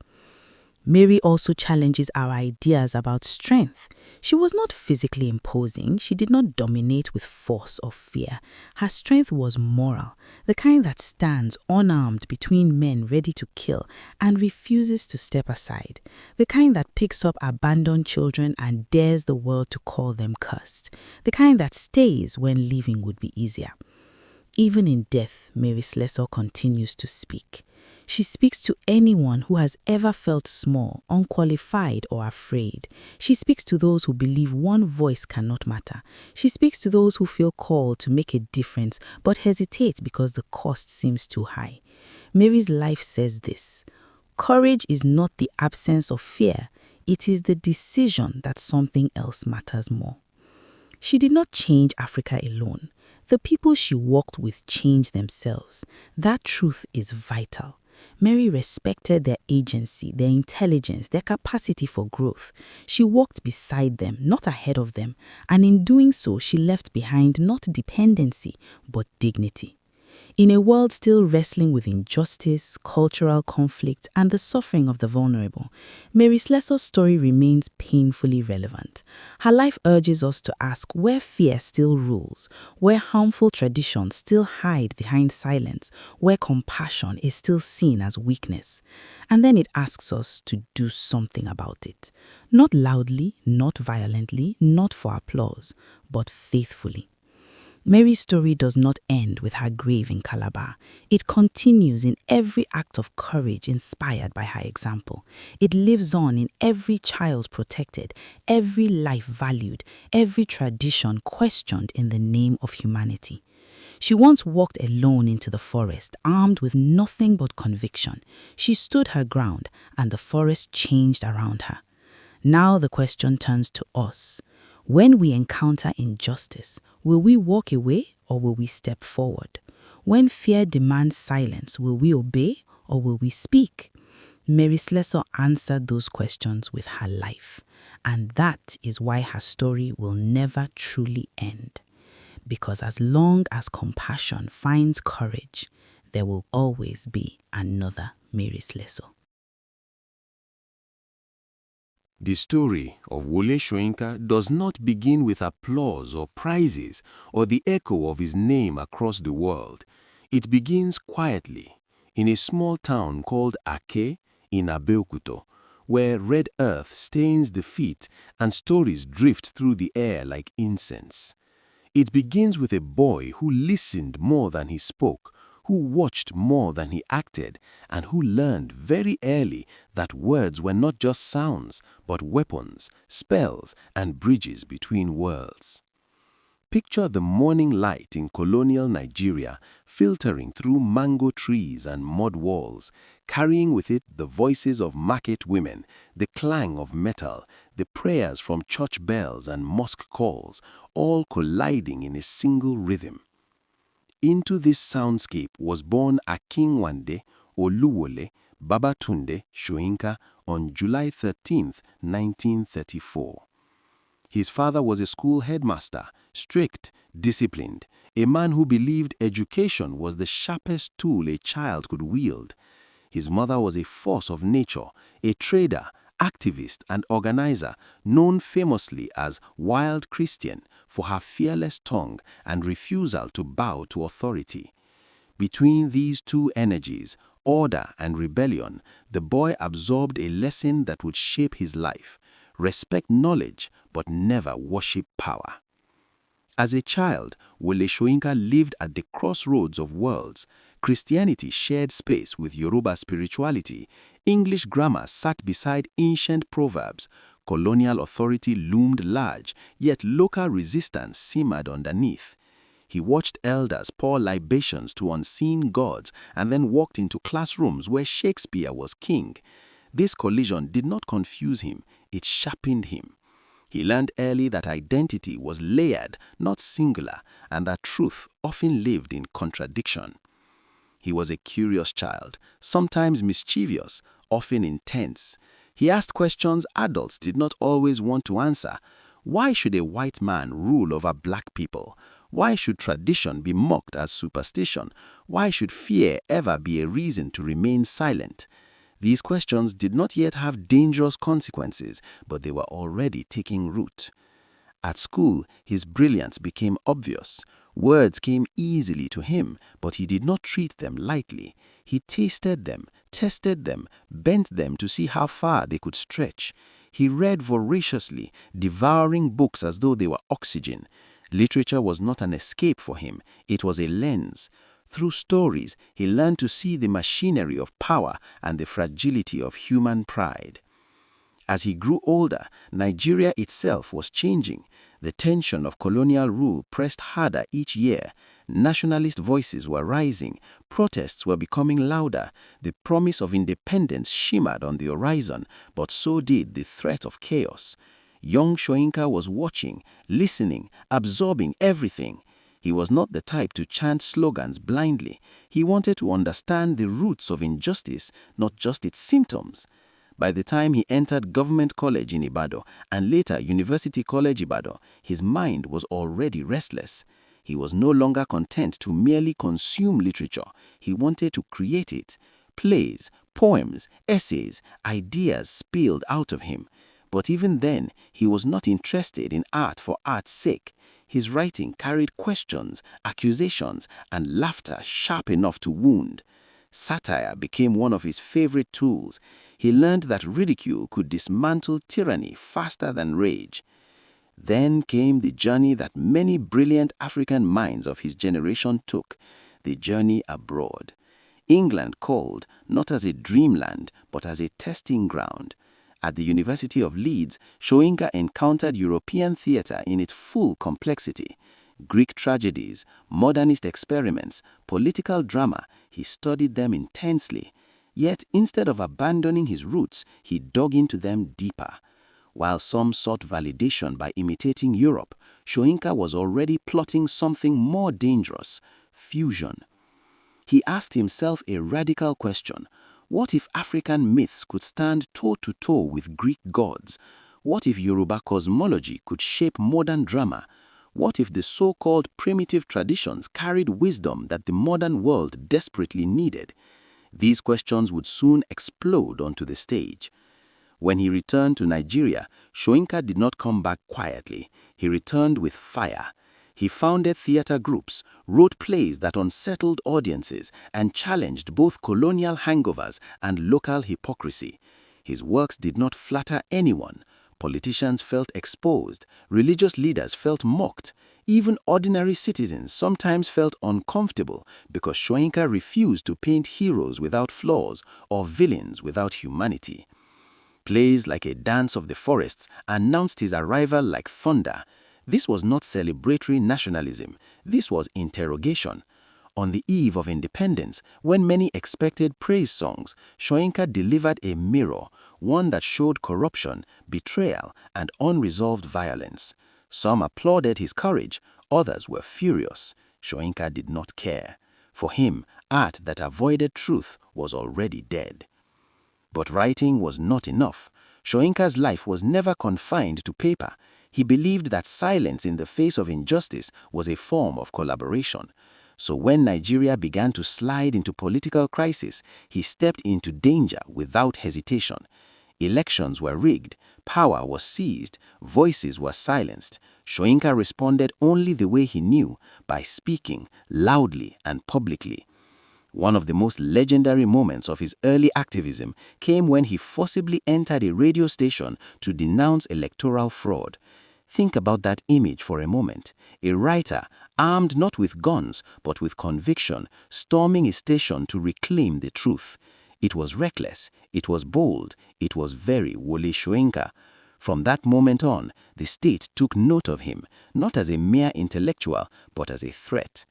Mary also challenges our ideas about strength. She was not physically imposing. She did not dominate with force or fear. Her strength was moral, the kind that stands unarmed between men ready to kill and refuses to step aside, the kind that picks up abandoned children and dares the world to call them cursed, the kind that stays when leaving would be easier. Even in death, Mary Slessor continues to speak. She speaks to anyone who has ever felt small, unqualified, or afraid. She speaks to those who believe one voice cannot matter. She speaks to those who feel called to make a difference but hesitate because the cost seems too high. Mary's life says this: courage is not the absence of fear, it is the decision that something else matters more. She did not change Africa alone. The people she walked with changed themselves. That truth is vital. Mary respected their agency, their intelligence, their capacity for growth. She walked beside them, not ahead of them, and in doing so, she left behind not dependency, but dignity. In a world still wrestling with injustice, cultural conflict, and the suffering of the vulnerable, Mary Slessor's story remains painfully relevant. Her life urges us to ask where fear still rules, where harmful traditions still hide behind silence, where compassion is still seen as weakness. And then it asks us to do something about it. Not loudly, not violently, not for applause, but faithfully. Mary's story does not end with her grave in Calabar. It continues in every act of courage inspired by her example. It lives on in every child protected, every life valued, every tradition questioned in the name of humanity. She once walked alone into the forest, armed with nothing but conviction. She stood her ground, and the forest changed around her. Now the question turns to us. When we encounter injustice, will we walk away or will we step forward? When fear demands silence, will we obey or will we speak? Mary Slessor answered those questions with her life, and that is why her story will never truly end. Because as long as compassion finds courage, there will always be another Mary Slessor. The story of Wole Soyinka does not begin with applause or prizes or the echo of his name across the world. It begins quietly in a small town called Ake in Abeokuta, where red earth stains the feet and stories drift through the air like incense. It begins with a boy who listened more than he spoke, who watched more than he acted, and who learned very early that words were not just sounds, but weapons, spells, and bridges between worlds. Picture the morning light in colonial Nigeria filtering through mango trees and mud walls, carrying with it the voices of market women, the clang of metal, the prayers from church bells and mosque calls, all colliding in a single rhythm. Into this soundscape was born Akinwande Oluwole Babatunde Soyinka on July 13, 1934. His father was a school headmaster, strict, disciplined, a man who believed education was the sharpest tool a child could wield. His mother was a force of nature, a trader, activist, and organizer, known famously as Wild Christian for her fearless tongue and refusal to bow to authority. Between these two energies, order and rebellion, the boy absorbed a lesson that would shape his life: respect knowledge, but never worship power. As a child, Wole Soyinka lived at the crossroads of worlds. Christianity shared space with Yoruba spirituality. English grammar sat beside ancient proverbs. Colonial authority loomed large, yet local resistance simmered underneath. He watched elders pour libations to unseen gods and then walked into classrooms where Shakespeare was king. This collision did not confuse him, it sharpened him. He learned early that identity was layered, not singular, and that truth often lived in contradiction. He was a curious child, sometimes mischievous, often intense. He asked questions adults did not always want to answer. Why should a white man rule over black people? Why should tradition be mocked as superstition? Why should fear ever be a reason to remain silent? These questions did not yet have dangerous consequences, but they were already taking root. At school, his brilliance became obvious. Words came easily to him, but he did not treat them lightly. He tasted them, tested them, bent them to see how far they could stretch. He read voraciously, devouring books as though they were oxygen. Literature was not an escape for him, it was a lens. Through stories, he learned to see the machinery of power and the fragility of human pride. As he grew older, Nigeria itself was changing. The tension of colonial rule pressed harder each year. Nationalist voices were rising. Protests were becoming louder. The promise of independence shimmered on the horizon, but so did the threat of chaos. Young Soyinka was watching, listening, absorbing everything. He was not the type to chant slogans blindly. He wanted to understand the roots of injustice, not just its symptoms. By the time he entered Government College in Ibadan and later University College Ibadan, his mind was already restless. He was no longer content to merely consume literature. He wanted to create it. Plays, poems, essays, ideas spilled out of him. But even then, he was not interested in art for art's sake. His writing carried questions, accusations, and laughter sharp enough to wound. Satire became one of his favorite tools. He learned that ridicule could dismantle tyranny faster than rage. Then came the journey that many brilliant African minds of his generation took, the journey abroad. England called, not as a dreamland, but as a testing ground. At the University of Leeds, Soyinka encountered European theatre in its full complexity. Greek tragedies, modernist experiments, political drama, he studied them intensely. Yet, instead of abandoning his roots, he dug into them deeper. While some sought validation by imitating Europe, Soyinka was already plotting something more dangerous: fusion. He asked himself a radical question. What if African myths could stand toe-to-toe with Greek gods? What if Yoruba cosmology could shape modern drama? What if the so-called primitive traditions carried wisdom that the modern world desperately needed? These questions would soon explode onto the stage. When he returned to Nigeria, Soyinka did not come back quietly. He returned with fire. He founded theater groups, wrote plays that unsettled audiences, and challenged both colonial hangovers and local hypocrisy. His works did not flatter anyone. Politicians felt exposed. Religious leaders felt mocked. Even ordinary citizens sometimes felt uncomfortable because Soyinka refused to paint heroes without flaws or villains without humanity. Plays like A Dance of the Forests announced his arrival like thunder. This was not celebratory nationalism. This was interrogation. On the eve of independence, when many expected praise songs, Soyinka delivered a mirror, one that showed corruption, betrayal, and unresolved violence. Some applauded his courage, others were furious. Soyinka did not care. For him, art that avoided truth was already dead. But writing was not enough. Soyinka's life was never confined to paper. He believed that silence in the face of injustice was a form of collaboration. So when Nigeria began to slide into political crisis, he stepped into danger without hesitation. Elections were rigged, power was seized, voices were silenced. Soyinka responded only the way he knew, by speaking loudly and publicly. One of the most legendary moments of his early activism came when he forcibly entered a radio station to denounce electoral fraud. Think about that image for a moment. A writer, armed not with guns but with conviction, storming a station to reclaim the truth. It was reckless, it was bold, it was very Wole Soyinka. From that moment on, the state took note of him, not as a mere intellectual, but as a threat.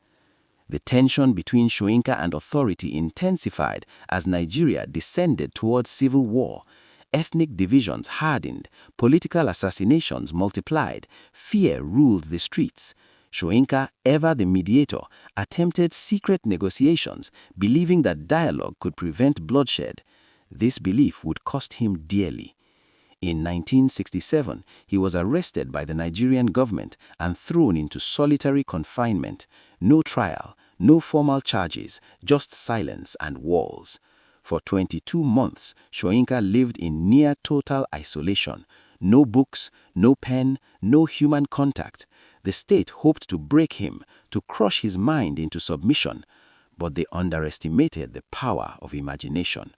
The tension between Soyinka and authority intensified as Nigeria descended towards civil war. Ethnic divisions hardened, political assassinations multiplied, fear ruled the streets. Soyinka, ever the mediator, attempted secret negotiations, believing that dialogue could prevent bloodshed. This belief would cost him dearly. In 1967, he was arrested by the Nigerian government and thrown into solitary confinement. No trial, no formal charges, just silence and walls. For 22 months, Soyinka lived in near total isolation. No books, no pen, no human contact. The state hoped to break him, to crush his mind into submission, but they underestimated the power of imagination.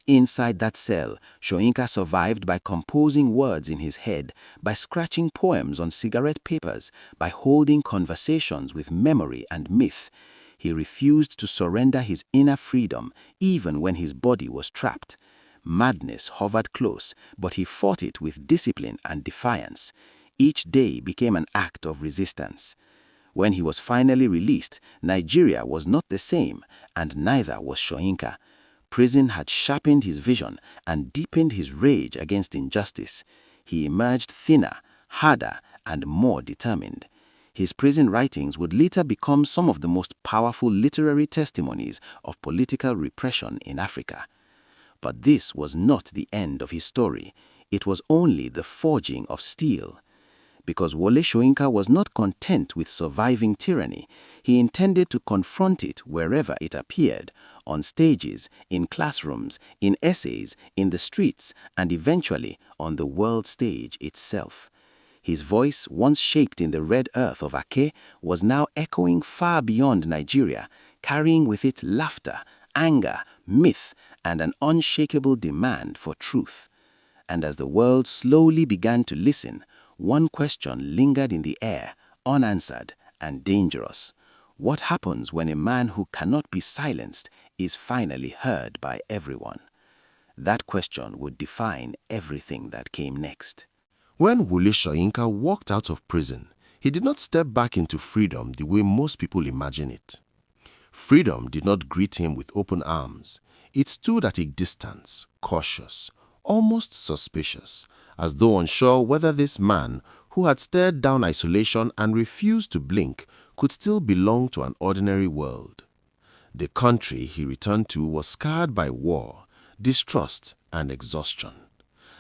Inside that cell, Soyinka survived by composing words in his head, by scratching poems on cigarette papers, by holding conversations with memory and myth. He refused to surrender his inner freedom, even when his body was trapped. Madness hovered close, but he fought it with discipline and defiance. Each day became an act of resistance. When he was finally released, Nigeria was not the same, and neither was Soyinka. Prison had sharpened his vision and deepened his rage against injustice. He emerged thinner, harder, and more determined. His prison writings would later become some of the most powerful literary testimonies of political repression in Africa. But this was not the end of his story. It was only the forging of steel. Because Wole Soyinka was not content with surviving tyranny, he intended to confront it wherever it appeared, on stages, in classrooms, in essays, in the streets, and eventually on the world stage itself. His voice, once shaped in the red earth of Ake, was now echoing far beyond Nigeria, carrying with it laughter, anger, myth, and an unshakable demand for truth. And as the world slowly began to listen, one question lingered in the air, unanswered and dangerous. What happens when a man who cannot be silenced is finally heard by everyone? That question would define everything that came next. When Wole Soyinka walked out of prison, he did not step back into freedom the way most people imagine it. Freedom did not greet him with open arms. It stood at a distance, cautious, almost suspicious, as though unsure whether this man, who had stared down isolation and refused to blink, could still belong to an ordinary world. The country he returned to was scarred by war, distrust, and exhaustion.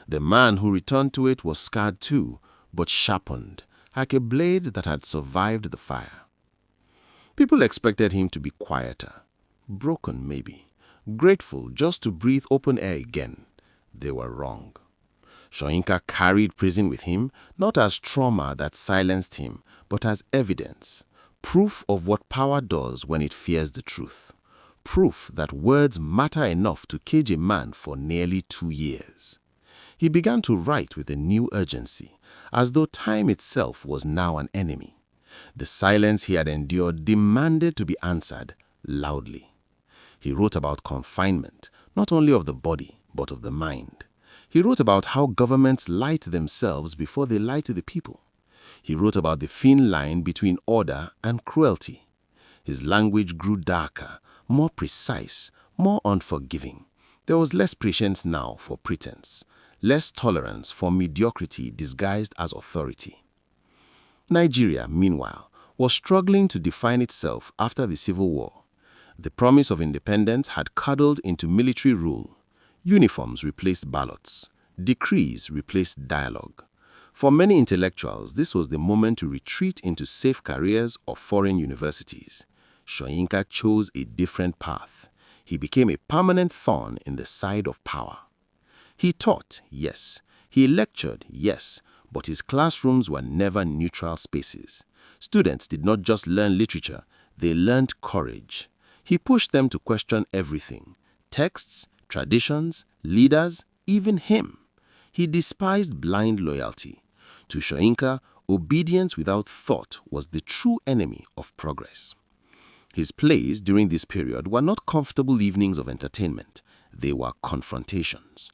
The man who returned to it was scarred too, but sharpened, like a blade that had survived the fire. People expected him to be quieter, broken maybe, grateful just to breathe open air again. They were wrong. Soyinka carried prison with him, not as trauma that silenced him, but as evidence, proof of what power does when it fears the truth, proof that words matter enough to cage a man for nearly 2 years. He began to write with a new urgency, as though time itself was now an enemy. The silence he had endured demanded to be answered loudly. He wrote about confinement, not only of the body, but of the mind. He wrote about how governments lie to themselves before they lie to the people. He wrote about the thin line between order and cruelty. His language grew darker, more precise, more unforgiving. There was less patience now for pretense, less tolerance for mediocrity disguised as authority. Nigeria, meanwhile, was struggling to define itself after the Civil War. The promise of independence had cuddled into military rule. Uniforms replaced ballots. Decrees replaced dialogue. For many intellectuals, this was the moment to retreat into safe careers or foreign universities. Soyinka chose a different path. He became a permanent thorn in the side of power. He taught, yes. He lectured, yes. But his classrooms were never neutral spaces. Students did not just learn literature, they learned courage. He pushed them to question everything: texts, traditions, leaders, even him. He despised blind loyalty. To Soyinka, obedience without thought was the true enemy of progress. His plays during this period were not comfortable evenings of entertainment. They were confrontations.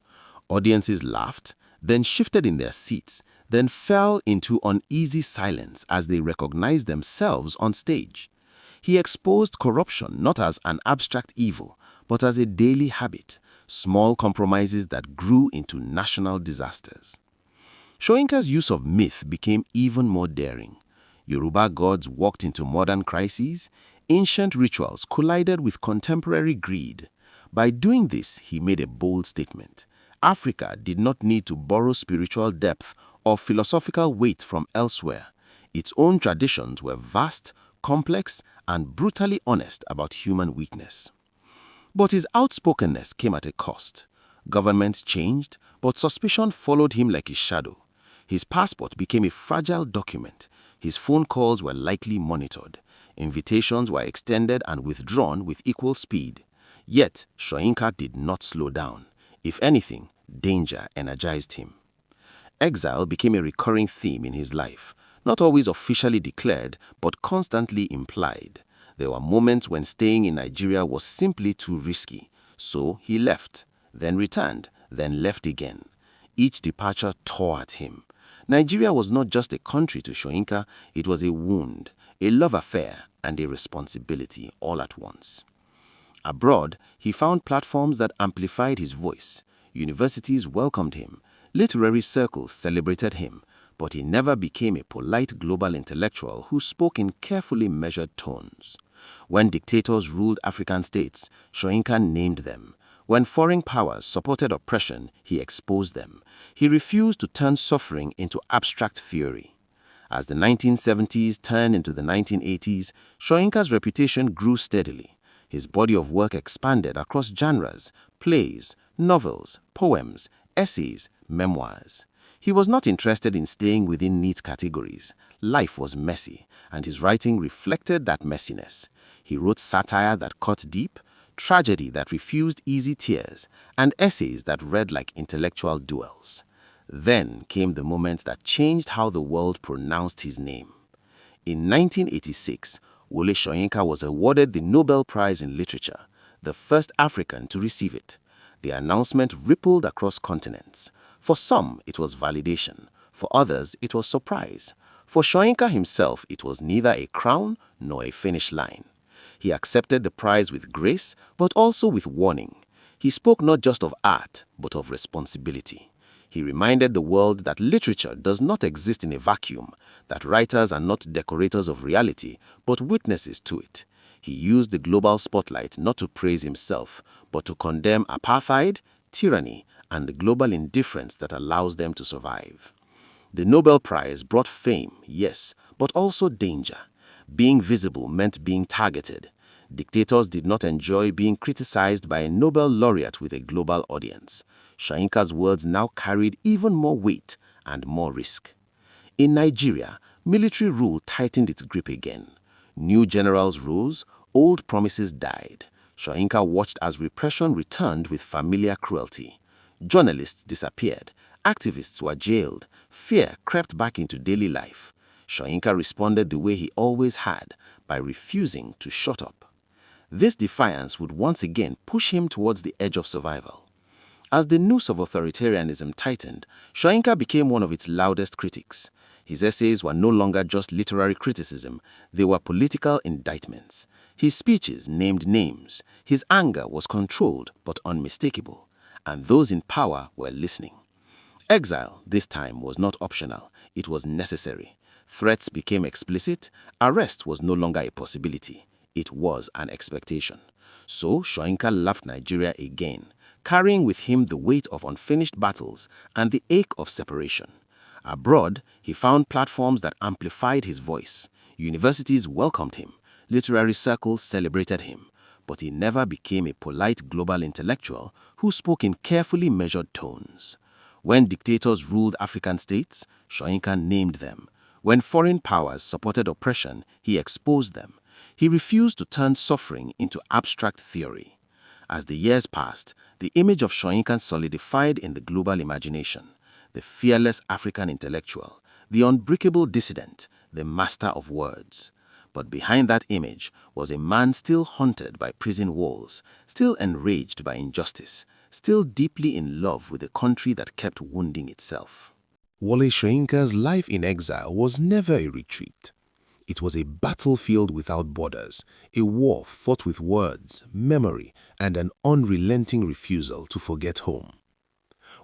Audiences laughed, then shifted in their seats, then fell into uneasy silence as they recognized themselves on stage. He exposed corruption not as an abstract evil, but as a daily habit, small compromises that grew into national disasters. Soyinka's use of myth became even more daring. Yoruba gods walked into modern crises. Ancient rituals collided with contemporary greed. By doing this, he made a bold statement. Africa did not need to borrow spiritual depth or philosophical weight from elsewhere. Its own traditions were vast, complex, and brutally honest about human weakness. But his outspokenness came at a cost. Government changed, but suspicion followed him like a shadow. His passport became a fragile document. His phone calls were likely monitored. Invitations were extended and withdrawn with equal speed. Yet, Soyinka did not slow down. If anything, danger energized him. Exile became a recurring theme in his life, not always officially declared, but constantly implied. There were moments when staying in Nigeria was simply too risky, so he left, then returned, then left again. Each departure tore at him. Nigeria was not just a country to Soyinka, it was a wound, a love affair, and a responsibility all at once. Abroad, he found platforms that amplified his voice. Universities welcomed him, literary circles celebrated him, but he never became a polite global intellectual who spoke in carefully measured tones. When dictators ruled African states, Soyinka named them. When foreign powers supported oppression, he exposed them. He refused to turn suffering into abstract fury. As the 1970s turned into the 1980s, Soyinka's reputation grew steadily. His body of work expanded across genres: plays, novels, poems, essays, memoirs. He was not interested in staying within neat categories. Life was messy, and his writing reflected that messiness. He wrote satire that cut deep, tragedy that refused easy tears, and essays that read like intellectual duels. Then came the moment that changed how the world pronounced his name. In 1986, Wole Soyinka was awarded the Nobel Prize in Literature, the first African to receive it. The announcement rippled across continents. For some, it was validation. For others, it was surprise. For Soyinka himself, it was neither a crown nor a finish line. He accepted the prize with grace, but also with warning. He spoke not just of art, but of responsibility. He reminded the world that literature does not exist in a vacuum, that writers are not decorators of reality, but witnesses to it. He used the global spotlight not to praise himself, but to condemn apartheid, tyranny, and the global indifference that allows them to survive. The Nobel Prize brought fame, yes, but also danger. Being visible meant being targeted. Dictators did not enjoy being criticized by a Nobel laureate with a global audience. Soyinka's words now carried even more weight and more risk. In Nigeria, military rule tightened its grip again. New generals rose, old promises died. Soyinka watched as repression returned with familiar cruelty. Journalists disappeared, activists were jailed, fear crept back into daily life. Soyinka responded the way he always had, by refusing to shut up. This defiance would once again push him towards the edge of survival. As the noose of authoritarianism tightened, Soyinka became one of its loudest critics. His essays were no longer just literary criticism, they were political indictments. His speeches named names. His anger was controlled but unmistakable, and those in power were listening. Exile, this time, was not optional, it was necessary. Threats became explicit, arrest was no longer a possibility, it was an expectation. So Soyinka left Nigeria again, carrying with him the weight of unfinished battles and the ache of separation. Abroad, he found platforms that amplified his voice. Universities welcomed him, literary circles celebrated him, but he never became a polite global intellectual who spoke in carefully measured tones. When dictators ruled African states, Soyinka named them. When foreign powers supported oppression, he exposed them. He refused to turn suffering into abstract theory. As the years passed, the image of Soyinka solidified in the global imagination. The fearless African intellectual, the unbreakable dissident, the master of words. But behind that image was a man still haunted by prison walls, still enraged by injustice, still deeply in love with a country that kept wounding itself. Wole Soyinka's life in exile was never a retreat. It was a battlefield without borders, a war fought with words, memory, and an unrelenting refusal to forget home.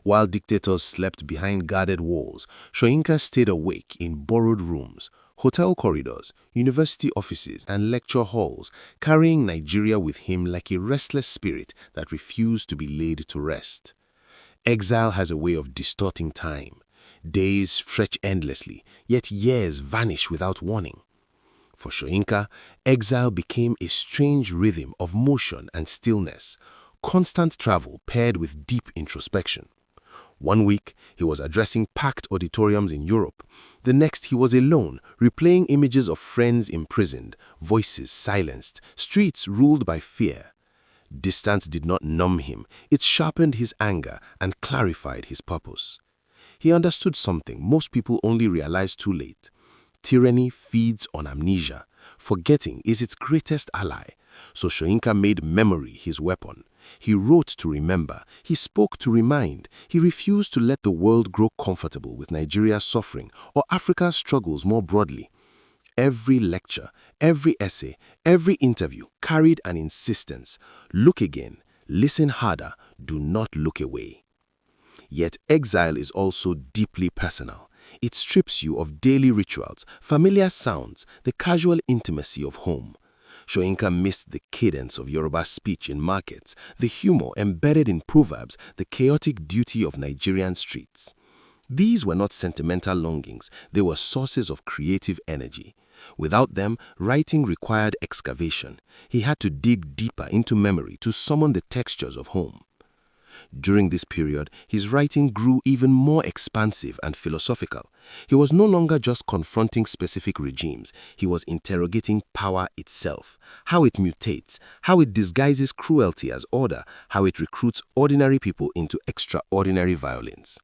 While dictators slept behind guarded walls, Soyinka stayed awake in borrowed rooms, hotel corridors, university offices, and lecture halls, carrying Nigeria with him like a restless spirit that refused to be laid to rest. Exile has a way of distorting time. Days stretch endlessly, yet years vanish without warning. For Soyinka, exile became a strange rhythm of motion and stillness, constant travel paired with deep introspection. One week, he was addressing packed auditoriums in Europe. The next, he was alone, replaying images of friends imprisoned, voices silenced, streets ruled by fear. Distance did not numb him. It sharpened his anger and clarified his purpose. He understood something most people only realize too late. Tyranny feeds on amnesia. Forgetting is its greatest ally. So Soyinka made memory his weapon. He wrote to remember. He spoke to remind. He refused to let the world grow comfortable with Nigeria's suffering or Africa's struggles more broadly. Every lecture, every essay, every interview carried an insistence. Look again, listen harder, do not look away. Yet exile is also deeply personal. It strips you of daily rituals, familiar sounds, the casual intimacy of home. Soyinka missed the cadence of Yoruba speech in markets, the humor embedded in proverbs, the chaotic duty of Nigerian streets. These were not sentimental longings, they were sources of creative energy. Without them, writing required excavation. He had to dig deeper into memory to summon the textures of home. During this period, his writing grew even more expansive and philosophical. He was no longer just confronting specific regimes, he was interrogating power itself, how it mutates, how it disguises cruelty as order, how it recruits ordinary people into extraordinary violence.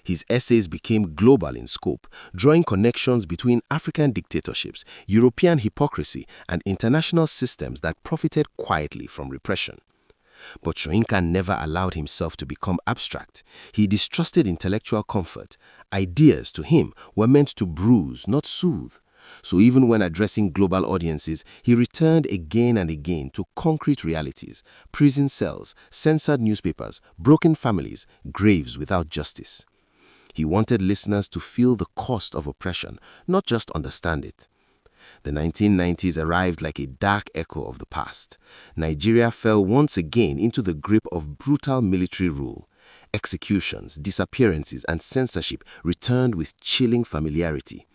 His essays became global in scope, drawing connections between African dictatorships, European hypocrisy, and international systems that profited quietly from repression. But Soyinka never allowed himself to become abstract. He distrusted intellectual comfort. Ideas, to him, were meant to bruise, not soothe. So even when addressing global audiences, he returned again and again to concrete realities: prison cells, censored newspapers, broken families, graves without justice. He wanted listeners to feel the cost of oppression, not just understand it. The 1990s arrived like a dark echo of the past. Nigeria fell once again into the grip of brutal military rule. Executions, disappearances, and censorship returned with chilling familiarity.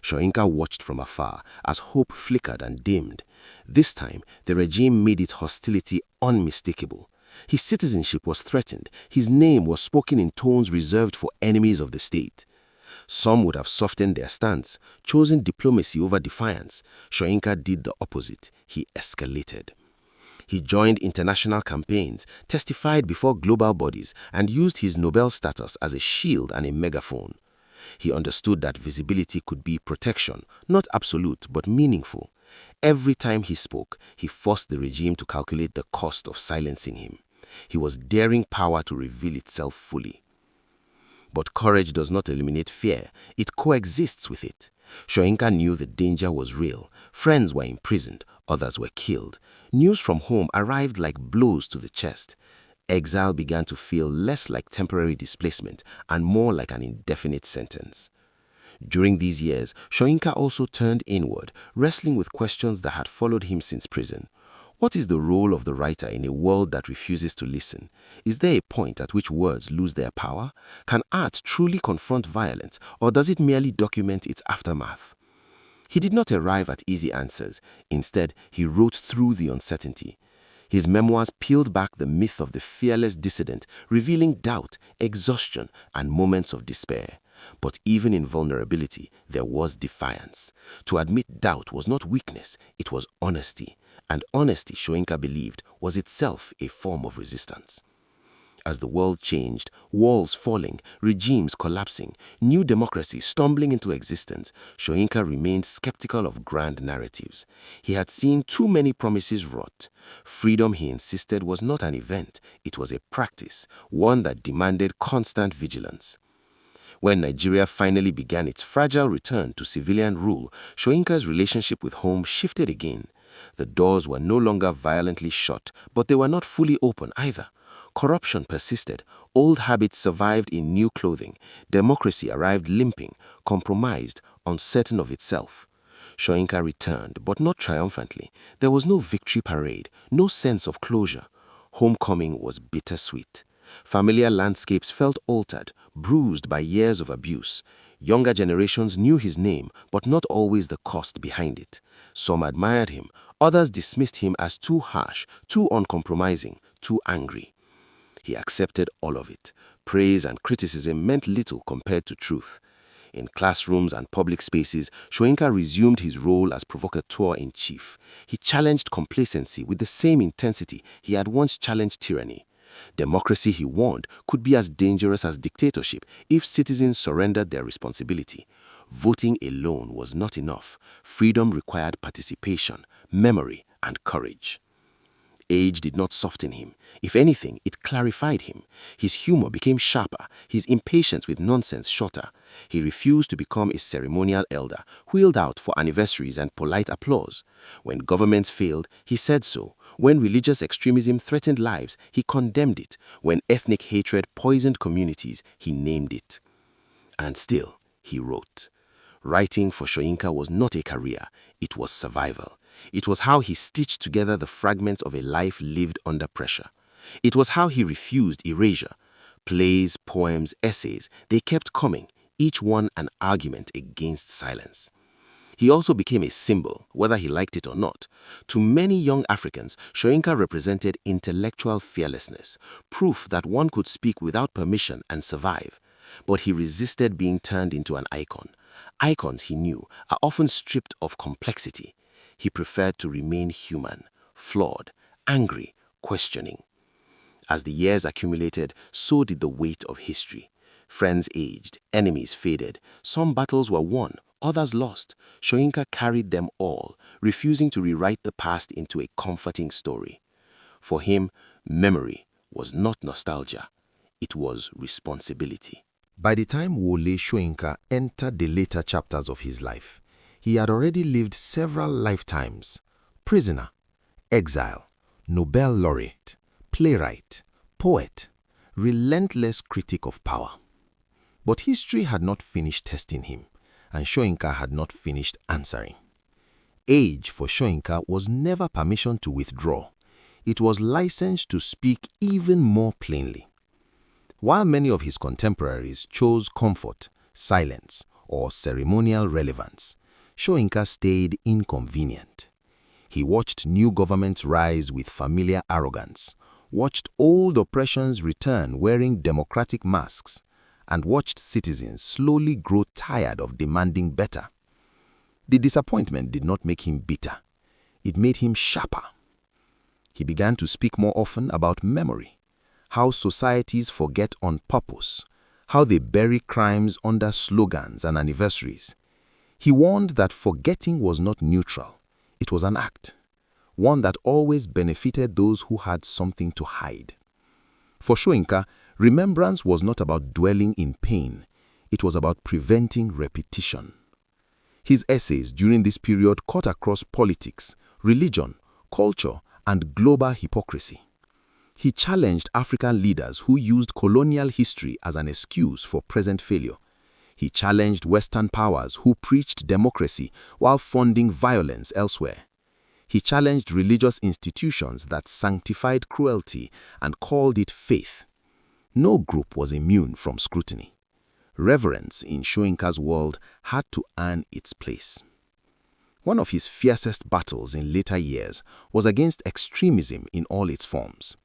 Soyinka watched from afar as hope flickered and dimmed. This time, the regime made its hostility unmistakable. His citizenship was threatened. His name was spoken in tones reserved for enemies of the state. Some would have softened their stance, chosen diplomacy over defiance. Soyinka did the opposite. He escalated. He joined international campaigns, testified before global bodies, and used his Nobel status as a shield and a megaphone. He understood that visibility could be protection, not absolute but meaningful. Every time he spoke, he forced the regime to calculate the cost of silencing him. He was daring power to reveal itself fully. But courage does not eliminate fear. It coexists with it. Soyinka knew the danger was real. Friends were imprisoned, others were killed. News from home arrived like blows to the chest. Exile began to feel less like temporary displacement and more like an indefinite sentence. During these years, Soyinka also turned inward, wrestling with questions that had followed him since prison. What is the role of the writer in a world that refuses to listen? Is there a point at which words lose their power? Can art truly confront violence, or does it merely document its aftermath? He did not arrive at easy answers. Instead, he wrote through the uncertainty. His memoirs peeled back the myth of the fearless dissident, revealing doubt, exhaustion, and moments of despair. But even in vulnerability, there was defiance. To admit doubt was not weakness, it was honesty. And honesty, Soyinka believed, was itself a form of resistance. As the world changed, walls falling, regimes collapsing, new democracies stumbling into existence, Soyinka remained skeptical of grand narratives. He had seen too many promises rot. Freedom, he insisted, was not an event, it was a practice, one that demanded constant vigilance. When Nigeria finally began its fragile return to civilian rule, Soyinka's relationship with home shifted again. The doors were no longer violently shut, but they were not fully open either. Corruption persisted, old habits survived in new clothing, democracy arrived limping, compromised, uncertain of itself. Soyinka returned, but not triumphantly. There was no victory parade, no sense of closure. Homecoming was bittersweet. Familiar landscapes felt altered, bruised by years of abuse. Younger generations knew his name, but not always the cost behind it. Some admired him, others dismissed him as too harsh, too uncompromising, too angry. He accepted all of it. Praise and criticism meant little compared to truth. In classrooms and public spaces, Soyinka resumed his role as provocateur-in-chief. He challenged complacency with the same intensity he had once challenged tyranny. Democracy, he warned, could be as dangerous as dictatorship if citizens surrendered their responsibility. Voting alone was not enough. Freedom required participation, memory, and courage. Age did not soften him. If anything, it clarified him. His humor became sharper, his impatience with nonsense shorter. He refused to become a ceremonial elder, wheeled out for anniversaries and polite applause. When governments failed, he said so. When religious extremism threatened lives, he condemned it. When ethnic hatred poisoned communities, he named it. And still, he wrote. Writing for Soyinka was not a career, it was survival. It was how he stitched together the fragments of a life lived under pressure. It was how he refused erasure. Plays, poems, essays, they kept coming, each one an argument against silence. He also became a symbol, whether he liked it or not. To many young Africans, Soyinka represented intellectual fearlessness, proof that one could speak without permission and survive. But he resisted being turned into an icon. Icons, he knew, are often stripped of complexity. He preferred to remain human, flawed, angry, questioning. As the years accumulated, so did the weight of history. Friends aged, enemies faded. Some battles were won, others lost. Soyinka carried them all, refusing to rewrite the past into a comforting story. For him, memory was not nostalgia, it was responsibility. By the time Wole Soyinka entered the later chapters of his life, he had already lived several lifetimes: prisoner, exile, Nobel laureate, playwright, poet, relentless critic of power. But history had not finished testing him, and Soyinka had not finished answering. Age for Soyinka was never permission to withdraw. It was license to speak even more plainly. While many of his contemporaries chose comfort, silence, or ceremonial relevance, Soyinka stayed inconvenient. He watched new governments rise with familiar arrogance, watched old oppressions return wearing democratic masks, and watched citizens slowly grow tired of demanding better. The disappointment did not make him bitter. It made him sharper. He began to speak more often about memory, how societies forget on purpose, how they bury crimes under slogans and anniversaries. He warned that forgetting was not neutral. It was an act, one that always benefited those who had something to hide. For Soyinka, remembrance was not about dwelling in pain. It was about preventing repetition. His essays during this period cut across politics, religion, culture, and global hypocrisy. He challenged African leaders who used colonial history as an excuse for present failure. He challenged Western powers who preached democracy while funding violence elsewhere. He challenged religious institutions that sanctified cruelty and called it faith. No group was immune from scrutiny. Reverence in Soyinka's world had to earn its place. One of his fiercest battles in later years was against extremism in all its forms.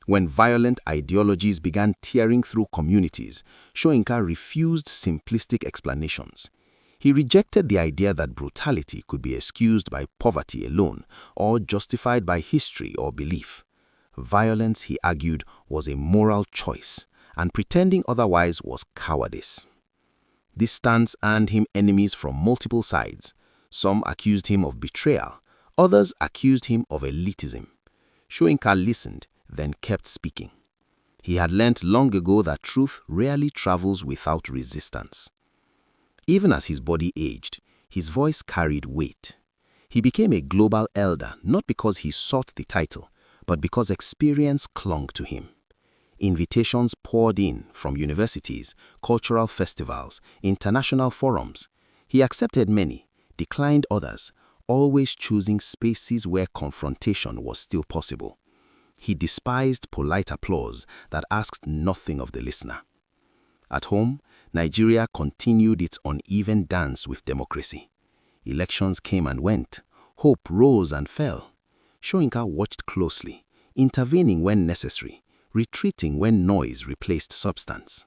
When violent ideologies began tearing through communities, Soyinka refused simplistic explanations. He rejected the idea that brutality could be excused by poverty alone or justified by history or belief. Violence, he argued, was a moral choice, and pretending otherwise was cowardice. This stance earned him enemies from multiple sides. Some accused him of betrayal, others accused him of elitism. Soyinka listened, then kept speaking. He had learnt long ago that truth rarely travels without resistance. Even as his body aged, his voice carried weight. He became a global elder not because he sought the title, but because experience clung to him. Invitations poured in from universities, cultural festivals, international forums. He accepted many, declined others, always choosing spaces where confrontation was still possible. He despised polite applause that asked nothing of the listener. At home, Nigeria continued its uneven dance with democracy. Elections came and went. Hope rose and fell. Soyinka watched closely, intervening when necessary, retreating when noise replaced substance.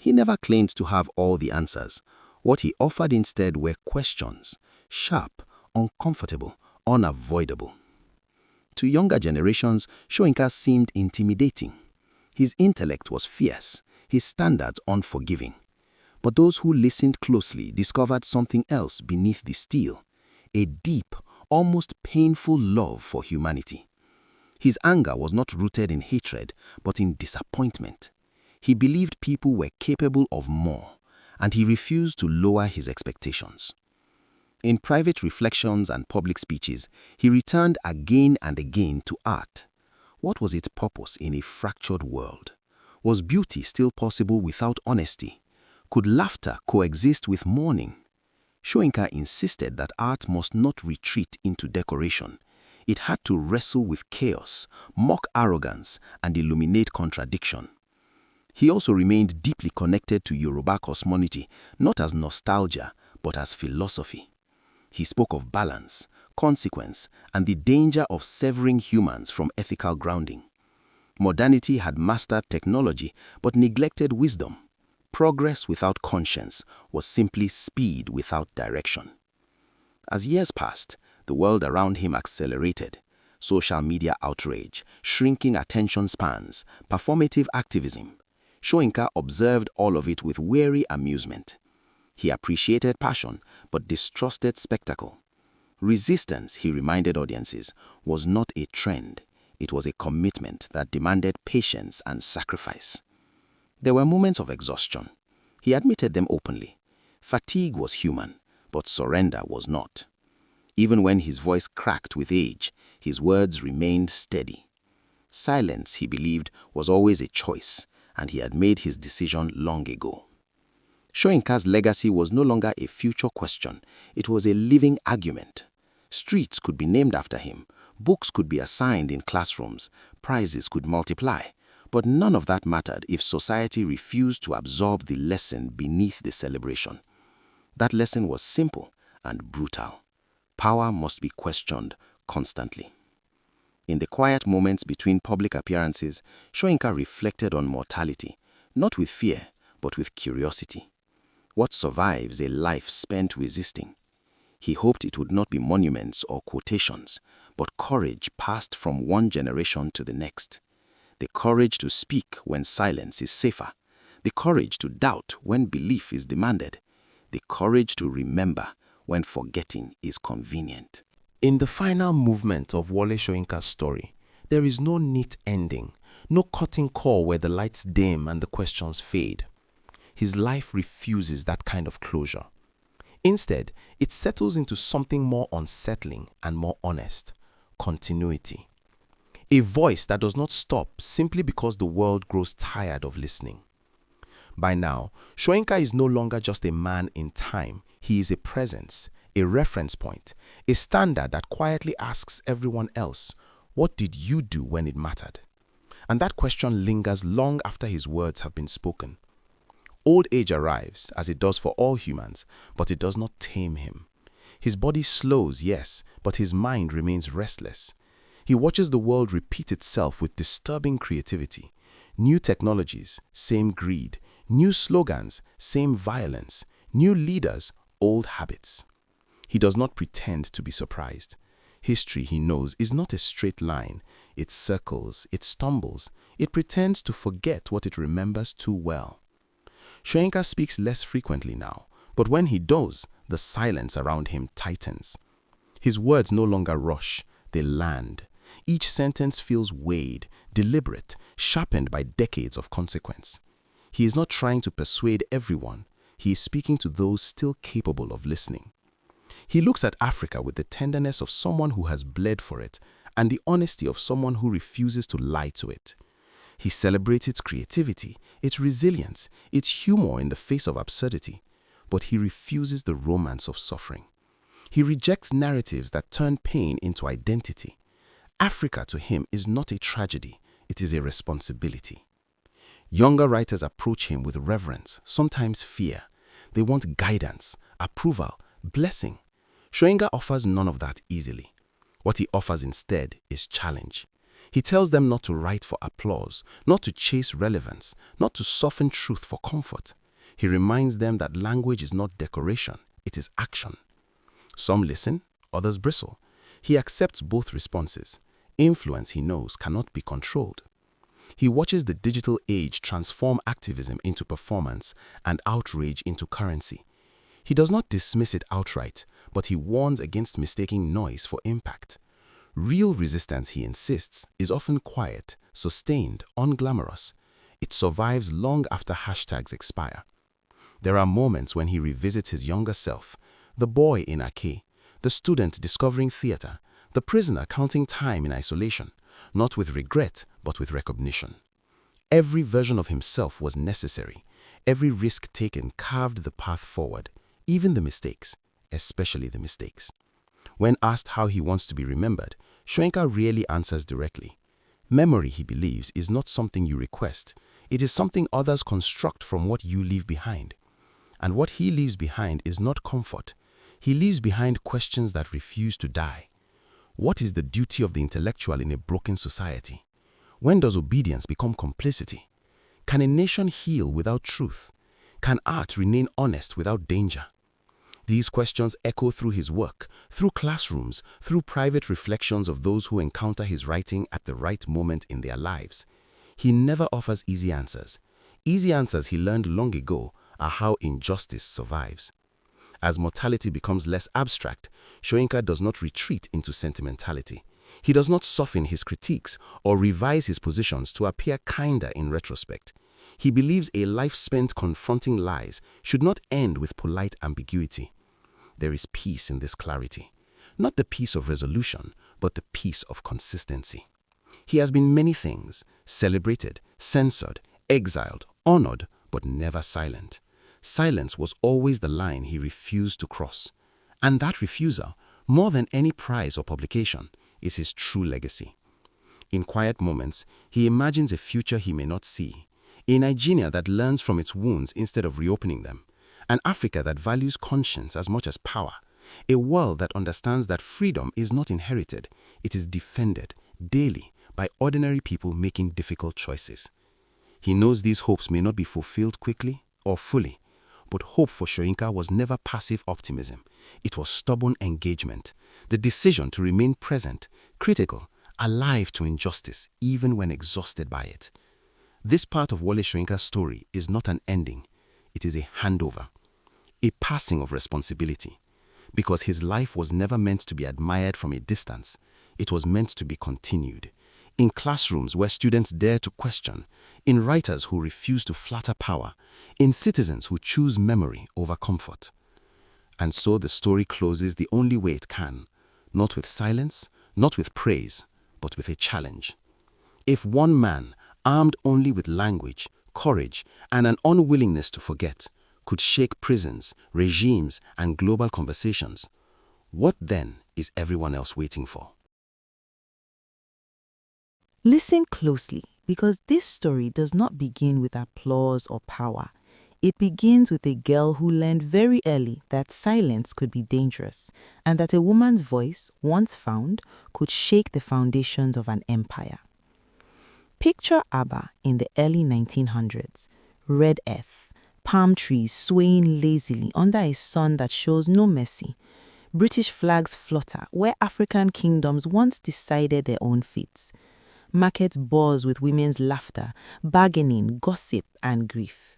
He never claimed to have all the answers. What he offered instead were questions, sharp, uncomfortable, unavoidable. To younger generations, Soyinka seemed intimidating. His intellect was fierce, his standards unforgiving. But those who listened closely discovered something else beneath the steel, a deep, almost painful love for humanity. His anger was not rooted in hatred, but in disappointment. He believed people were capable of more, and he refused to lower his expectations. In private reflections and public speeches, he returned again and again to art. What was its purpose in a fractured world? Was beauty still possible without honesty? Could laughter coexist with mourning? Soyinka insisted that art must not retreat into decoration. It had to wrestle with chaos, mock arrogance, and illuminate contradiction. He also remained deeply connected to Yoruba cosmology, not as nostalgia, but as philosophy. He spoke of balance, consequence, and the danger of severing humans from ethical grounding. Modernity had mastered technology, but neglected wisdom. Progress without conscience was simply speed without direction. As years passed, the world around him accelerated. Social media outrage, shrinking attention spans, performative activism. Soyinka observed all of it with weary amusement. He appreciated passion, but distrusted spectacle. Resistance, he reminded audiences, was not a trend. It was a commitment that demanded patience and sacrifice. There were moments of exhaustion. He admitted them openly. Fatigue was human, but surrender was not. Even when his voice cracked with age, his words remained steady. Silence, he believed, was always a choice, and he had made his decision long ago. Soyinka's legacy was no longer a future question. It was a living argument. Streets could be named after him, books could be assigned in classrooms, prizes could multiply. But none of that mattered if society refused to absorb the lesson beneath the celebration. That lesson was simple and brutal. Power must be questioned constantly. In the quiet moments between public appearances, Soyinka reflected on mortality, not with fear, but with curiosity. What survives a life spent resisting? He hoped it would not be monuments or quotations, but courage passed from one generation to the next. The courage to speak when silence is safer. The courage to doubt when belief is demanded. The courage to remember when forgetting is convenient. In the final movement of Wole Soyinka's story, there is no neat ending, no cutting call where the lights dim and the questions fade. His life refuses that kind of closure. Instead, it settles into something more unsettling and more honest: continuity. A voice that does not stop simply because the world grows tired of listening. By now, Soyinka is no longer just a man in time. He is a presence, a reference point, a standard that quietly asks everyone else, what did you do when it mattered? And that question lingers long after his words have been spoken. Old age arrives, as it does for all humans, but it does not tame him. His body slows, yes, but his mind remains restless. He watches the world repeat itself with disturbing creativity. New technologies, same greed. New slogans, same violence. New leaders, old habits. He does not pretend to be surprised. History, he knows, is not a straight line. It circles, it stumbles, it pretends to forget what it remembers too well. Soyinka speaks less frequently now, but when he does, the silence around him tightens. His words no longer rush, they land. Each sentence feels weighed, deliberate, sharpened by decades of consequence. He is not trying to persuade everyone. He is speaking to those still capable of listening. He looks at Africa with the tenderness of someone who has bled for it and the honesty of someone who refuses to lie to it. He celebrates its creativity, its resilience, its humor in the face of absurdity, but he refuses the romance of suffering. He rejects narratives that turn pain into identity. Africa to him is not a tragedy, it is a responsibility. Younger writers approach him with reverence, sometimes fear. They want guidance, approval, blessing. Soyinka offers none of that easily. What he offers instead is challenge. He tells them not to write for applause, not to chase relevance, not to soften truth for comfort. He reminds them that language is not decoration, it is action. Some listen, others bristle. He accepts both responses. Influence, he knows, cannot be controlled. He watches the digital age transform activism into performance and outrage into currency. He does not dismiss it outright, but he warns against mistaking noise for impact. Real resistance, he insists, is often quiet, sustained, unglamorous. It survives long after hashtags expire. There are moments when he revisits his younger self, the boy in Ake, the student discovering theater, the prisoner counting time in isolation, not with regret, but with recognition. Every version of himself was necessary. Every risk taken carved the path forward, even the mistakes, especially the mistakes. When asked how he wants to be remembered, Soyinka rarely answers directly. Memory, he believes, is not something you request. It is something others construct from what you leave behind. And what he leaves behind is not comfort. He leaves behind questions that refuse to die. What is the duty of the intellectual in a broken society? When does obedience become complicity? Can a nation heal without truth? Can art remain honest without danger? These questions echo through his work, through classrooms, through private reflections of those who encounter his writing at the right moment in their lives. He never offers easy answers. Easy answers, he learned long ago, are how injustice survives. As mortality becomes less abstract, Soyinka does not retreat into sentimentality. He does not soften his critiques or revise his positions to appear kinder in retrospect. He believes a life spent confronting lies should not end with polite ambiguity. There is peace in this clarity. Not the peace of resolution, but the peace of consistency. He has been many things, celebrated, censored, exiled, honored, but never silent. Silence was always the line he refused to cross. And that refusal, more than any prize or publication, is his true legacy. In quiet moments, he imagines a future he may not see. A Nigeria that learns from its wounds instead of reopening them. An Africa that values conscience as much as power. A world that understands that freedom is not inherited, it is defended daily by ordinary people making difficult choices. He knows these hopes may not be fulfilled quickly or fully, but hope for Soyinka was never passive optimism. It was stubborn engagement, the decision to remain present, critical, alive to injustice, even when exhausted by it. This part of Wole Soyinka's story is not an ending. It is a handover, a passing of responsibility. Because his life was never meant to be admired from a distance. It was meant to be continued. In classrooms where students dare to question, in writers who refuse to flatter power, in citizens who choose memory over comfort. And so the story closes the only way it can, not with silence, not with praise, but with a challenge. If one man, armed only with language, courage, and an unwillingness to forget, could shake prisons, regimes, and global conversations, what then is everyone else waiting for? Listen closely, because this story does not begin with applause or power. It begins with a girl who learned very early that silence could be dangerous and that a woman's voice, once found, could shake the foundations of an empire. Picture Aba in the early 1900s. Red earth, palm trees swaying lazily under a sun that shows no mercy. British flags flutter where African kingdoms once decided their own fates. Markets buzz with women's laughter, bargaining, gossip, and grief.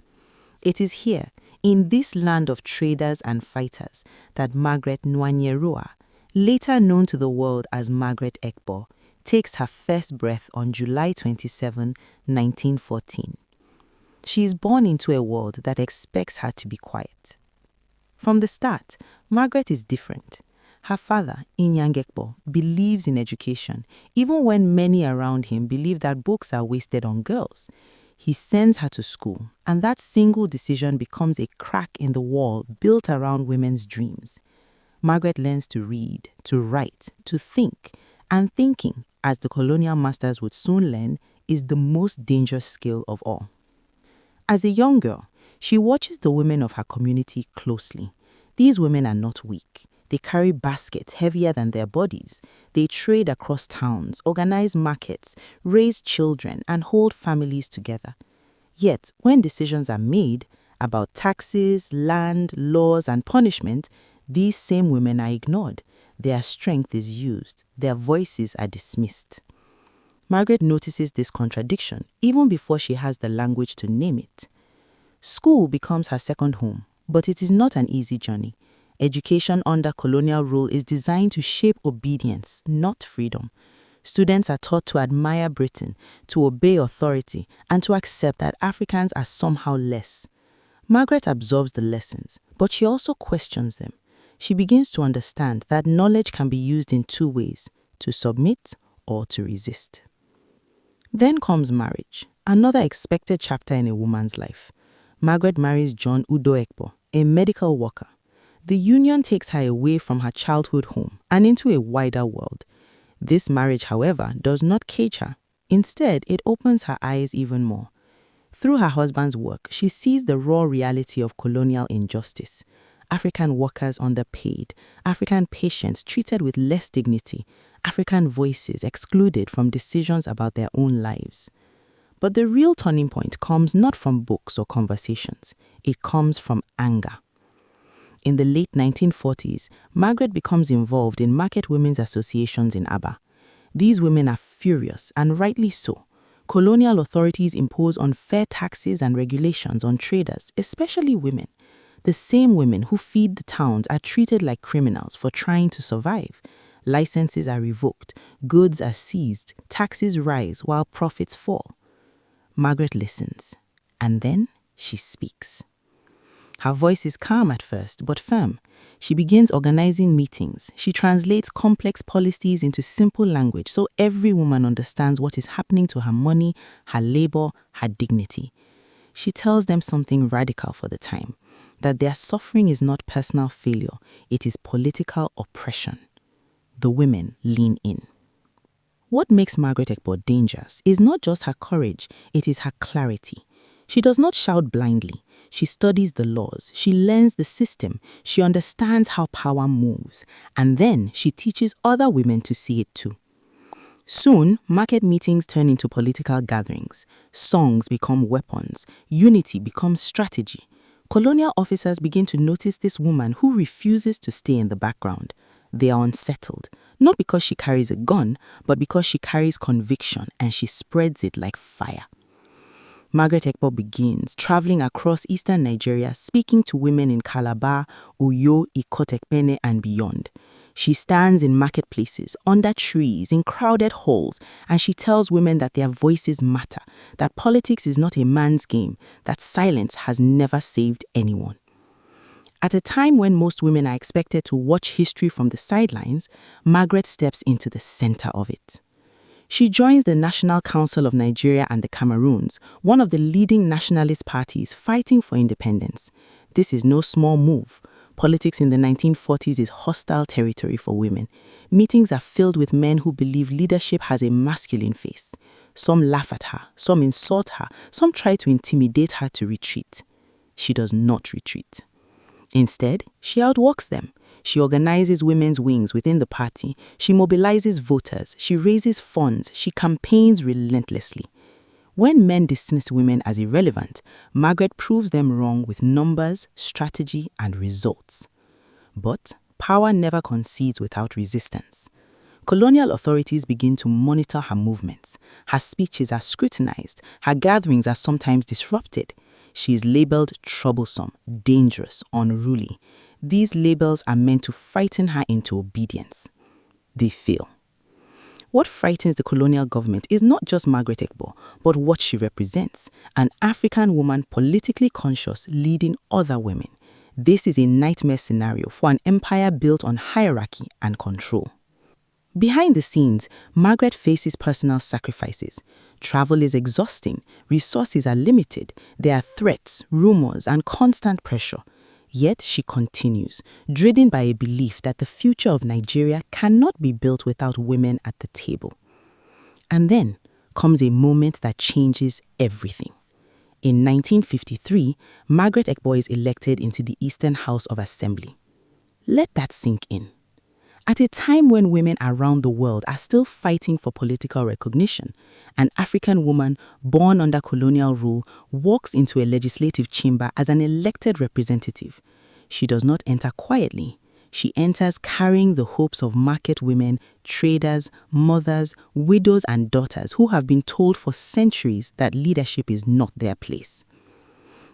It is here, in this land of traders and fighters, that Margaret Nwanyeroa, later known to the world as Margaret Ekpo, takes her first breath on July 27, 1914. She is born into a world that expects her to be quiet. From the start, Margaret is different. Her father, Inyang Ekpo, believes in education, even when many around him believe that books are wasted on girls. He sends her to school, and that single decision becomes a crack in the wall built around women's dreams. Margaret learns to read, to write, to think, and thinking, as the colonial masters would soon learn, is the most dangerous skill of all. As a young girl, she watches the women of her community closely. These women are not weak. They carry baskets heavier than their bodies. They trade across towns, organize markets, raise children, and hold families together. Yet, when decisions are made about taxes, land, laws, and punishment, these same women are ignored. Their strength is used. Their voices are dismissed. Margaret notices this contradiction even before she has the language to name it. School becomes her second home, but it is not an easy journey. Education under colonial rule is designed to shape obedience, not freedom. Students are taught to admire Britain, to obey authority, and to accept that Africans are somehow less. Margaret absorbs the lessons, but she also questions them. She begins to understand that knowledge can be used in two ways, to submit or to resist. Then comes marriage, another expected chapter in a woman's life. Margaret marries John Udo Ekpo, a medical worker. The union takes her away from her childhood home and into a wider world. This marriage, however, does not cage her. Instead, it opens her eyes even more. Through her husband's work, she sees the raw reality of colonial injustice. African workers underpaid, African patients treated with less dignity, African voices excluded from decisions about their own lives. But the real turning point comes not from books or conversations. It comes from anger. In the late 1940s, Margaret becomes involved in market women's associations in Aba. These women are furious, and rightly so. Colonial authorities impose unfair taxes and regulations on traders, especially women. The same women who feed the towns are treated like criminals for trying to survive. Licenses are revoked, goods are seized, taxes rise while profits fall. Margaret listens, and then she speaks. Her voice is calm at first, but firm. She begins organizing meetings. She translates complex policies into simple language so every woman understands what is happening to her money, her labor, her dignity. She tells them something radical for the time, that their suffering is not personal failure, it is political oppression. The women lean in. What makes Margaret Ekpo dangerous is not just her courage, it is her clarity. She does not shout blindly. She studies the laws, she learns the system, she understands how power moves, and then she teaches other women to see it too. Soon, market meetings turn into political gatherings. Songs become weapons. Unity becomes strategy. Colonial officers begin to notice this woman who refuses to stay in the background. They are unsettled, not because she carries a gun, but because she carries conviction and she spreads it like fire. Margaret Ekpo begins traveling across eastern Nigeria, speaking to women in Calabar, Uyo, Ikotekpene, and beyond. She stands in marketplaces, under trees, in crowded halls, and she tells women that their voices matter, that politics is not a man's game, that silence has never saved anyone. At a time when most women are expected to watch history from the sidelines, Margaret steps into the center of it. She joins the National Council of Nigeria and the Cameroons, one of the leading nationalist parties fighting for independence. This is no small move. Politics in the 1940s is hostile territory for women. Meetings are filled with men who believe leadership has a masculine face. Some laugh at her, some insult her, some try to intimidate her to retreat. she does not retreat. Instead, she outworks them. She organizes women's wings within the party. She mobilizes voters. She raises funds. She campaigns relentlessly. When men dismiss women as irrelevant, Margaret proves them wrong with numbers, strategy, and results. But power never concedes without resistance. Colonial authorities begin to monitor her movements. Her speeches are scrutinized. Her gatherings are sometimes disrupted. She is labeled troublesome, dangerous, unruly. These labels are meant to frighten her into obedience. They fail. What frightens the colonial government is not just Margaret Egbo, but what she represents, an African woman politically conscious leading other women. This is a nightmare scenario for an empire built on hierarchy and control. Behind the scenes, Margaret faces personal sacrifices. Travel is exhausting, resources are limited, there are threats, rumors, and constant pressure. Yet she continues, driven by a belief that the future of Nigeria cannot be built without women at the table. And then comes a moment that changes everything. In 1953, Margaret Egbo is elected into the Eastern House of Assembly. Let that sink in. At a time when women around the world are still fighting for political recognition, an African woman born under colonial rule walks into a legislative chamber as an elected representative. She does not enter quietly. She enters carrying the hopes of market women, traders, mothers, widows, and daughters who have been told for centuries that leadership is not their place.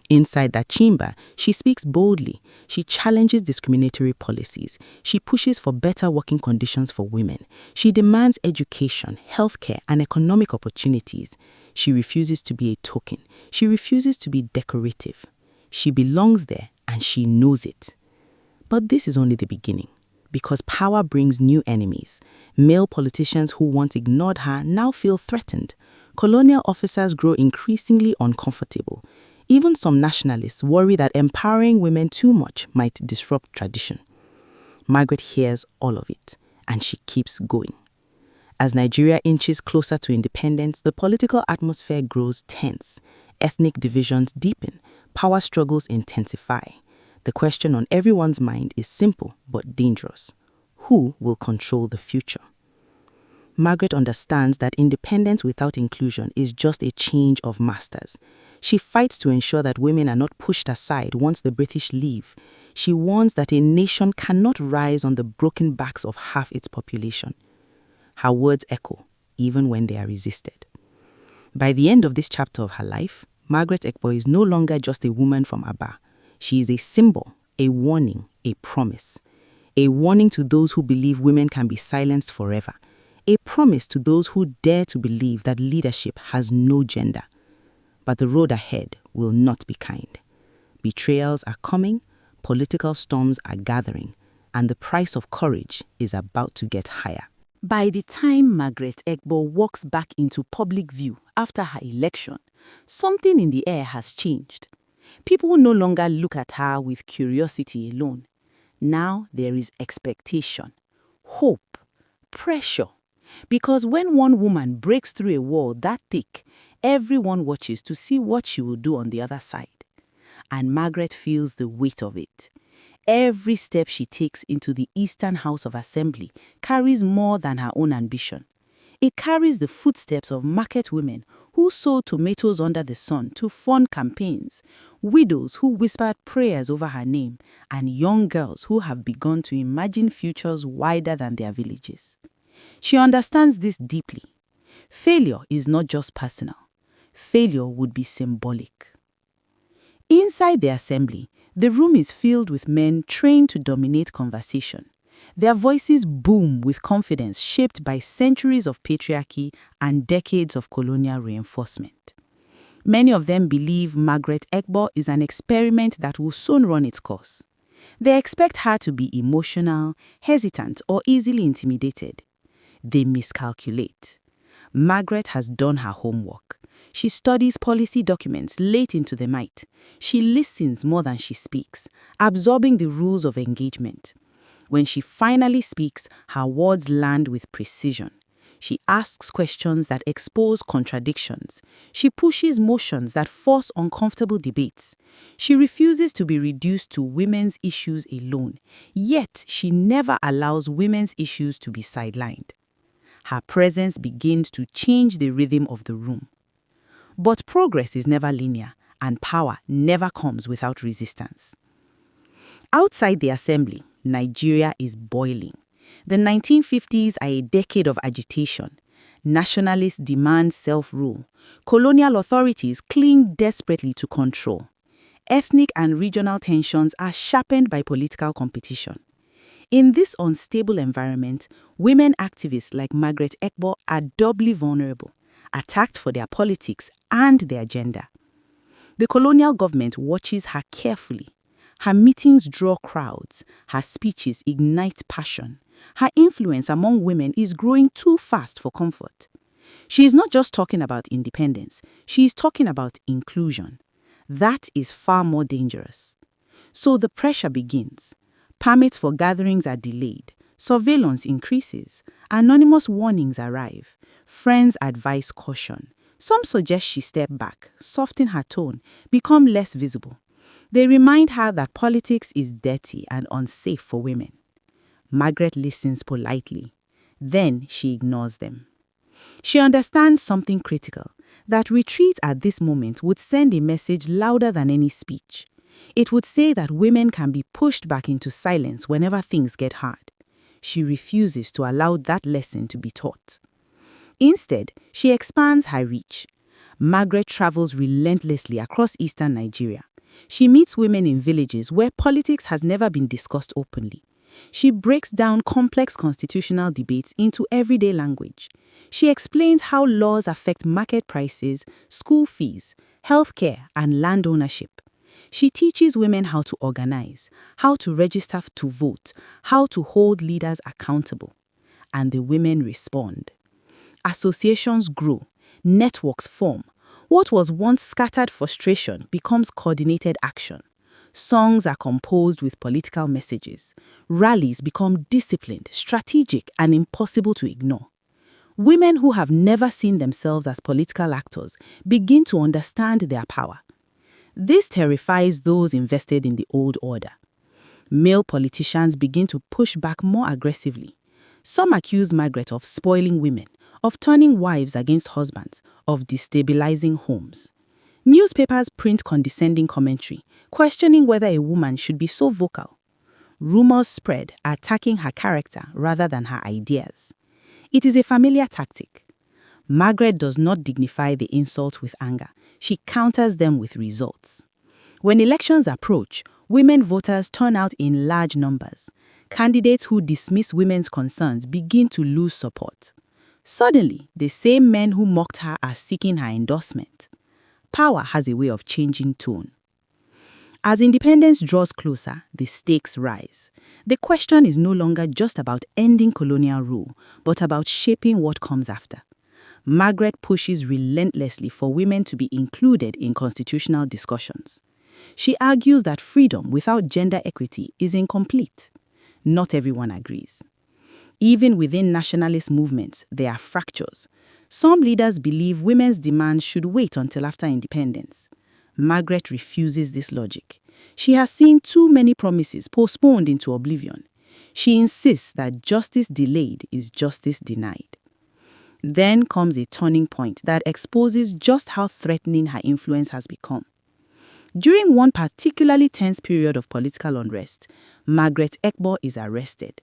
Inside that chamber, she speaks boldly. She challenges discriminatory policies. She pushes for better working conditions for women. She demands education, healthcare, and economic opportunities. She refuses to be a token. She refuses to be decorative. She belongs there, and she knows it. But this is only the beginning, because power brings new enemies. Male politicians who once ignored her now feel threatened. Colonial officers grow increasingly uncomfortable. Even some nationalists worry that empowering women too much might disrupt tradition. Margaret hears all of it, and she keeps going. As Nigeria inches closer to independence, the political atmosphere grows tense. Ethnic divisions deepen. Power struggles intensify. The question on everyone's mind is simple but dangerous. Who will control the future? Margaret understands that independence without inclusion is just a change of masters. She fights to ensure that women are not pushed aside once the British leave. She warns that a nation cannot rise on the broken backs of half its population. Her words echo, even when they are resisted. By the end of this chapter of her life, Margaret Egbo is no longer just a woman from Aba. She is a symbol, a warning, a promise. A warning to those who believe women can be silenced forever. A promise to those who dare to believe that leadership has no gender. But the road ahead will not be kind. Betrayals are coming, political storms are gathering, and the price of courage is about to get higher. By the time Margaret Egbo walks back into public view after her election, something in the air has changed. People no longer look at her with curiosity alone. Now there is expectation, hope, pressure. Because when one woman breaks through a wall that thick, everyone watches to see what she will do on the other side. And Margaret feels the weight of it. Every step she takes into the Eastern House of Assembly carries more than her own ambition. It carries the footsteps of market women who sowed tomatoes under the sun to fund campaigns, widows who whispered prayers over her name, and young girls who have begun to imagine futures wider than their villages. She understands this deeply. Failure is not just personal. Failure would be symbolic. Inside the assembly, the room is filled with men trained to dominate conversation. Their voices boom with confidence shaped by centuries of patriarchy and decades of colonial reinforcement. Many of them believe Margaret Egbo is an experiment that will soon run its course. They expect her to be emotional, hesitant, or easily intimidated. They miscalculate. Margaret has done her homework. She studies policy documents late into the night. She listens more than she speaks, absorbing the rules of engagement. When she finally speaks, her words land with precision. She asks questions that expose contradictions. She pushes motions that force uncomfortable debates. She refuses to be reduced to women's issues alone, yet she never allows women's issues to be sidelined. Her presence begins to change the rhythm of the room. But progress is never linear, and power never comes without resistance. Outside the assembly, Nigeria is boiling. The 1950s are a decade of agitation. Nationalists demand self-rule. Colonial authorities cling desperately to control. Ethnic and regional tensions are sharpened by political competition. In this unstable environment, women activists like Margaret Ekbo are doubly vulnerable, attacked for their politics and their agenda. The colonial government watches her carefully. Her meetings draw crowds. Her speeches ignite passion. Her influence among women is growing too fast for comfort. She is not just talking about independence, she is talking about inclusion. That is far more dangerous. So the pressure begins. Permits for gatherings are delayed. Surveillance increases. Anonymous warnings arrive. Friends advise caution. Some suggest she step back, soften her tone, become less visible. They remind her that politics is dirty and unsafe for women. Margaret listens politely. Then she ignores them. She understands something critical, that retreat at this moment would send a message louder than any speech. It would say that women can be pushed back into silence whenever things get hard. She refuses to allow that lesson to be taught. Instead, she expands her reach. Margaret travels relentlessly across eastern Nigeria. She meets women in villages where politics has never been discussed openly. She breaks down complex constitutional debates into everyday language. She explains how laws affect market prices, school fees, healthcare, and land ownership. She teaches women how to organize, how to register to vote, how to hold leaders accountable. And the women respond. Associations grow, networks form. What was once scattered frustration becomes coordinated action. Songs are composed with political messages. Rallies become disciplined, strategic, and impossible to ignore. Women who have never seen themselves as political actors begin to understand their power. This terrifies those invested in the old order. Male politicians begin to push back more aggressively. Some accuse Margaret of spoiling women, of turning wives against husbands, of destabilizing homes. Newspapers print condescending commentary, questioning whether a woman should be so vocal. Rumors spread, attacking her character rather than her ideas. It is a familiar tactic. Margaret does not dignify the insult with anger. She counters them with results. When elections approach, women voters turn out in large numbers. Candidates who dismiss women's concerns begin to lose support. Suddenly, the same men who mocked her are seeking her endorsement. Power has a way of changing tone. As independence draws closer, the stakes rise. The question is no longer just about ending colonial rule, but about shaping what comes after. Margaret pushes relentlessly for women to be included in constitutional discussions. She argues that freedom without gender equity is incomplete. Not everyone agrees. Even within nationalist movements, there are fractures. Some leaders believe women's demands should wait until after independence. Margaret refuses this logic. She has seen too many promises postponed into oblivion. She insists that justice delayed is justice denied. Then comes a turning point that exposes just how threatening her influence has become. During one particularly tense period of political unrest, Margaret Ekbo is arrested.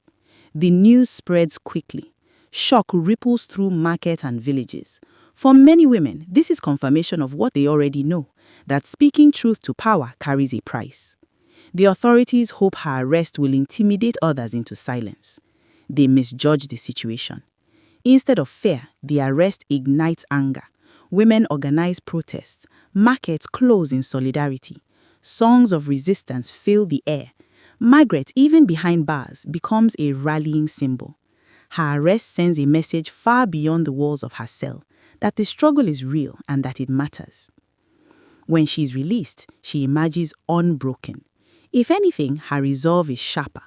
The news spreads quickly. Shock ripples through markets and villages. For many women, this is confirmation of what they already know, that speaking truth to power carries a price. The authorities hope her arrest will intimidate others into silence. They misjudge the situation. Instead of fear, the arrest ignites anger. Women organize protests. Markets close in solidarity. Songs of resistance fill the air. Margaret, even behind bars, becomes a rallying symbol. Her arrest sends a message far beyond the walls of her cell, that the struggle is real and that it matters. When she is released, she emerges unbroken. If anything, her resolve is sharper.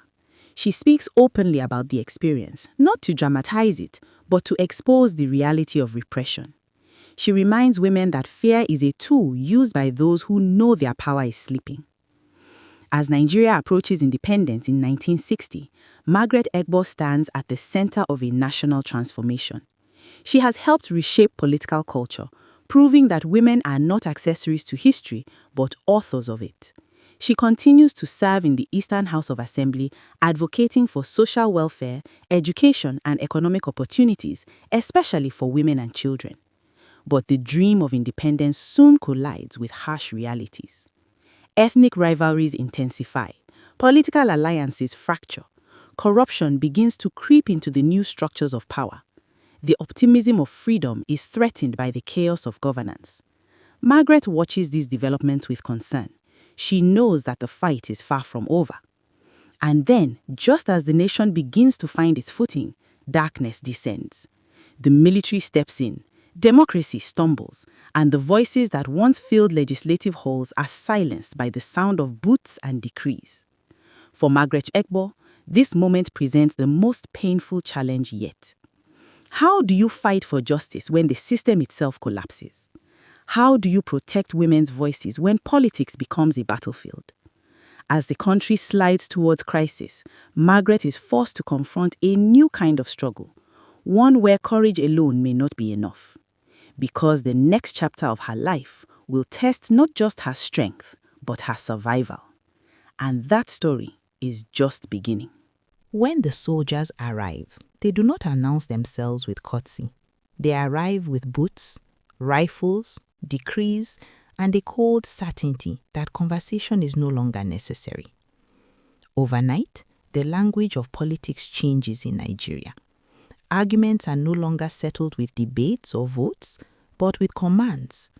She speaks openly about the experience, not to dramatize it, but to expose the reality of repression. She reminds women that fear is a tool used by those who know their power is sleeping. As Nigeria approaches independence in 1960, Margaret Egbo stands at the center of a national transformation. She has helped reshape political culture, proving that women are not accessories to history, but authors of it. She continues to serve in the Eastern House of Assembly, advocating for social welfare, education, and economic opportunities, especially for women and children. But the dream of independence soon collides with harsh realities. Ethnic rivalries intensify, political alliances fracture, corruption begins to creep into the new structures of power. The optimism of freedom is threatened by the chaos of governance. Margaret watches these developments with concern. She knows that the fight is far from over. And then, just as the nation begins to find its footing, darkness descends. The military steps in, democracy stumbles, and the voices that once filled legislative halls are silenced by the sound of boots and decrees. For Margaret Egbo, this moment presents the most painful challenge yet. How do you fight for justice when the system itself collapses? How do you protect women's voices when politics becomes a battlefield? As the country slides towards crisis, Margaret is forced to confront a new kind of struggle, one where courage alone may not be enough. Because the next chapter of her life will test not just her strength, but her survival. And that story is just beginning. When the soldiers arrive, they do not announce themselves with courtesy. They arrive with boots, rifles, decrees, and a cold certainty that conversation is no longer necessary. Overnight, the language of politics changes in Nigeria. Arguments are no longer settled with debates or votes, but with commands.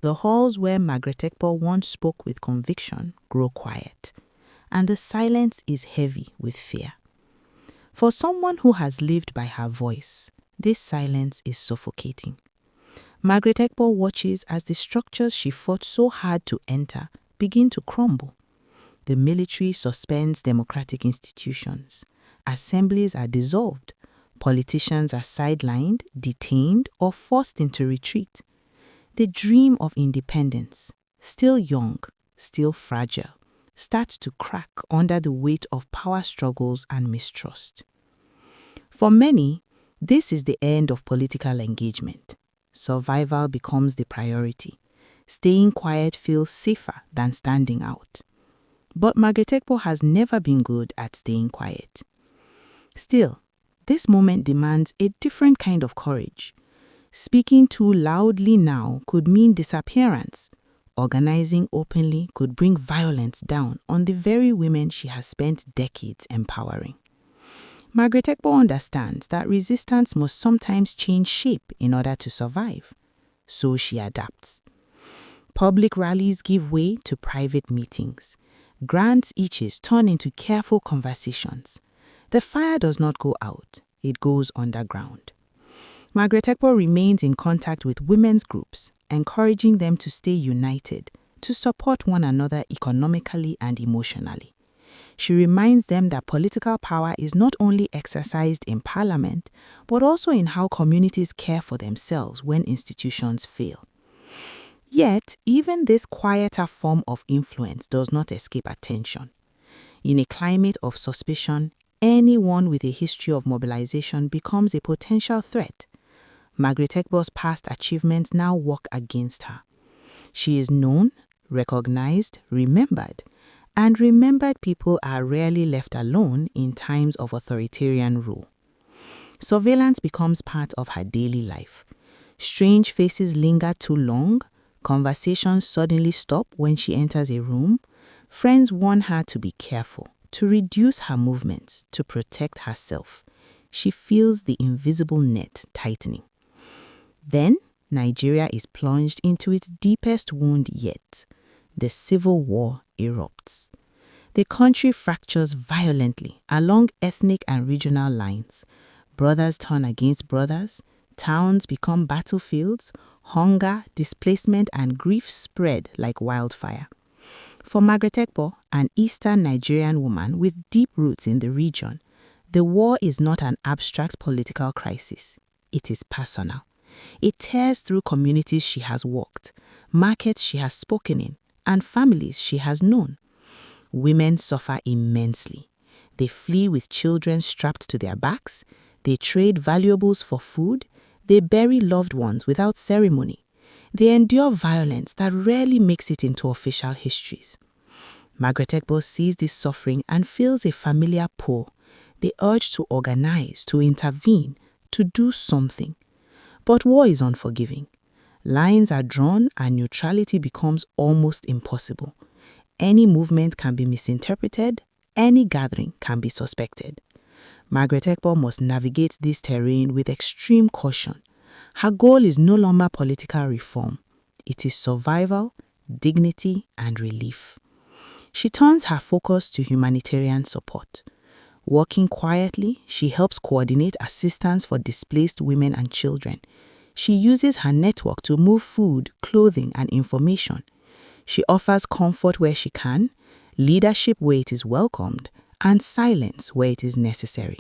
The halls where Margaret Egbo once spoke with conviction grow quiet, and the silence is heavy with fear. For someone who has lived by her voice, this silence is suffocating. Margaret Egbo watches as the structures she fought so hard to enter begin to crumble. The military suspends democratic institutions. Assemblies are dissolved. Politicians are sidelined, detained, or forced into retreat. The dream of independence, still young, still fragile, starts to crack under the weight of power struggles and mistrust. For many, this is the end of political engagement. Survival becomes the priority. Staying quiet feels safer than standing out. But Margaret Egbo has never been good at staying quiet. Still, this moment demands a different kind of courage. Speaking too loudly now could mean disappearance. Organizing openly could bring violence down on the very women she has spent decades empowering. Margaret Egbo understands that resistance must sometimes change shape in order to survive. So she adapts. Public rallies give way to private meetings. Grand speeches turn into careful conversations. The fire does not go out, it goes underground. Margaret Egbo remains in contact with women's groups, encouraging them to stay united, to support one another economically and emotionally. She reminds them that political power is not only exercised in parliament, but also in how communities care for themselves when institutions fail. Yet, even this quieter form of influence does not escape attention. In a climate of suspicion, anyone with a history of mobilization becomes a potential threat. Margaret Egbo's past achievements now work against her. She is known, recognized, remembered, and remembered people are rarely left alone in times of authoritarian rule. Surveillance becomes part of her daily life. Strange faces linger too long, conversations suddenly stop when she enters a room, friends warn her to be careful, to reduce her movements, to protect herself. She feels the invisible net tightening. Then, Nigeria is plunged into its deepest wound yet. The civil war erupts. The country fractures violently along ethnic and regional lines. Brothers turn against brothers, towns become battlefields, hunger, displacement, and grief spread like wildfire. For Margaret Ekpo, an Eastern Nigerian woman with deep roots in the region, the war is not an abstract political crisis. It is personal. It tears through communities she has walked, markets she has spoken in, and families she has known. Women suffer immensely. They flee with children strapped to their backs. They trade valuables for food. They bury loved ones without ceremony. They endure violence that rarely makes it into official histories. Margaret Ekpo sees this suffering and feels a familiar pull, the urge to organize, to intervene, to do something. But war is unforgiving. Lines are drawn and neutrality becomes almost impossible. Any movement can be misinterpreted, any gathering can be suspected. Margaret Ekpo must navigate this terrain with extreme caution. Her goal is no longer political reform. It is survival, dignity, and relief. She turns her focus to humanitarian support. Working quietly, she helps coordinate assistance for displaced women and children. She uses her network to move food, clothing, and information. She offers comfort where she can, leadership where it is welcomed, and silence where it is necessary.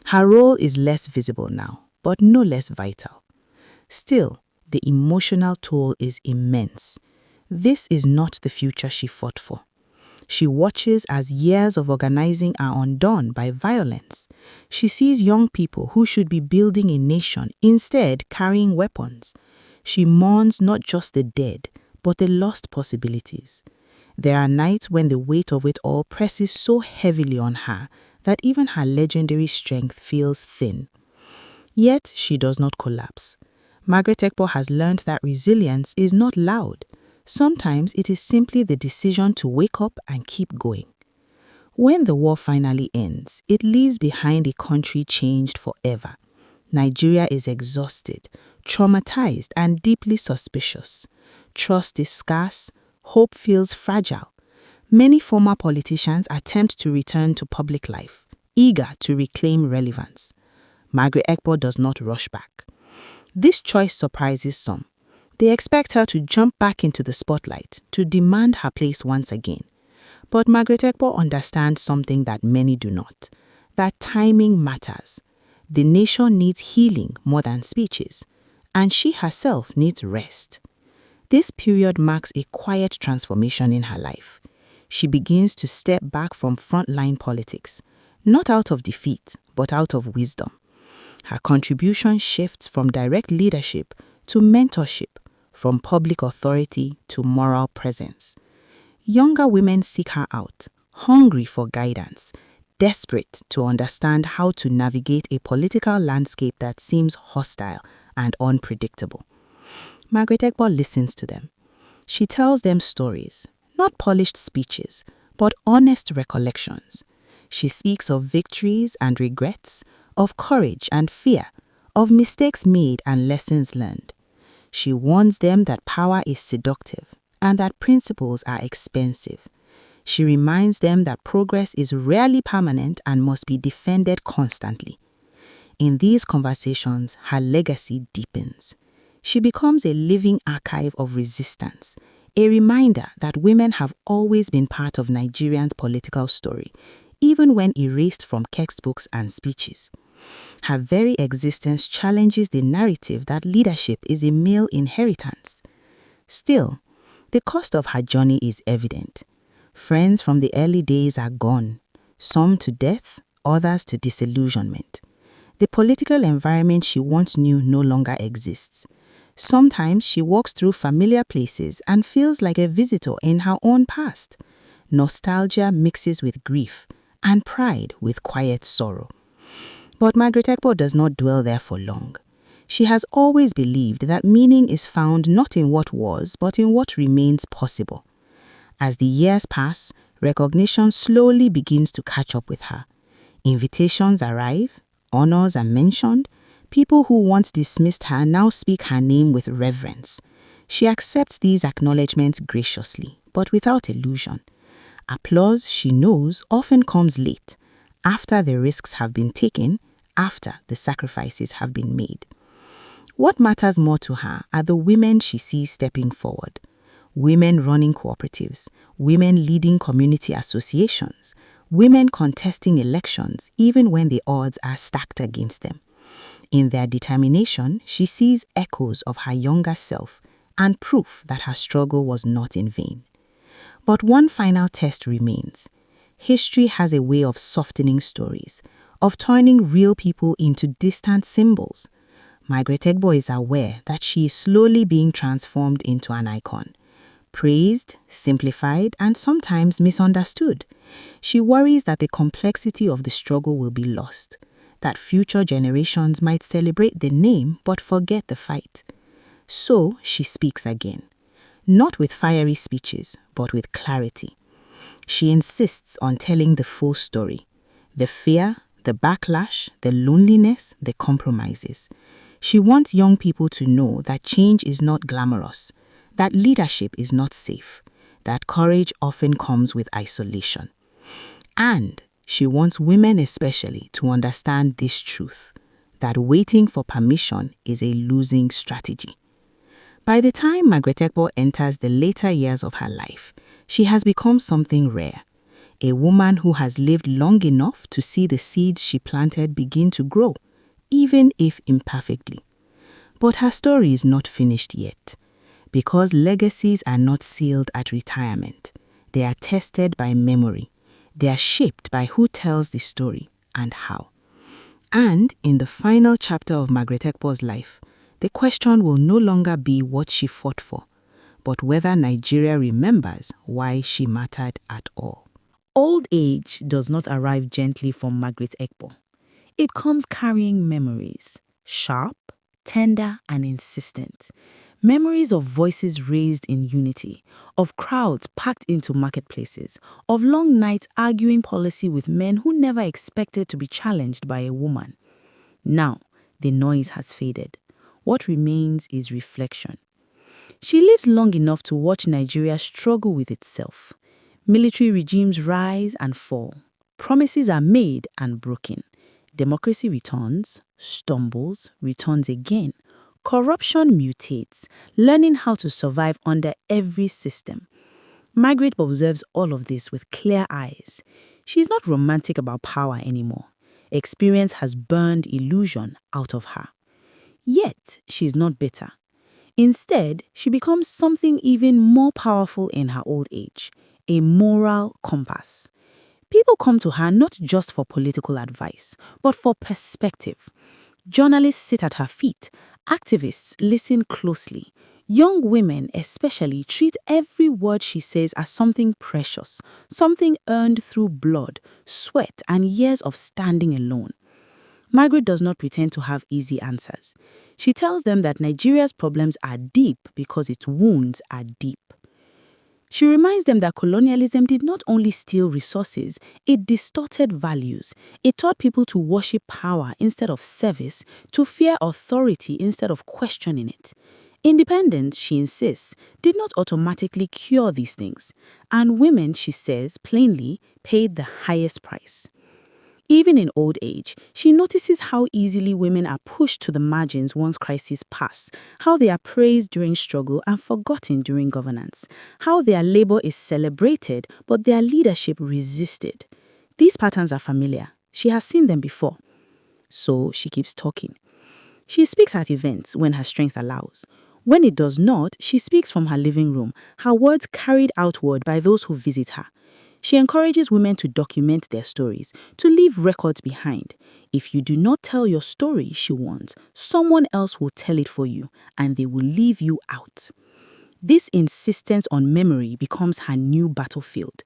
Her role is less visible now, but no less vital. Still, the emotional toll is immense. This is not the future she fought for. She watches as years of organizing are undone by violence. She sees young people who should be building a nation instead carrying weapons. She mourns not just the dead, but the lost possibilities. There are nights when the weight of it all presses so heavily on her that even her legendary strength feels thin. Yet she does not collapse. Margaret Ekpo has learned that resilience is not loud. Sometimes it is simply the decision to wake up and keep going. When the war finally ends, it leaves behind a country changed forever. Nigeria is exhausted, traumatized, and deeply suspicious. Trust is scarce, hope feels fragile. Many former politicians attempt to return to public life, eager to reclaim relevance. Margaret Ekpo does not rush back. This choice surprises some. They expect her to jump back into the spotlight, to demand her place once again. But Margaret Ekpo understands something that many do not, that timing matters. The nation needs healing more than speeches, and she herself needs rest. This period marks a quiet transformation in her life. She begins to step back from frontline politics, not out of defeat, but out of wisdom. Her contribution shifts from direct leadership to mentorship, from public authority to moral presence. Younger women seek her out, hungry for guidance, desperate to understand how to navigate a political landscape that seems hostile and unpredictable. Margaret Ekpo listens to them. She tells them stories, not polished speeches, but honest recollections. She speaks of victories and regrets, of courage and fear, of mistakes made and lessons learned. She warns them that power is seductive and that principles are expensive. She reminds them that progress is rarely permanent and must be defended constantly. In these conversations, her legacy deepens. She becomes a living archive of resistance, a reminder that women have always been part of Nigerians' political story, even when erased from textbooks and speeches. Her very existence challenges the narrative that leadership is a male inheritance. Still, the cost of her journey is evident. Friends from the early days are gone, some to death, others to disillusionment. The political environment she once knew no longer exists. Sometimes she walks through familiar places and feels like a visitor in her own past. Nostalgia mixes with grief, and pride with quiet sorrow. But Margaret Ekpo does not dwell there for long. She has always believed that meaning is found not in what was, but in what remains possible. As the years pass, recognition slowly begins to catch up with her. Invitations arrive, honors are mentioned. People who once dismissed her now speak her name with reverence. She accepts these acknowledgements graciously, but without illusion. Applause, she knows, often comes late, after the risks have been taken, after the sacrifices have been made. What matters more to her are the women she sees stepping forward. Women running cooperatives, women leading community associations, women contesting elections even when the odds are stacked against them. In their determination, she sees echoes of her younger self and proof that her struggle was not in vain. But one final test remains. History has a way of softening stories, of turning real people into distant symbols. Margaret Egbo is aware that she is slowly being transformed into an icon. Praised, simplified, and sometimes misunderstood. She worries that the complexity of the struggle will be lost, that future generations might celebrate the name but forget the fight. So she speaks again, not with fiery speeches, but with clarity. She insists on telling the full story, the fear, the backlash, the loneliness, the compromises. She wants young people to know that change is not glamorous, that leadership is not safe, that courage often comes with isolation. And she wants women especially to understand this truth, that waiting for permission is a losing strategy. By the time Margaret Egbo enters the later years of her life, she has become something rare, a woman who has lived long enough to see the seeds she planted begin to grow, even if imperfectly. But her story is not finished yet, because legacies are not sealed at retirement. They are tested by memory. They are shaped by who tells the story and how. And in the final chapter of Margaret Egbo's life, the question will no longer be what she fought for, but whether Nigeria remembers why she mattered at all. Old age does not arrive gently from Margaret Egbo. It comes carrying memories, sharp, tender, and insistent. Memories of voices raised in unity, of crowds packed into marketplaces, of long nights arguing policy with men who never expected to be challenged by a woman. Now, the noise has faded. What remains is reflection. She lives long enough to watch Nigeria struggle with itself. Military regimes rise and fall. Promises are made and broken. Democracy returns, stumbles, returns again. Corruption mutates, learning how to survive under every system. Margaret observes all of this with clear eyes. She's not romantic about power anymore. Experience has burned illusion out of her. Yet, she's not bitter. Instead, she becomes something even more powerful in her old age, a moral compass. People come to her not just for political advice, but for perspective. Journalists sit at her feet. Activists listen closely. Young women especially treat every word she says as something precious, something earned through blood, sweat, and years of standing alone. Margaret does not pretend to have easy answers. She tells them that Nigeria's problems are deep because its wounds are deep. She reminds them that colonialism did not only steal resources, it distorted values. It taught people to worship power instead of service, to fear authority instead of questioning it. Independence, she insists, did not automatically cure these things, and women, she says plainly, paid the highest price. Even in old age, she notices how easily women are pushed to the margins once crises pass, how they are praised during struggle and forgotten during governance, how their labor is celebrated but their leadership resisted. These patterns are familiar. She has seen them before. So she keeps talking. She speaks at events when her strength allows. When it does not, she speaks from her living room, her words carried outward by those who visit her. She encourages women to document their stories, to leave records behind. If you do not tell your story, she warns, someone else will tell it for you, and they will leave you out. This insistence on memory becomes her new battlefield.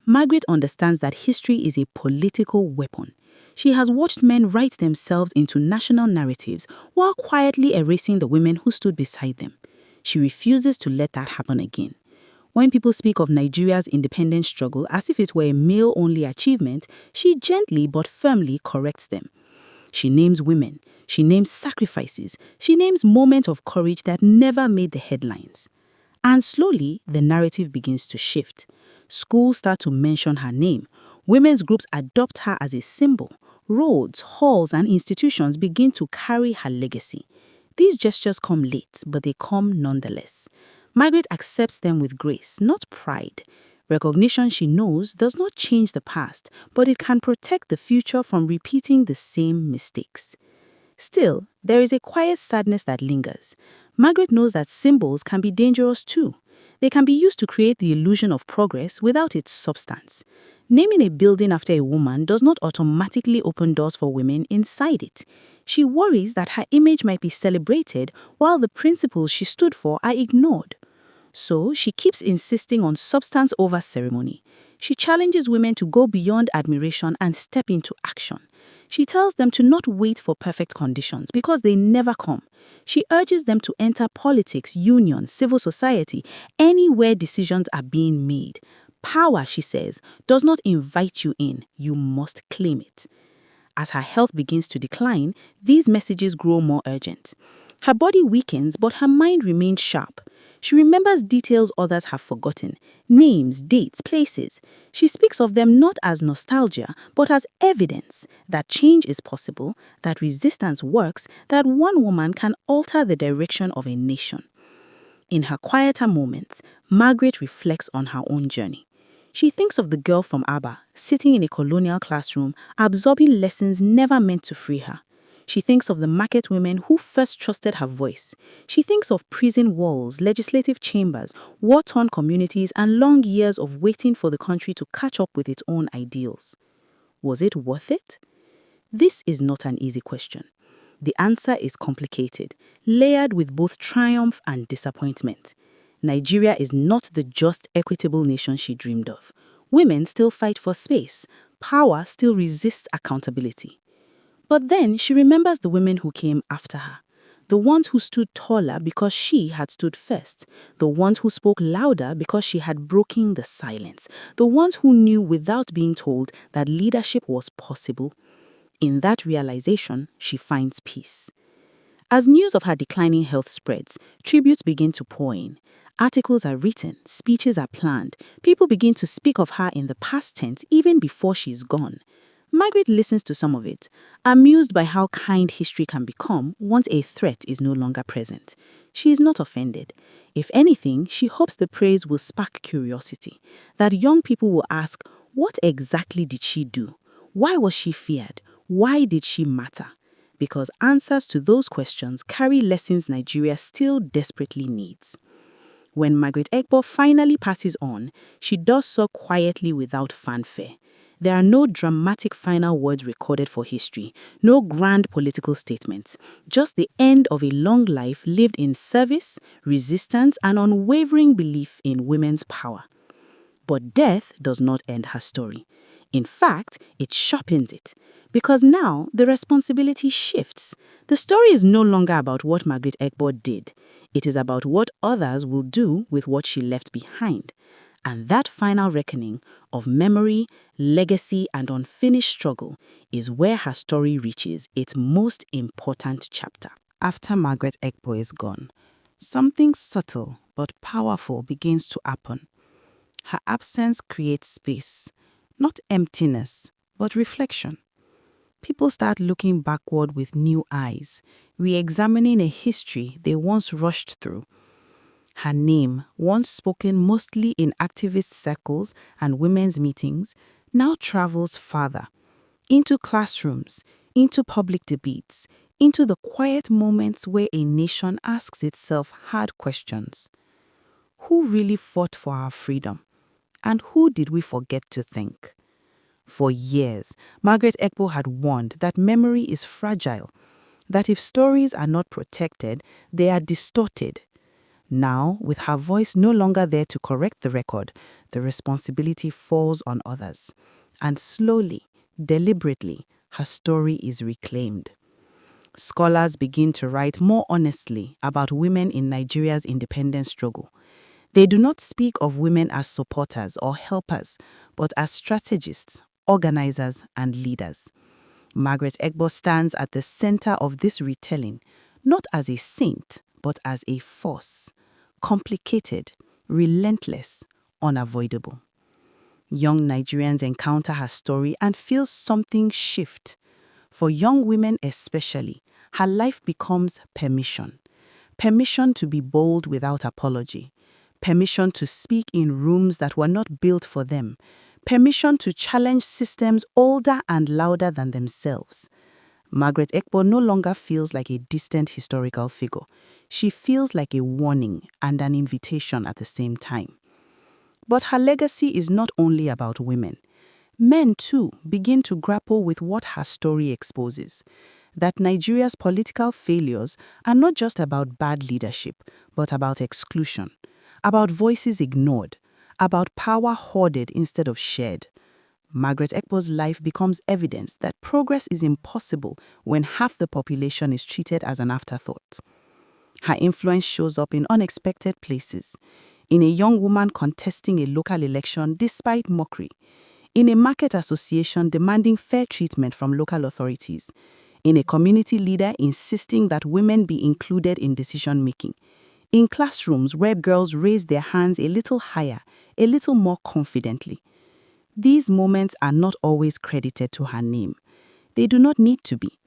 Margaret understands that history is a political weapon. She has watched men write themselves into national narratives while quietly erasing the women who stood beside them. She refuses to let that happen again. When people speak of Nigeria's independence struggle as if it were a male-only achievement, she gently but firmly corrects them. She names women, she names sacrifices, she names moments of courage that never made the headlines. And slowly, the narrative begins to shift. Schools start to mention her name. Women's groups adopt her as a symbol. Roads, halls, and institutions begin to carry her legacy. These gestures come late, but they come nonetheless. Margaret accepts them with grace, not pride. Recognition, she knows, does not change the past, but it can protect the future from repeating the same mistakes. Still, there is a quiet sadness that lingers. Margaret knows that symbols can be dangerous too. They can be used to create the illusion of progress without its substance. Naming a building after a woman does not automatically open doors for women inside it. She worries that her image might be celebrated while the principles she stood for are ignored. So she keeps insisting on substance over ceremony. She challenges women to go beyond admiration and step into action. She tells them to not wait for perfect conditions because they never come. She urges them to enter politics, unions, civil society, anywhere decisions are being made. Power, she says, does not invite you in, you must claim it. As her health begins to decline, these messages grow more urgent. Her body weakens, but her mind remains sharp. She remembers details others have forgotten, names, dates, places. She speaks of them not as nostalgia, but as evidence that change is possible, that resistance works, that one woman can alter the direction of a nation. In her quieter moments, Margaret reflects on her own journey. She thinks of the girl from Aba, sitting in a colonial classroom, absorbing lessons never meant to free her. She thinks of the market women who first trusted her voice. She thinks of prison walls, legislative chambers, war-torn communities, and long years of waiting for the country to catch up with its own ideals. Was it worth it? This is not an easy question. The answer is complicated, layered with both triumph and disappointment. Nigeria is not the just, equitable nation she dreamed of. Women still fight for space. Power still resists accountability. But then she remembers the women who came after her. The ones who stood taller because she had stood first. The ones who spoke louder because she had broken the silence. The ones who knew without being told that leadership was possible. In that realization, she finds peace. As news of her declining health spreads, tributes begin to pour in. Articles are written, speeches are planned. People begin to speak of her in the past tense even before she's gone. Margaret listens to some of it, amused by how kind history can become once a threat is no longer present. She is not offended. If anything, she hopes the praise will spark curiosity, that young people will ask, what exactly did she do? Why was she feared? Why did she matter? Because answers to those questions carry lessons Nigeria still desperately needs. When Margaret Egbo finally passes on, she does so quietly without fanfare. There are no dramatic final words recorded for history, no grand political statements, just the end of a long life lived in service, resistance, and unwavering belief in women's power. But death does not end her story. In fact, it sharpens it, because now the responsibility shifts. The story is no longer about what Margaret Egbo did. It is about what others will do with what she left behind. And that final reckoning of memory, legacy, and unfinished struggle is where her story reaches its most important chapter. After Margaret Egbo is gone, something subtle but powerful begins to happen. Her absence creates space, not emptiness, but reflection. People start looking backward with new eyes, re-examining a history they once rushed through. Her name, once spoken mostly in activist circles and women's meetings, now travels farther, into classrooms, into public debates, into the quiet moments where a nation asks itself hard questions. Who really fought for our freedom? And who did we forget to think? For years, Margaret Egbo had warned that memory is fragile, that if stories are not protected, they are distorted. Now, with her voice no longer there to correct the record, the responsibility falls on others. And slowly, deliberately, her story is reclaimed. Scholars begin to write more honestly about women in Nigeria's independence struggle. They do not speak of women as supporters or helpers, but as strategists, organizers, and leaders. Margaret Egbo stands at the center of this retelling, not as a saint, but as a force. Complicated, relentless, unavoidable. Young Nigerians encounter her story and feel something shift. For young women especially, her life becomes permission. permission to be bold without apology, permission to speak in rooms that were not built for them, permission to challenge systems older and louder than themselves. Margaret Ekpo no longer feels like a distant historical figure. She feels like a warning and an invitation at the same time. But her legacy is not only about women. Men, too, begin to grapple with what her story exposes, that Nigeria's political failures are not just about bad leadership, but about exclusion, about voices ignored, about power hoarded instead of shared. Margaret Ekpo's life becomes evidence that progress is impossible when half the population is treated as an afterthought. Her influence shows up in unexpected places, in a young woman contesting a local election despite mockery, in a market association demanding fair treatment from local authorities, in a community leader insisting that women be included in decision-making, in classrooms where girls raise their hands a little higher, a little more confidently. These moments are not always credited to her name. They do not need to be.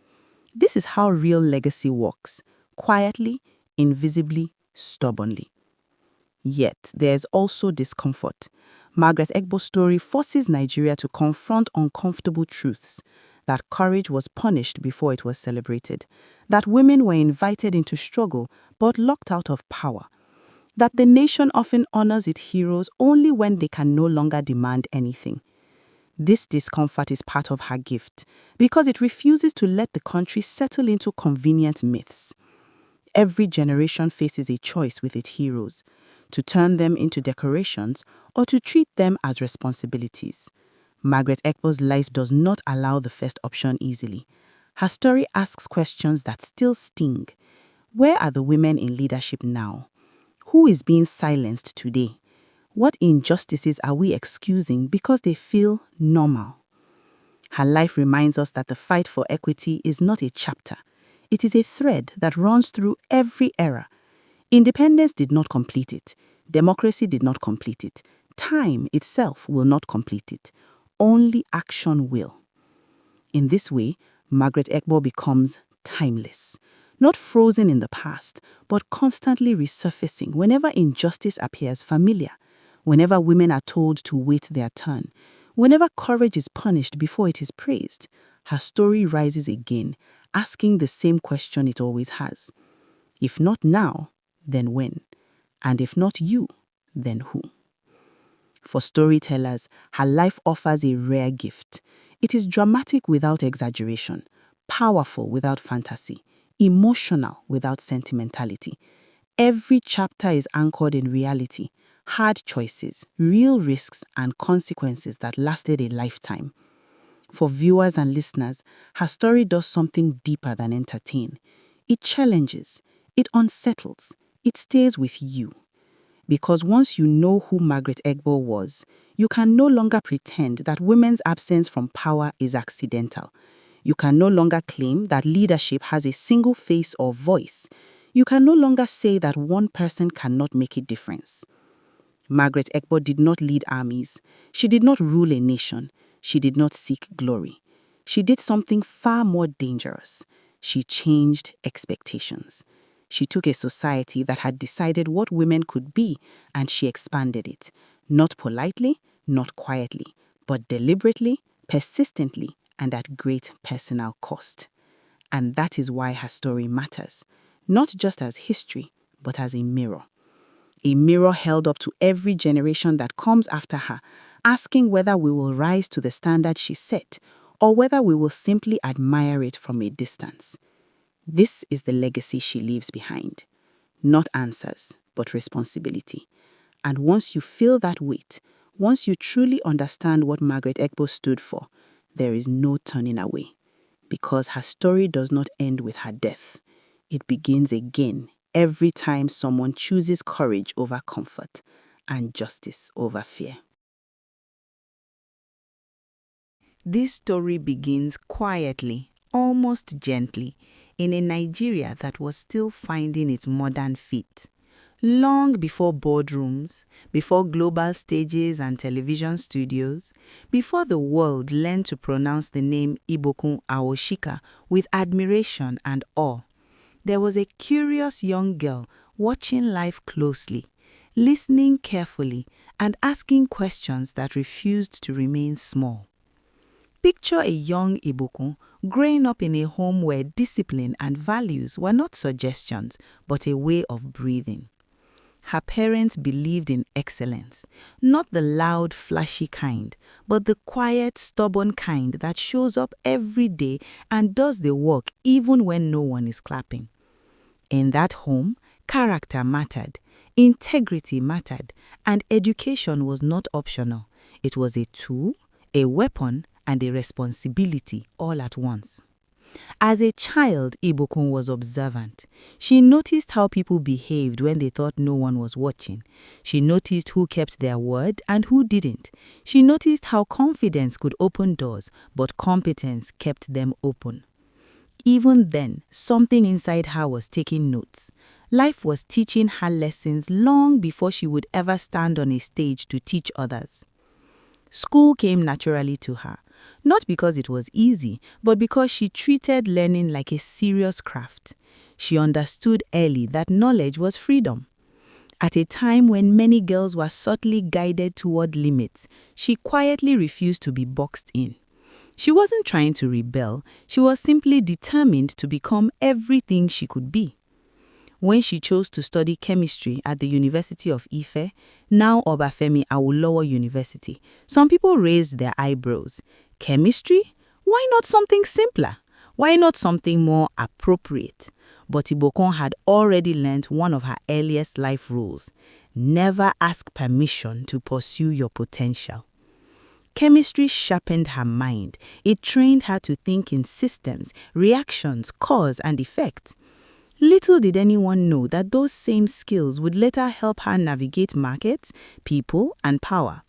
This is how real legacy works, quietly, invisibly, stubbornly. Yet, there is also discomfort. Margaret Ekpo's story forces Nigeria to confront uncomfortable truths, that courage was punished before it was celebrated, that women were invited into struggle but locked out of power, that the nation often honors its heroes only when they can no longer demand anything. This discomfort is part of her gift because it refuses to let the country settle into convenient myths. Every generation faces a choice with its heroes, to turn them into decorations or to treat them as responsibilities. Margaret Ekpo's life does not allow the first option easily. Her story asks questions that still sting. Where are the women in leadership now? Who is being silenced today? What injustices are we excusing because they feel normal? Her life reminds us that the fight for equity is not a chapter. It is a thread that runs through every era. Independence did not complete it. Democracy did not complete it. Time itself will not complete it. Only action will. In this way, Margaret Ekpo becomes timeless. Not frozen in the past, but constantly resurfacing whenever injustice appears familiar, whenever women are told to wait their turn, whenever courage is punished before it is praised. Her story rises again, asking the same question it always has. If not now, then when? And if not you, then who? For storytellers, her life offers a rare gift. It is dramatic without exaggeration, powerful without fantasy, emotional without sentimentality. Every chapter is anchored in reality, hard choices, real risks, and consequences that lasted a lifetime. For viewers and listeners, her story does something deeper than entertain. It challenges, it unsettles, it stays with you. Because once you know who Margaret Ekpo was, you can no longer pretend that women's absence from power is accidental. You can no longer claim that leadership has a single face or voice. You can no longer say that one person cannot make a difference. Margaret Ekpo did not lead armies. She did not rule a nation. She did not seek glory. She did something far more dangerous. She changed expectations. She took a society that had decided what women could be and she expanded it, not politely, not quietly, but deliberately, persistently, and at great personal cost. And that is why her story matters, not just as history, but as a mirror. A mirror held up to every generation that comes after her, asking whether we will rise to the standard she set or whether we will simply admire it from a distance. This is the legacy she leaves behind. Not answers, but responsibility. And once you feel that weight, once you truly understand what Margaret Ekpo stood for, there is no turning away. Because her story does not end with her death. It begins again every time someone chooses courage over comfort and justice over fear. This story begins quietly, almost gently, in a Nigeria that was still finding its modern feet. Long before boardrooms, before global stages and television studios, before the world learned to pronounce the name Ibokun Awosika with admiration and awe, There was a curious young girl watching life closely, listening carefully, and asking questions that refused to remain small. Picture a young Ibukun growing up in a home where discipline and values were not suggestions, but a way of breathing. Her parents believed in excellence, not the loud, flashy kind, but the quiet, stubborn kind that shows up every day and does the work even when no one is clapping. In that home, character mattered, integrity mattered, and education was not optional. It was a tool, a weapon, and a responsibility all at once. As a child, Ibukun was observant. She noticed how people behaved when they thought no one was watching. She noticed who kept their word and who didn't. She noticed how confidence could open doors, but competence kept them open. Even then, something inside her was taking notes. Life was teaching her lessons long before she would ever stand on a stage to teach others. School came naturally to her, not because it was easy, but because she treated learning like a serious craft. She understood early that knowledge was freedom. At a time when many girls were subtly guided toward limits, she quietly refused to be boxed in. She wasn't trying to rebel, she was simply determined to become everything she could be. When she chose to study chemistry at the University of Ife, now Obafemi Awolowo University, some people raised their eyebrows. Chemistry? Why not something simpler? Why not something more appropriate? But Ibukun had already learned one of her earliest life rules: never ask permission to pursue your potential. Chemistry sharpened her mind. It trained her to think in systems, reactions, cause and effect. Little did anyone know that those same skills would later help her navigate markets, people, and power.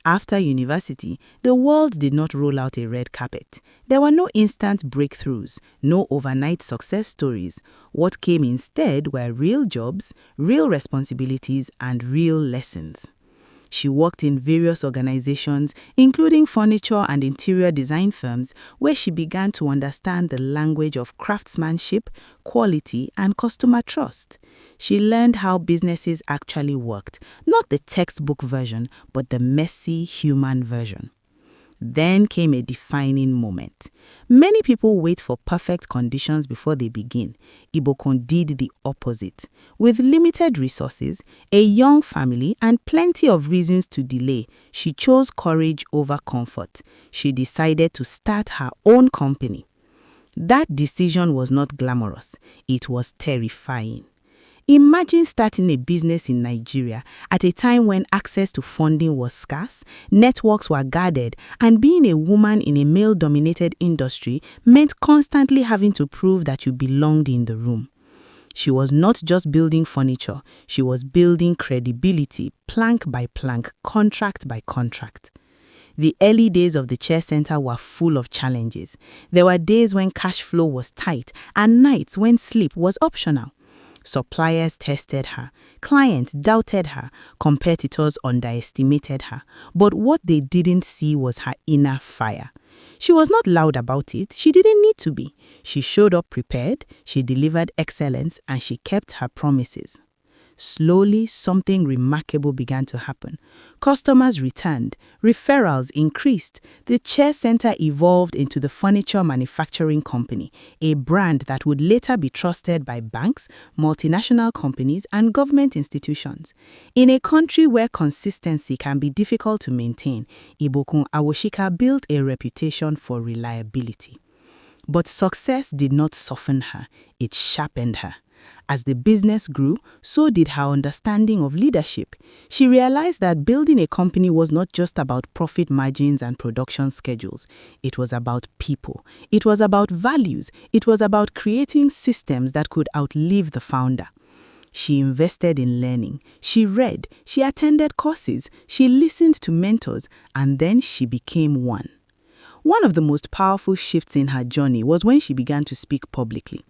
After university, the world did not roll out a red carpet. There were no instant breakthroughs, no overnight success stories. What came instead were real jobs, real responsibilities, and real lessons. She worked in various organizations, including furniture and interior design firms, where she began to understand the language of craftsmanship, quality, and customer trust. She learned how businesses actually worked, not the textbook version, but the messy human version. Then came a defining moment. Many people wait for perfect conditions before they begin. Ibukun did the opposite. With limited resources, a young family, and plenty of reasons to delay, she chose courage over comfort. She decided to start her own company. That decision was not glamorous. It was terrifying. Imagine starting a business in Nigeria at a time when access to funding was scarce, networks were guarded, and being a woman in a male-dominated industry meant constantly having to prove that you belonged in the room. She was not just building furniture, she was building credibility, plank by plank, contract by contract. The early days of the Chair Center were full of challenges. There were days when cash flow was tight and nights when sleep was optional. Suppliers tested her, clients doubted her, competitors underestimated her. But what they didn't see was her inner fire. She was not loud about it. She didn't need to be. She showed up prepared, she delivered excellence, and she kept her promises. Slowly, something remarkable began to happen. Customers returned, referrals increased. The Chair Center evolved into the Furniture Manufacturing Company, a brand that would later be trusted by banks, multinational companies, and government institutions. In a country where consistency can be difficult to maintain, Ibukun Awosika built a reputation for reliability. But success did not soften her, it sharpened her. As the business grew, so did her understanding of leadership. She realized that building a company was not just about profit margins and production schedules. It was about people. It was about values. It was about creating systems that could outlive the founder. She invested in learning. She read. She attended courses. She listened to mentors. And then she became one. One of the most powerful shifts in her journey was when she began to speak publicly.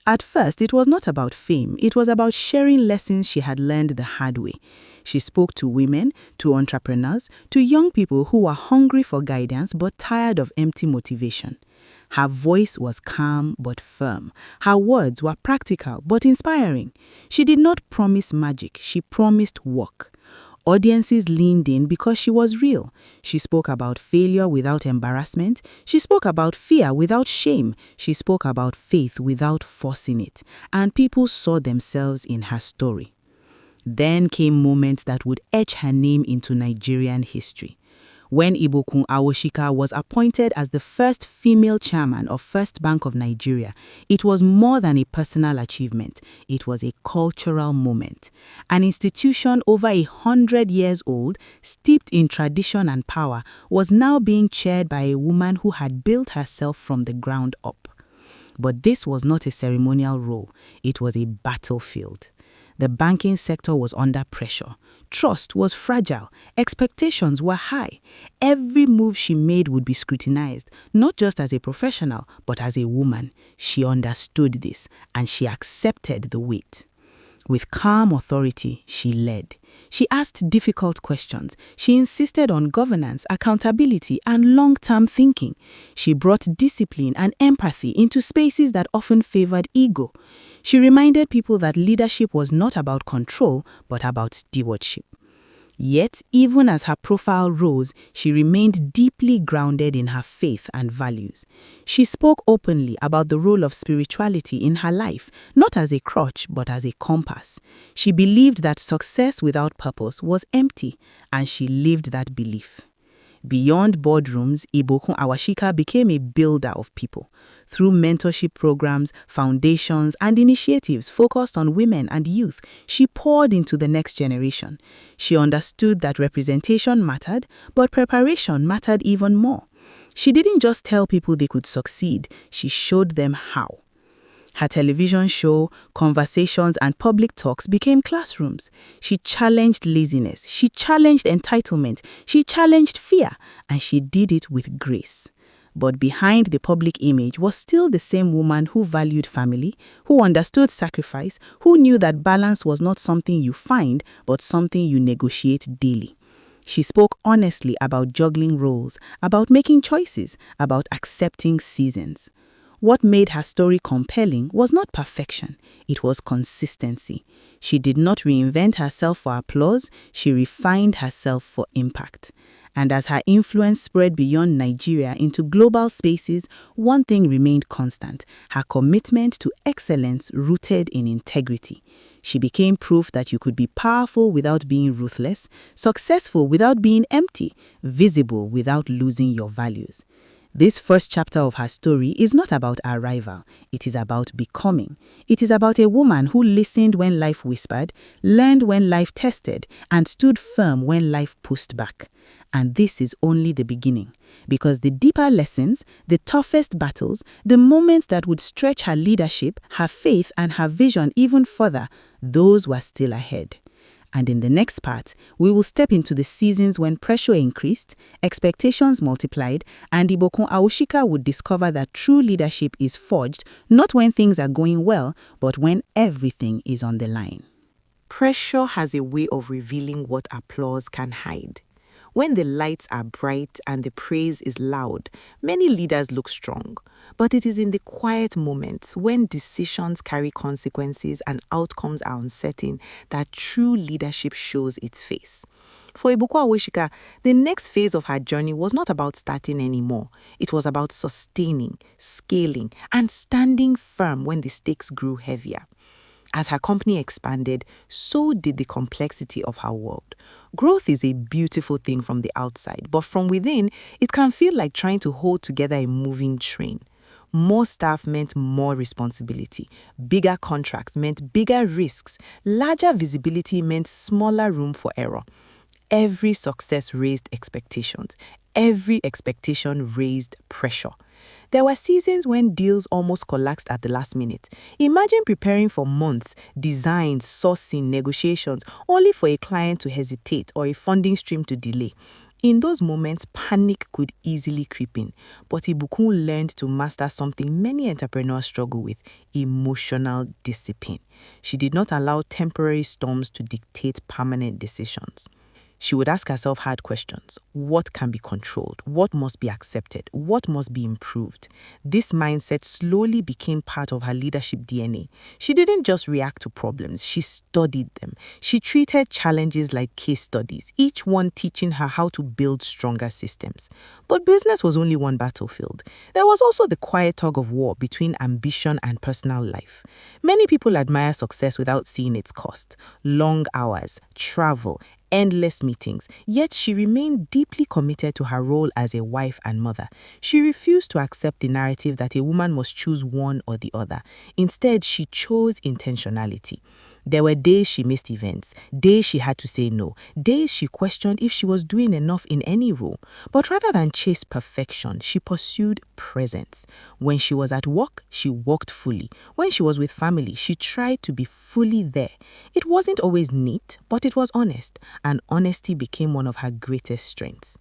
At first, it was not about fame. It was about sharing lessons she had learned the hard way. She spoke to women, to entrepreneurs, to young people who were hungry for guidance but tired of empty motivation. Her voice was calm but firm. Her words were practical but inspiring. She did not promise magic, she promised work. Audiences leaned in because she was real. She spoke about failure without embarrassment. She spoke about fear without shame. She spoke about faith without forcing it. And people saw themselves in her story. Then came moments that would etch her name into Nigerian history. When Ibokun Awosika was appointed as the first female chairman of First Bank of Nigeria, it was more than a personal achievement. It was a cultural moment. An institution over 100 years old, steeped in tradition and power, was now being chaired by a woman who had built herself from the ground up. But this was not a ceremonial role. It was a battlefield. The banking sector was under pressure. Trust was fragile. Expectations were high. Every move she made would be scrutinized, not just as a professional, but as a woman. She understood this, and she accepted the weight. With calm authority, she led. She asked difficult questions. She insisted on governance, accountability, and long-term thinking. She brought discipline and empathy into spaces that often favored ego. She reminded people that leadership was not about control, but about stewardship. Yet, even as her profile rose, she remained deeply grounded in her faith and values. She spoke openly about the role of spirituality in her life, not as a crutch, but as a compass. She believed that success without purpose was empty, and she lived that belief. Beyond boardrooms, Ibokun Awosika became a builder of people. Through mentorship programs, foundations, and initiatives focused on women and youth, she poured into the next generation. She understood that representation mattered, but preparation mattered even more. She didn't just tell people they could succeed, she showed them how. Her television show, conversations, and public talks became classrooms. She challenged laziness, she challenged entitlement, she challenged fear, and she did it with grace. But behind the public image was still the same woman who valued family, who understood sacrifice, who knew that balance was not something you find, but something you negotiate daily. She spoke honestly about juggling roles, about making choices, about accepting seasons. What made her story compelling was not perfection, it was consistency. She did not reinvent herself for applause, she refined herself for impact. And as her influence spread beyond Nigeria into global spaces, one thing remained constant: her commitment to excellence rooted in integrity. She became proof that you could be powerful without being ruthless, successful without being empty, visible without losing your values. This first chapter of her story is not about arrival, it is about becoming. It is about a woman who listened when life whispered, learned when life tested, and stood firm when life pushed back. And this is only the beginning, because the deeper lessons, the toughest battles, the moments that would stretch her leadership, her faith, and her vision even further, those were still ahead. And in the next part, we will step into the seasons when pressure increased, expectations multiplied, and Ibokun Awosika would discover that true leadership is forged not when things are going well, but when everything is on the line. Pressure has a way of revealing what applause can hide. When the lights are bright and the praise is loud, many leaders look strong. But it is in the quiet moments, when decisions carry consequences and outcomes are uncertain, that true leadership shows its face. For Ibokun Awosika, the next phase of her journey was not about starting anymore. It was about sustaining, scaling, and standing firm when the stakes grew heavier. As her company expanded, so did the complexity of her world. Growth is a beautiful thing from the outside, but from within, it can feel like trying to hold together a moving train. More staff meant more responsibility. Bigger contracts meant bigger risks. Larger visibility meant smaller room for error. Every success raised expectations. Every expectation raised pressure. There were seasons when deals almost collapsed at the last minute. Imagine preparing for months, designs, sourcing, negotiations, only for a client to hesitate or a funding stream to delay. In those moments, panic could easily creep in, but Ibokun learned to master something many entrepreneurs struggle with: emotional discipline. She did not allow temporary storms to dictate permanent decisions. She would ask herself hard questions. What can be controlled? What must be accepted? What must be improved? This mindset slowly became part of her leadership DNA. She didn't just react to problems, she studied them. She treated challenges like case studies, each one teaching her how to build stronger systems. But business was only one battlefield. There was also the quiet tug of war between ambition and personal life. Many people admire success without seeing its cost. Long hours, travel, endless meetings, yet she remained deeply committed to her role as a wife and mother. She refused to accept the narrative that a woman must choose one or the other. Instead, she chose intentionality. There were days she missed events, days she had to say no, days she questioned if she was doing enough in any role. But rather than chase perfection, she pursued presence. When she was at work, she worked fully. When she was with family, she tried to be fully there. It wasn't always neat, but it was honest, and honesty became one of her greatest strengths.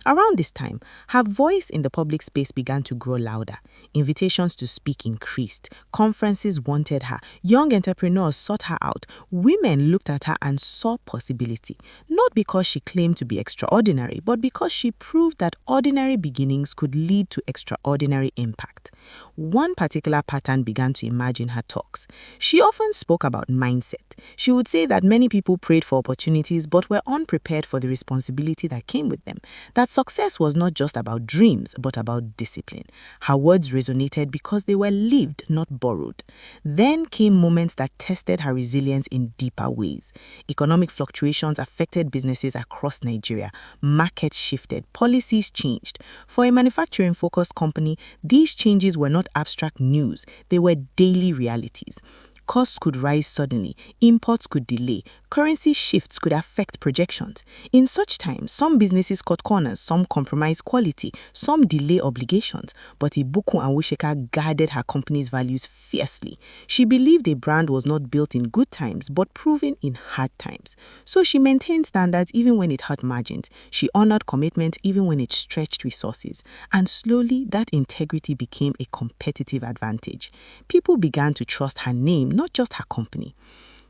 Around this time, her voice in the public space began to grow louder. Invitations to speak increased. Conferences wanted her. Young entrepreneurs sought her out. Women looked at her and saw possibility. Not because she claimed to be extraordinary, but because she proved that ordinary beginnings could lead to extraordinary impact. One particular pattern began to emerge in her talks. She often spoke about mindset. She would say that many people prayed for opportunities but were unprepared for the responsibility that came with them. That success was not just about dreams, but about discipline. Her words resonated because they were lived, not borrowed. Then came moments that tested her resilience in deeper ways. Economic fluctuations affected businesses across Nigeria. Markets shifted. Policies changed. For a manufacturing-focused company, these changes were not abstract news. They were daily realities. Costs could rise suddenly, imports could delay, currency shifts could affect projections. In such times, some businesses cut corners, some compromise quality, some delay obligations. But Ibukun Awoseka guarded her company's values fiercely. She believed a brand was not built in good times, but proven in hard times. So she maintained standards even when it hurt margins. She honored commitment even when it stretched resources. And slowly, that integrity became a competitive advantage. People began to trust her name, not just her company.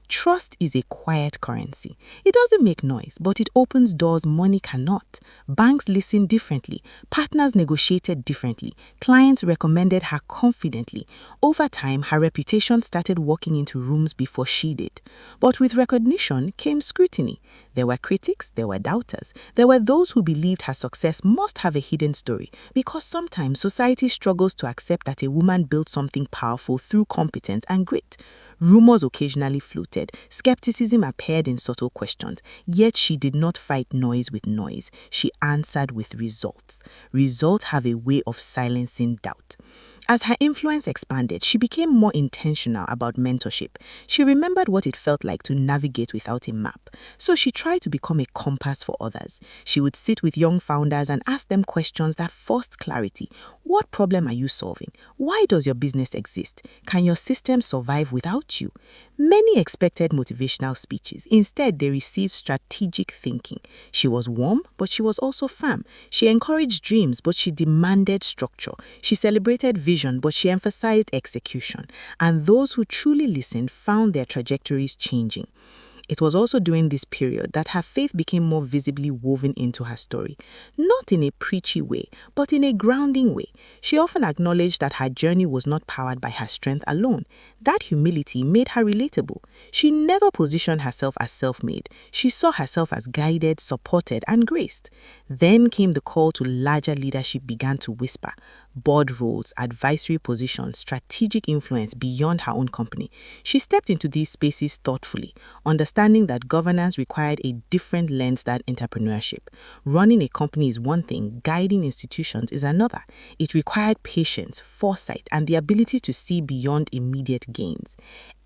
Trust is a quiet currency. It doesn't make noise, but it opens doors money cannot. Banks listened differently. Partners negotiated differently. Clients recommended her confidently. Over time, her reputation started walking into rooms before she did. But with recognition came scrutiny. There were critics, there were doubters. There were those who believed her success must have a hidden story, because sometimes society struggles to accept that a woman built something powerful through competence and grit. Rumors occasionally floated. Skepticism appeared in subtle questions. Yet she did not fight noise with noise. She answered with results. Results have a way of silencing doubt. As her influence expanded, she became more intentional about mentorship. She remembered what it felt like to navigate without a map. So she tried to become a compass for others. She would sit with young founders and ask them questions that forced clarity. What problem are you solving? Why does your business exist? Can your system survive without you? Many expected motivational speeches. Instead, they received strategic thinking. She was warm, but she was also firm. She encouraged dreams, but she demanded structure. She celebrated vision, but she emphasized execution. And those who truly listened found their trajectories changing. It was also during this period that her faith became more visibly woven into her story. Not in a preachy way, but in a grounding way. She often acknowledged that her journey was not powered by her strength alone. That humility made her relatable. She never positioned herself as self-made. She saw herself as guided, supported, and graced. Then came the call to larger leadership began to whisper. Board roles, advisory positions, strategic influence beyond her own company. She stepped into these spaces thoughtfully, understanding that governance required a different lens than entrepreneurship. Running a company is one thing, guiding institutions is another. It required patience, foresight, and the ability to see beyond immediate gains.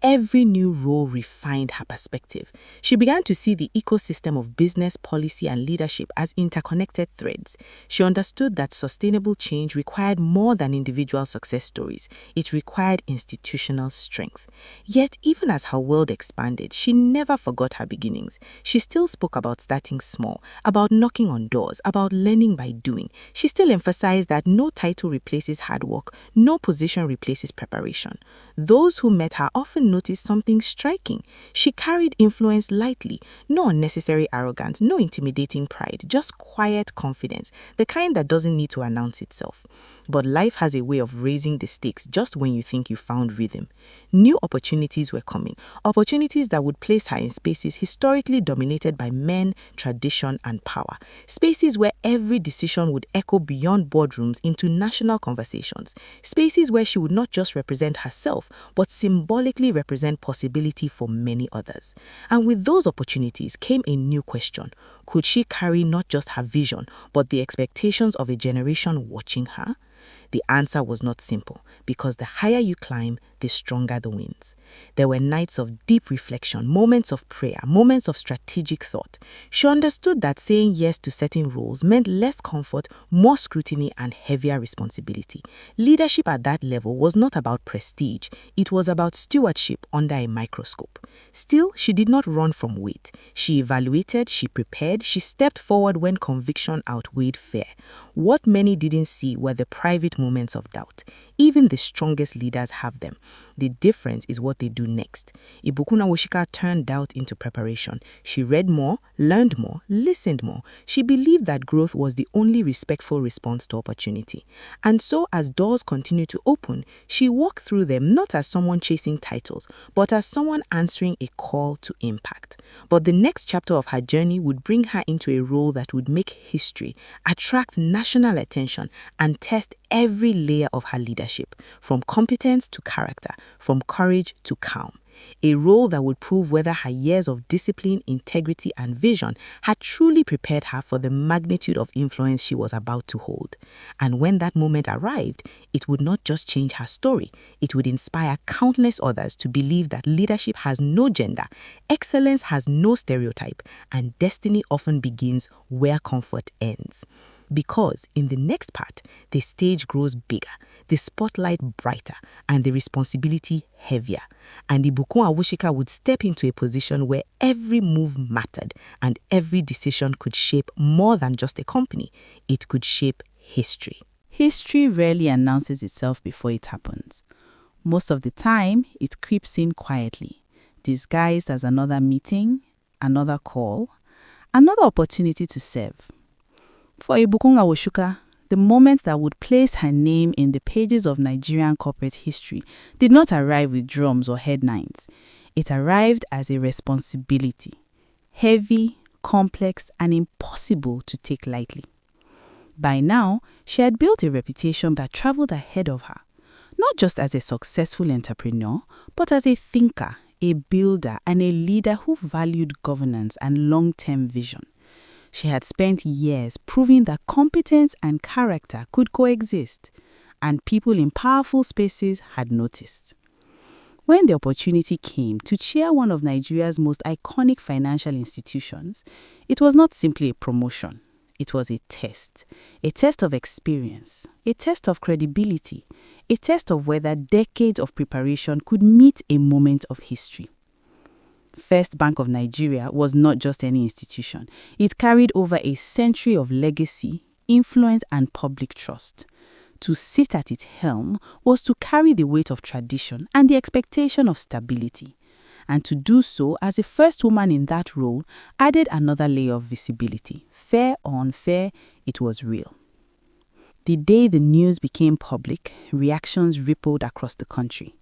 Every new role refined her perspective. She began to see the ecosystem of business, policy, and leadership as interconnected threads. She understood that sustainable change required more than individual success stories. It required institutional strength. Yet, even as her world expanded, she never forgot her beginnings. She still spoke about starting small, about knocking on doors, about learning by doing. She still emphasized that no title replaces hard work, no position replaces preparation. Those who met her often noticed something striking. She carried influence lightly, no unnecessary arrogance, no intimidating pride, just quiet confidence, the kind that doesn't need to announce itself. But life has a way of raising the stakes just when you think you found rhythm. New opportunities were coming, opportunities that would place her in spaces historically dominated by men, tradition, and power. Spaces where every decision would echo beyond boardrooms into national conversations. Spaces where she would not just represent herself, but symbolically represent possibility for many others. And with those opportunities came a new question. Could she carry not just her vision, but the expectations of a generation watching her? The answer was not simple, because the higher you climb, the stronger the winds. There were nights of deep reflection, moments of prayer, moments of strategic thought. She understood that saying yes to certain roles meant less comfort, more scrutiny, and heavier responsibility. Leadership at that level was not about prestige, it was about stewardship under a microscope. Still, she did not run from weight. She evaluated, she prepared, she stepped forward when conviction outweighed fear. What many didn't see were the private moments of doubt. Even the strongest leaders have them. The difference is what they do next. Ibukun Awosika turned doubt into preparation. She read more, learned more, listened more. She believed that growth was the only respectful response to opportunity. And so, as doors continued to open, she walked through them not as someone chasing titles, but as someone answering a call to impact. But the next chapter of her journey would bring her into a role that would make history, attract national attention, and test every layer of her leadership, from competence to character, from courage to calm. A role that would prove whether her years of discipline, integrity, and vision had truly prepared her for the magnitude of influence she was about to hold. And when that moment arrived, it would not just change her story, it would inspire countless others to believe that leadership has no gender, excellence has no stereotype, and destiny often begins where comfort ends. Because in the next part, the stage grows bigger, the spotlight brighter, and the responsibility heavier. And Ibukun Awosika would step into a position where every move mattered and every decision could shape more than just a company. It could shape history. History rarely announces itself before it happens. Most of the time, it creeps in quietly, disguised as another meeting, another call, another opportunity to serve. For Ibukun Awosika, the moment that would place her name in the pages of Nigerian corporate history did not arrive with drums or headlines. It arrived as a responsibility, heavy, complex, and impossible to take lightly. By now, she had built a reputation that traveled ahead of her, not just as a successful entrepreneur, but as a thinker, a builder, and a leader who valued governance and long-term vision. She had spent years proving that competence and character could coexist, and people in powerful spaces had noticed. When the opportunity came to chair one of Nigeria's most iconic financial institutions, it was not simply a promotion. It was a test of experience, a test of credibility, a test of whether decades of preparation could meet a moment of history. First Bank of Nigeria was not just any institution. It carried over a century of legacy, influence, and public trust. To sit at its helm was to carry the weight of tradition and the expectation of stability. And to do so as the first woman in that role added another layer of visibility. Fair or unfair, it was real. The day the news became public, reactions rippled across the country.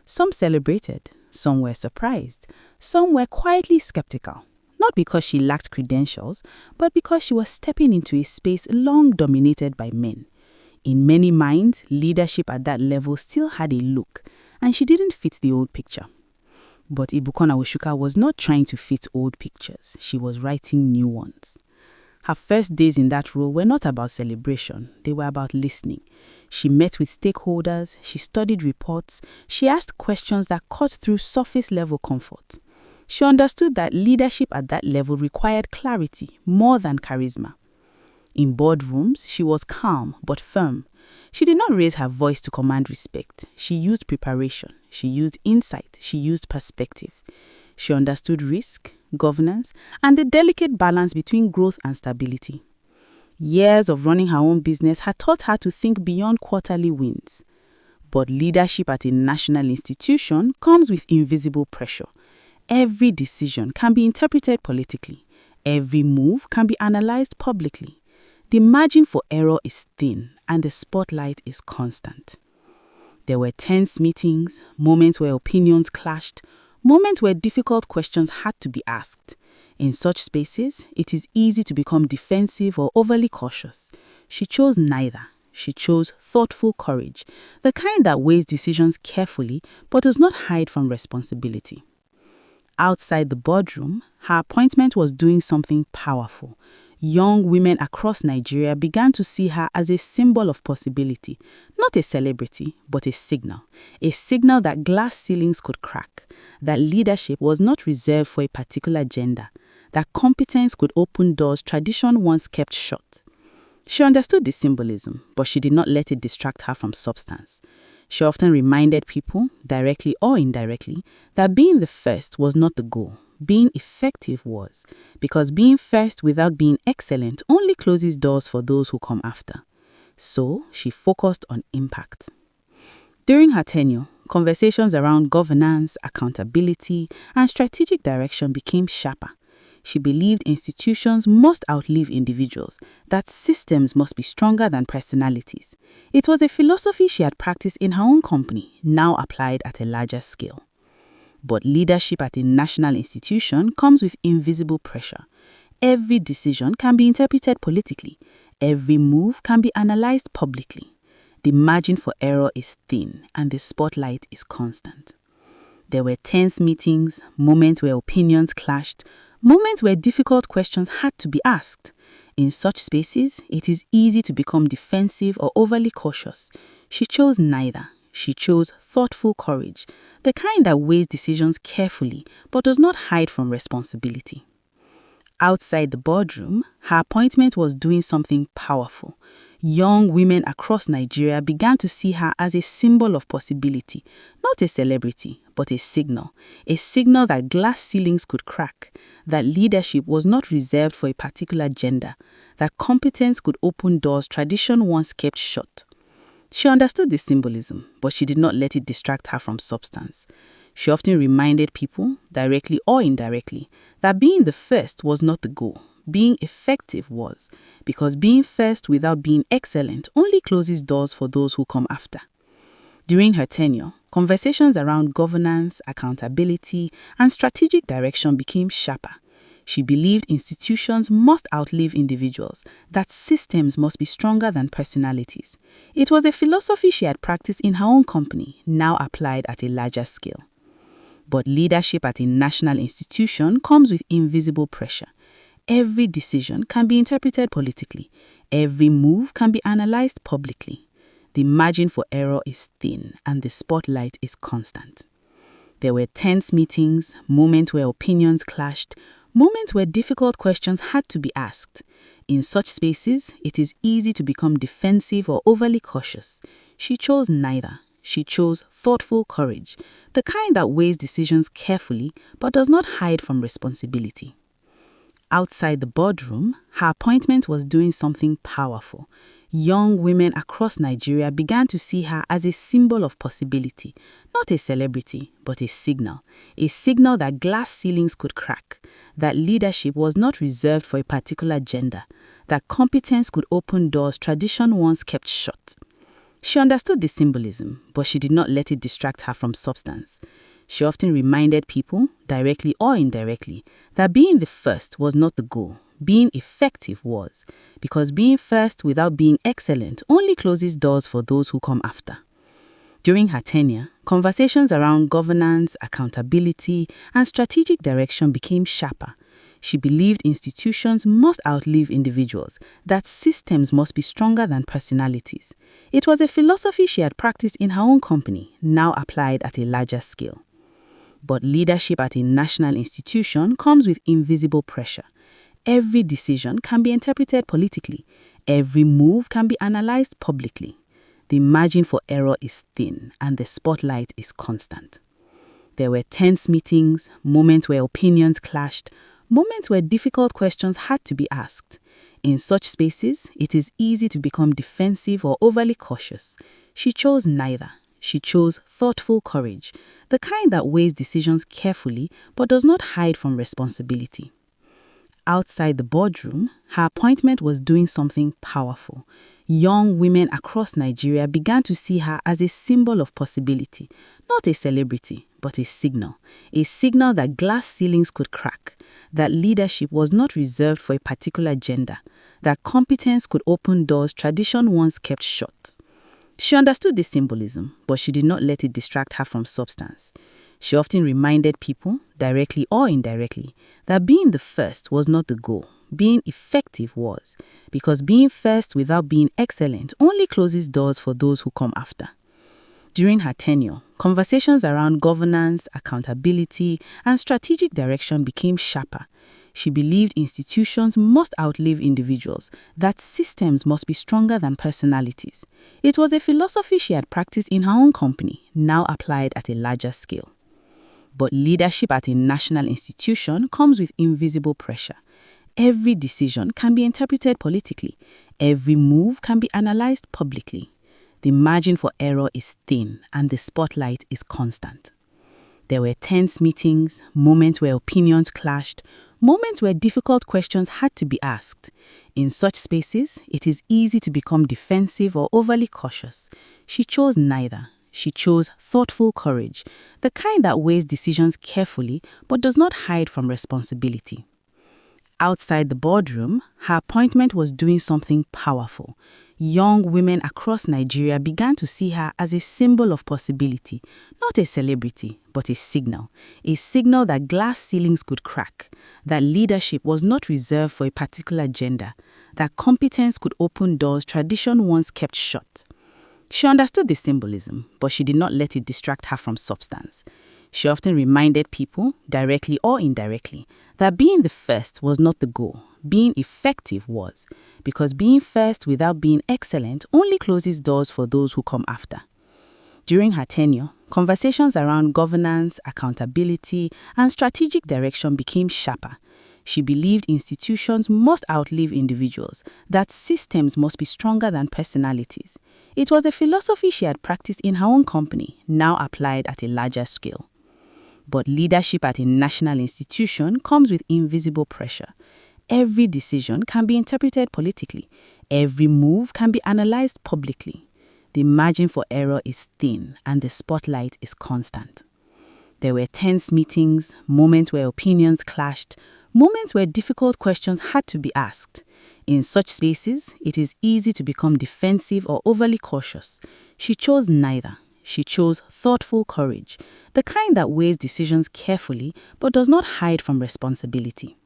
Some celebrated, some were surprised, some were quietly skeptical, not because she lacked credentials, but because she was stepping into a space long dominated by men. In many minds, leadership at that level still had a look, and she didn't fit the old picture. But Ibukun Awosika was not trying to fit old pictures, she was writing new ones. Her first days in that role were not about celebration, they were about listening. She met with stakeholders, she studied reports, she asked questions that cut through surface-level comfort. She understood that leadership at that level required clarity more than charisma. In boardrooms, she was calm but firm. She did not raise her voice to command respect. She used preparation, she used insight, she used perspective. She understood risk, governance, and the delicate balance between growth and stability. Years of running her own business had taught her to think beyond quarterly wins. But leadership at a national institution comes with invisible pressure. Every decision can be interpreted politically. Every move can be analyzed publicly. The margin for error is thin and the spotlight is constant. There were tense meetings, moments where opinions clashed, moments where difficult questions had to be asked. In such spaces, it is easy to become defensive or overly cautious. She chose neither. She chose thoughtful courage, the kind that weighs decisions carefully but does not hide from responsibility. Outside the boardroom, her appointment was doing something powerful. Young women across Nigeria began to see her as a symbol of possibility, not a celebrity, but a signal that glass ceilings could crack, that leadership was not reserved for a particular gender, that competence could open doors tradition once kept shut. She understood the symbolism, but she did not let it distract her from substance. She often reminded people, directly or indirectly, that being the first was not the goal. Being effective was, because being first without being excellent only closes doors for those who come after. So, she focused on impact. During her tenure, conversations around governance, accountability, and strategic direction became sharper. She believed institutions must outlive individuals, that systems must be stronger than personalities. It was a philosophy she had practiced in her own company, now applied at a larger scale. But leadership at a national institution comes with invisible pressure. Every decision can be interpreted politically. Every move can be analyzed publicly. The margin for error is thin and the spotlight is constant. There were tense meetings, moments where opinions clashed, moments where difficult questions had to be asked. In such spaces, it is easy to become defensive or overly cautious. She chose neither. She chose thoughtful courage, the kind that weighs decisions carefully but does not hide from responsibility. Outside the boardroom, her appointment was doing something powerful. Young women across Nigeria began to see her as a symbol of possibility, not a celebrity, but a signal that glass ceilings could crack, that leadership was not reserved for a particular gender, that competence could open doors tradition once kept shut. She understood the symbolism, but she did not let it distract her from substance. She often reminded people, directly or indirectly, that being the first was not the goal. Being effective was, because being first without being excellent only closes doors for those who come after. During her tenure, conversations around governance, accountability, and strategic direction became sharper. She believed institutions must outlive individuals, that systems must be stronger than personalities. It was a philosophy she had practiced in her own company, now applied at a larger scale. But leadership at a national institution comes with invisible pressure. Every decision can be interpreted politically. Every move can be analyzed publicly. The margin for error is thin and the spotlight is constant. There were tense meetings, moments where opinions clashed, moments where difficult questions had to be asked. In such spaces, it is easy to become defensive or overly cautious. She chose neither. She chose thoughtful courage, the kind that weighs decisions carefully but does not hide from responsibility. Outside the boardroom, her appointment was doing something powerful. Young women across Nigeria began to see her as a symbol of possibility, not a celebrity, but a signal that glass ceilings could crack, that leadership was not reserved for a particular gender, that competence could open doors tradition once kept shut. She understood the symbolism, but she did not let it distract her from substance. She often reminded people, directly or indirectly, that being the first was not the goal. Being effective was, because being first without being excellent only closes doors for those who come after. During her tenure, conversations around governance, accountability, and strategic direction became sharper. She believed institutions must outlive individuals, that systems must be stronger than personalities. It was a philosophy she had practiced in her own company, now applied at a larger scale. But leadership at a national institution comes with invisible pressure. Every decision can be interpreted politically. Every move can be analyzed publicly. The margin for error is thin and the spotlight is constant. There were tense meetings, moments where opinions clashed, moments where difficult questions had to be asked. In such spaces, it is easy to become defensive or overly cautious. She chose neither. She chose thoughtful courage, the kind that weighs decisions carefully but does not hide from responsibility. Outside the boardroom, her appointment was doing something powerful. Young women across Nigeria began to see her as a symbol of possibility, not a celebrity, but a signal that glass ceilings could crack, that leadership was not reserved for a particular gender, that competence could open doors tradition once kept shut. She understood this symbolism, but she did not let it distract her from substance. She often reminded people, directly or indirectly, that being the first was not the goal. Being effective was, because being first without being excellent only closes doors for those who come after. During her tenure, conversations around governance, accountability, and strategic direction became sharper. She believed institutions must outlive individuals, that systems must be stronger than personalities. It was a philosophy she had practiced in her own company, now applied at a larger scale. But leadership at a national institution comes with invisible pressure. Every decision can be interpreted politically. Every move can be analyzed publicly. The margin for error is thin and the spotlight is constant. There were tense meetings, moments where opinions clashed, moments where difficult questions had to be asked. In such spaces, it is easy to become defensive or overly cautious. She chose neither. She chose thoughtful courage, the kind that weighs decisions carefully but does not hide from responsibility. Outside the boardroom, her appointment was doing something powerful. Young women across Nigeria began to see her as a symbol of possibility, not a celebrity, but a signal that glass ceilings could crack, that leadership was not reserved for a particular gender, that competence could open doors tradition once kept shut. She understood this symbolism, but she did not let it distract her from substance. She often reminded people, directly or indirectly, that being the first was not the goal. Being effective was, because being first without being excellent only closes doors for those who come after. During her tenure, conversations around governance, accountability, and strategic direction became sharper. She believed institutions must outlive individuals, that systems must be stronger than personalities. It was a philosophy she had practiced in her own company, now applied at a larger scale. But leadership at a national institution comes with invisible pressure. Every decision can be interpreted politically. Every move can be analyzed publicly. The margin for error is thin and the spotlight is constant. There were tense meetings, moments where opinions clashed, moments where difficult questions had to be asked. In such spaces, it is easy to become defensive or overly cautious. She chose neither. She chose thoughtful courage, the kind that weighs decisions carefully but does not hide from responsibility.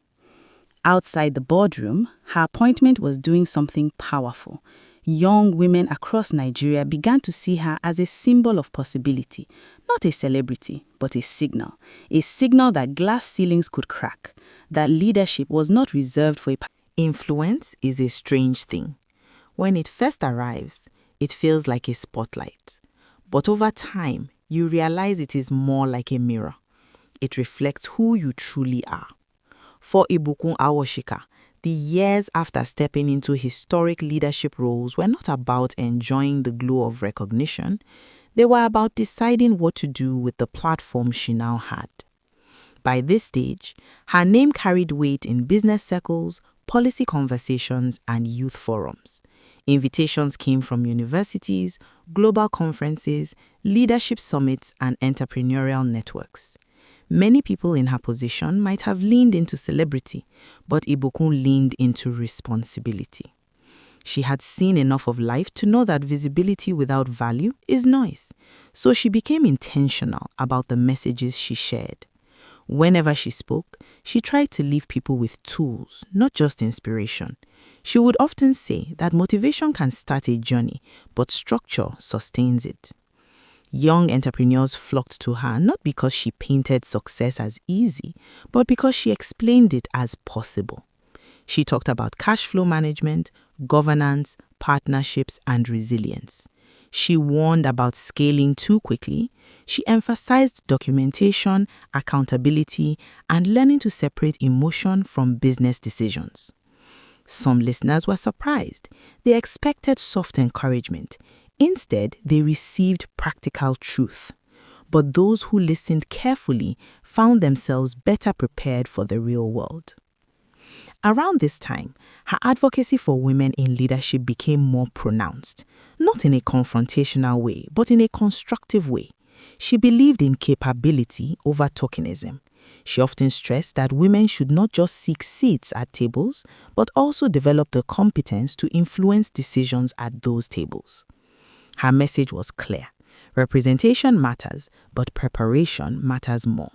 Outside the boardroom, her appointment was doing something powerful. Young women across Nigeria began to see her as a symbol of possibility, not a celebrity, but a signal that glass ceilings could crack, that leadership was not reserved for a... Influence is a strange thing. When it first arrives, it feels like a spotlight. But over time, you realize it is more like a mirror. It reflects who you truly are. For Ibukun Awosika, the years after stepping into historic leadership roles were not about enjoying the glow of recognition. They were about deciding what to do with the platform she now had. By this stage, her name carried weight in business circles, policy conversations, and youth forums. Invitations came from universities, global conferences, leadership summits, and entrepreneurial networks. Many people in her position might have leaned into celebrity, but Ibukun leaned into responsibility. She had seen enough of life to know that visibility without value is noise, so she became intentional about the messages she shared. Whenever she spoke, she tried to leave people with tools, not just inspiration. She would often say that motivation can start a journey, but structure sustains it. Young entrepreneurs flocked to her not because she painted success as easy, but because she explained it as possible. She talked about cash flow management, governance, partnerships, and resilience. She warned about scaling too quickly. She emphasized documentation, accountability, and learning to separate emotion from business decisions. Some listeners were surprised. They expected soft encouragement. Instead, they received practical truth. But those who listened carefully found themselves better prepared for the real world. Around this time, her advocacy for women in leadership became more pronounced, not in a confrontational way, but in a constructive way. She believed in capability over tokenism. She often stressed that women should not just seek seats at tables, but also develop the competence to influence decisions at those tables. Her message was clear. Representation matters, but preparation matters more.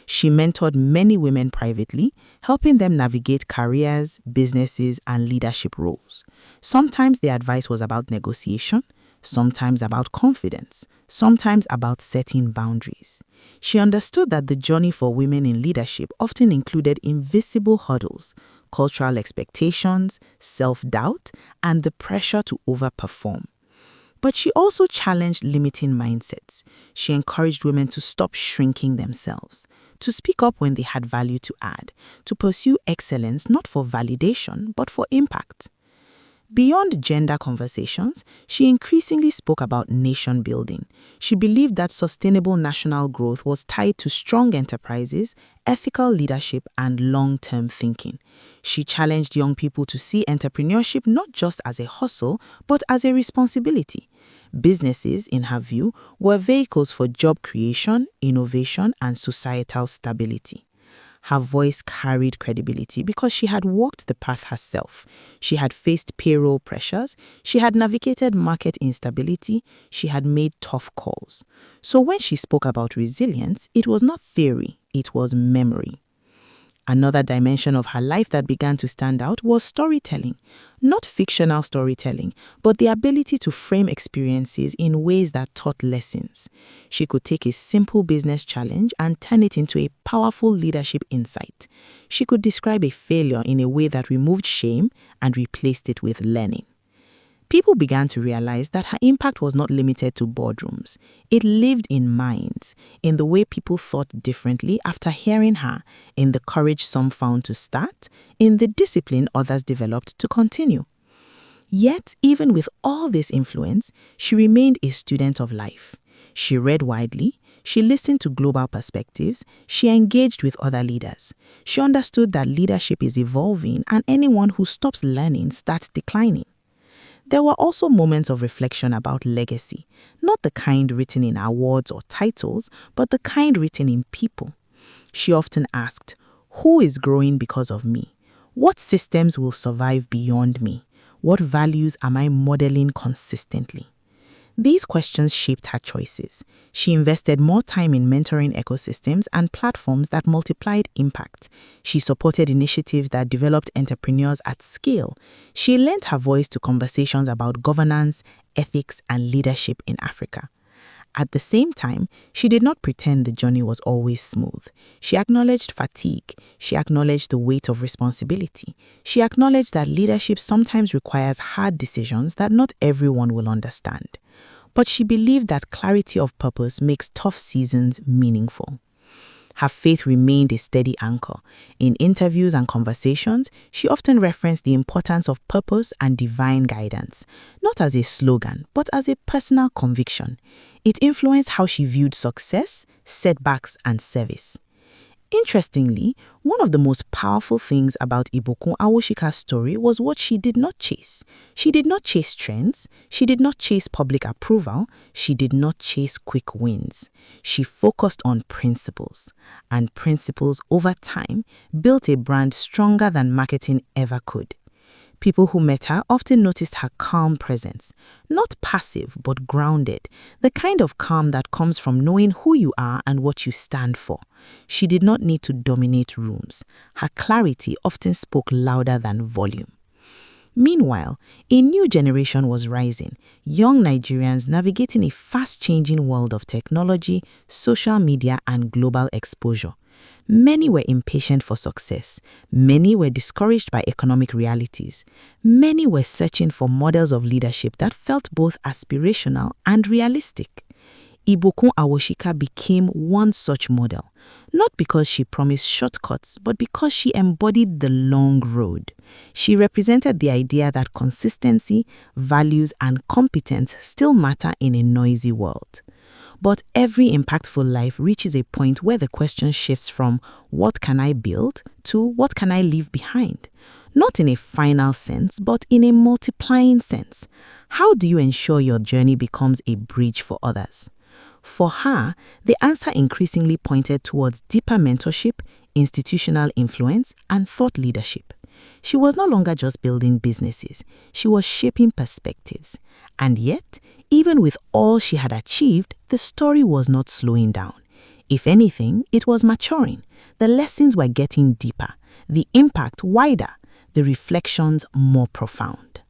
She mentored many women privately, helping them navigate careers, businesses, and leadership roles. Sometimes the advice was about negotiation, sometimes about confidence, sometimes about setting boundaries. She understood that the journey for women in leadership often included invisible hurdles, cultural expectations, self-doubt, and the pressure to overperform. But she also challenged limiting mindsets. She encouraged women to stop shrinking themselves, to speak up when they had value to add, to pursue excellence not for validation, but for impact. Beyond gender conversations, she increasingly spoke about nation building. She believed that sustainable national growth was tied to strong enterprises, ethical leadership, and long-term thinking. She challenged young people to see entrepreneurship not just as a hustle, but as a responsibility. Businesses, in her view, were vehicles for job creation, innovation, and societal stability. Her voice carried credibility because she had walked the path herself. She had faced payroll pressures, she had navigated market instability, she had made tough calls. So when she spoke about resilience, it was not theory, it was memory. Another dimension of her life that began to stand out was storytelling. Not fictional storytelling, but the ability to frame experiences in ways that taught lessons. She could take a simple business challenge and turn it into a powerful leadership insight. She could describe a failure in a way that removed shame and replaced it with learning. People began to realize that her impact was not limited to boardrooms. It lived in minds, in the way people thought differently after hearing her, in the courage some found to start, in the discipline others developed to continue. Yet, even with all this influence, she remained a student of life. She read widely, she listened to global perspectives, she engaged with other leaders. She understood that leadership is evolving and anyone who stops learning starts declining. There were also moments of reflection about legacy, not the kind written in awards or titles, but the kind written in people. She often asked, who is growing because of me? What systems will survive beyond me? What values am I modeling consistently? These questions shaped her choices. She invested more time in mentoring ecosystems and platforms that multiplied impact. She supported initiatives that developed entrepreneurs at scale. She lent her voice to conversations about governance, ethics, and leadership in Africa. At the same time, she did not pretend the journey was always smooth. She acknowledged fatigue. She acknowledged the weight of responsibility. She acknowledged that leadership sometimes requires hard decisions that not everyone will understand. But she believed that clarity of purpose makes tough seasons meaningful. Her faith remained a steady anchor. In interviews and conversations, she often referenced the importance of purpose and divine guidance, not as a slogan, but as a personal conviction. It influenced how she viewed success, setbacks, and service. Interestingly, one of the most powerful things about Ibukun Awosika's story was what she did not chase. She did not chase trends. She did not chase public approval. She did not chase quick wins. She focused on principles. And principles, over time, built a brand stronger than marketing ever could. People who met her often noticed her calm presence, not passive but grounded, the kind of calm that comes from knowing who you are and what you stand for. She did not need to dominate rooms. Her clarity often spoke louder than volume. Meanwhile, a new generation was rising, young Nigerians navigating a fast-changing world of technology, social media, and global exposure. Many were impatient for success. Many were discouraged by economic realities. Many were searching for models of leadership that felt both aspirational and realistic. Ibukun Awoshika became one such model, not because she promised shortcuts, but because she embodied the long road. She represented the idea that consistency, values, and competence still matter in a noisy world. But every impactful life reaches a point where the question shifts from what can I build to what can I leave behind? Not in a final sense, but in a multiplying sense. How do you ensure your journey becomes a bridge for others? For her, the answer increasingly pointed towards deeper mentorship, institutional influence, and thought leadership. She was no longer just building businesses, she was shaping perspectives. And yet, even with all she had achieved, the story was not slowing down. If anything, it was maturing. The lessons were getting deeper, the impact wider, the reflections more profound.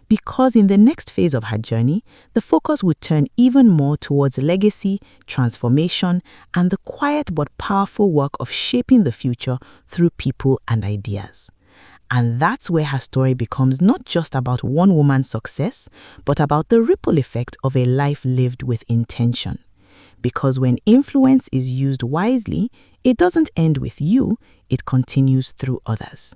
Because in the next phase of her journey, the focus would turn even more towards legacy, transformation, and the quiet but powerful work of shaping the future through people and ideas. And that's where her story becomes not just about one woman's success, but about the ripple effect of a life lived with intention. Because when influence is used wisely, it doesn't end with you, it continues through others.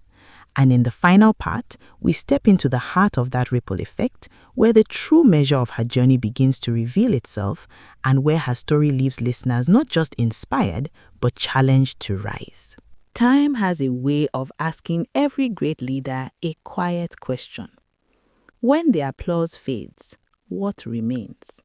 And in the final part, we step into the heart of that ripple effect, where the true measure of her journey begins to reveal itself, and where her story leaves listeners not just inspired, but challenged to rise. Time has a way of asking every great leader a quiet question. When the applause fades, what remains?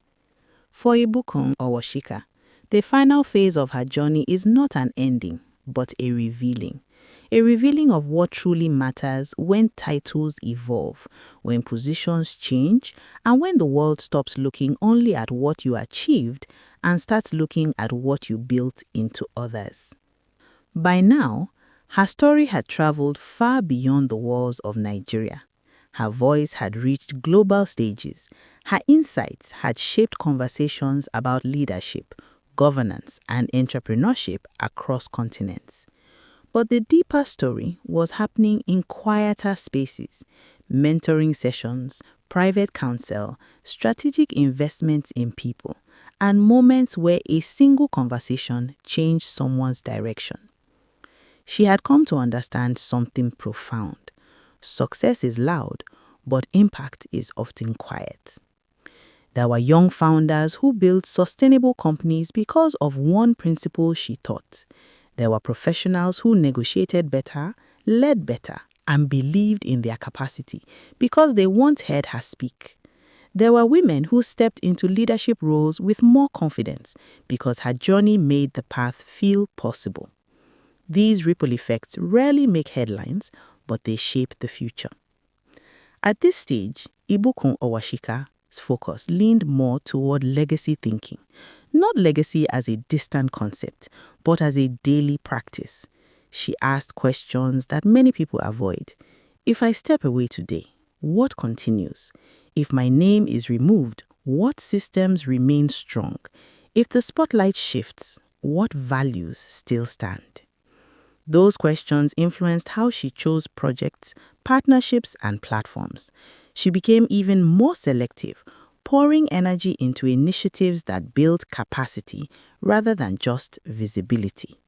For Ibukun Awoshika, the final phase of her journey is not an ending, but a revealing of what truly matters when titles evolve, when positions change, and when the world stops looking only at what you achieved and starts looking at what you built into others. By now, her story had traveled far beyond the walls of Nigeria. Her voice had reached global stages. Her insights had shaped conversations about leadership, governance, and entrepreneurship across continents. But the deeper story was happening in quieter spaces, mentoring sessions, private counsel, strategic investments in people, and moments where a single conversation changed someone's direction. She had come to understand something profound. Success is loud, but impact is often quiet. There were young founders who built sustainable companies because of one principle she taught. There were professionals who negotiated better, led better, and believed in their capacity because they once heard her speak. There were women who stepped into leadership roles with more confidence because her journey made the path feel possible. These ripple effects rarely make headlines, but they shape the future. At this stage, Ibukun Awoshika's focus leaned more toward legacy thinking, not legacy as a distant concept, but as a daily practice. She asked questions that many people avoid. If I step away today, what continues? If my name is removed, what systems remain strong? If the spotlight shifts, what values still stand? Those questions influenced how she chose projects, partnerships, and platforms. She became even more selective, pouring energy into initiatives that build capacity rather than just visibility.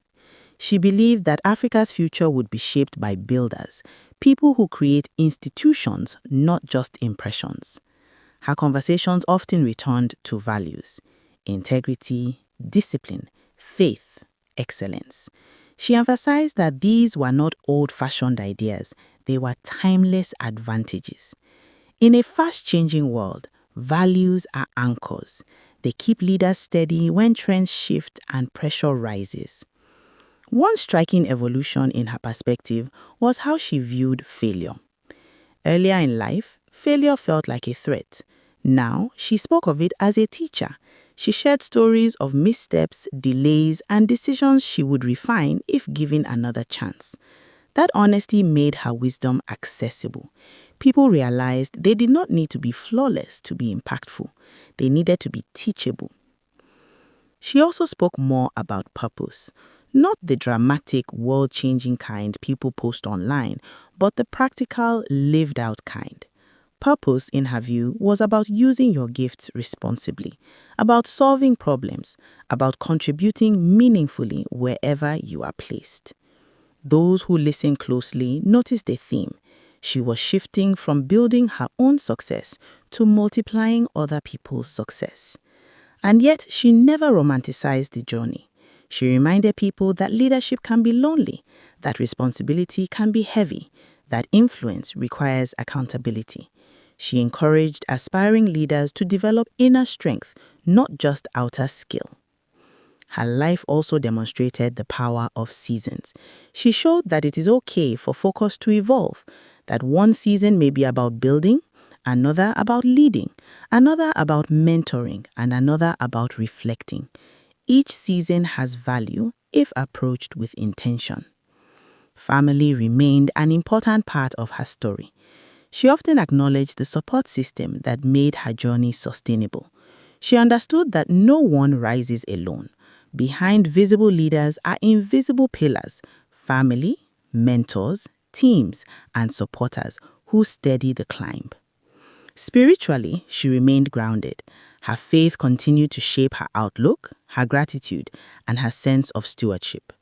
She believed that Africa's future would be shaped by builders, people who create institutions, not just impressions. Her conversations often returned to values: integrity, discipline, faith, excellence. She emphasized that these were not old-fashioned ideas, they were timeless advantages. In a fast-changing world, values are anchors. They keep leaders steady when trends shift and pressure rises. One striking evolution in her perspective was how she viewed failure. Earlier in life, failure felt like a threat. Now, she spoke of it as a teacher. She shared stories of missteps, delays, and decisions she would refine if given another chance. That honesty made her wisdom accessible. People realized they did not need to be flawless to be impactful. They needed to be teachable. She also spoke more about purpose, not the dramatic, world-changing kind people post online, but the practical, lived-out kind. Purpose, in her view, was about using your gifts responsibly, about solving problems, about contributing meaningfully wherever you are placed. Those who listen closely noticed a theme. She was shifting from building her own success to multiplying other people's success. And yet, she never romanticized the journey. She reminded people that leadership can be lonely, that responsibility can be heavy, that influence requires accountability. She encouraged aspiring leaders to develop inner strength, not just outer skill. Her life also demonstrated the power of seasons. She showed that it is okay for focus to evolve, that one season may be about building, another about leading, another about mentoring, and another about reflecting. Each season has value if approached with intention. Family remained an important part of her story. She often acknowledged the support system that made her journey sustainable. She understood that no one rises alone. Behind visible leaders are invisible pillars: family, mentors, teams, and supporters who steady the climb. Spiritually, she remained grounded. Her faith continued to shape her outlook, her gratitude, and her sense of stewardship.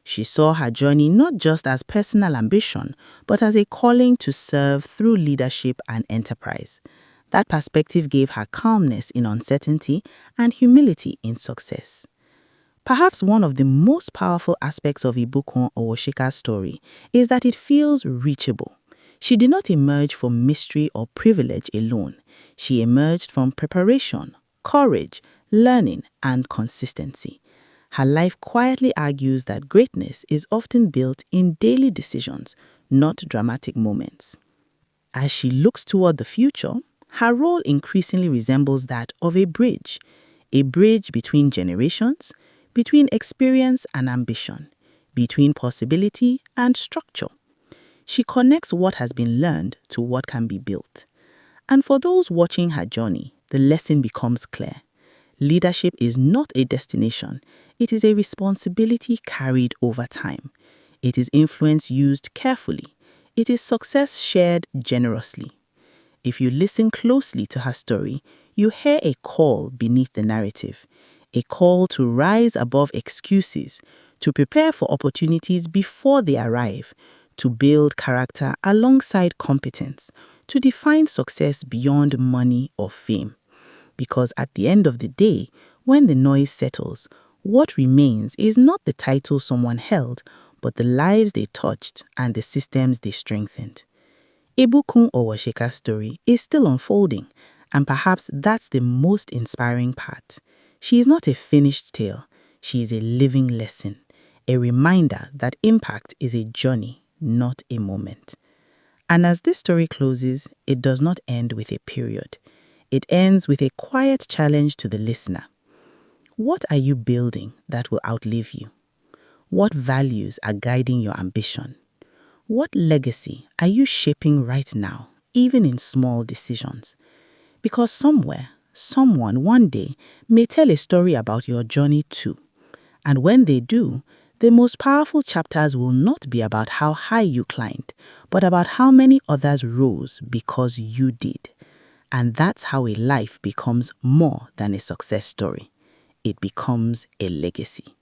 She saw her journey not just as personal ambition, but as a calling to serve through leadership and enterprise. That perspective gave her calmness in uncertainty and humility in success. Perhaps one of the most powerful aspects of Ibukun Owosika's story is that it feels reachable. She did not emerge from mystery or privilege alone. She emerged from preparation, courage, learning, and consistency. Her life quietly argues that greatness is often built in daily decisions, not dramatic moments. As she looks toward the future, her role increasingly resembles that of a bridge between generations, between experience and ambition, between possibility and structure. She connects what has been learned to what can be built. And for those watching her journey, the lesson becomes clear. Leadership is not a destination. It is a responsibility carried over time. It is influence used carefully. It is success shared generously. If you listen closely to her story, you hear a call beneath the narrative, a call to rise above excuses, to prepare for opportunities before they arrive, to build character alongside competence, to define success beyond money or fame. Because at the end of the day, when the noise settles, what remains is not the title someone held, but the lives they touched and the systems they strengthened. Ibukun Owosika's story is still unfolding, and perhaps that's the most inspiring part. She is not a finished tale. She is a living lesson, a reminder that impact is a journey, not a moment. And as this story closes, it does not end with a period. It ends with a quiet challenge to the listener. What are you building that will outlive you? What values are guiding your ambition? What legacy are you shaping right now, even in small decisions? Because somewhere, someone one day may tell a story about your journey too. And when they do, the most powerful chapters will not be about how high you climbed, but about how many others rose because you did. And that's how a life becomes more than a success story. It becomes a legacy.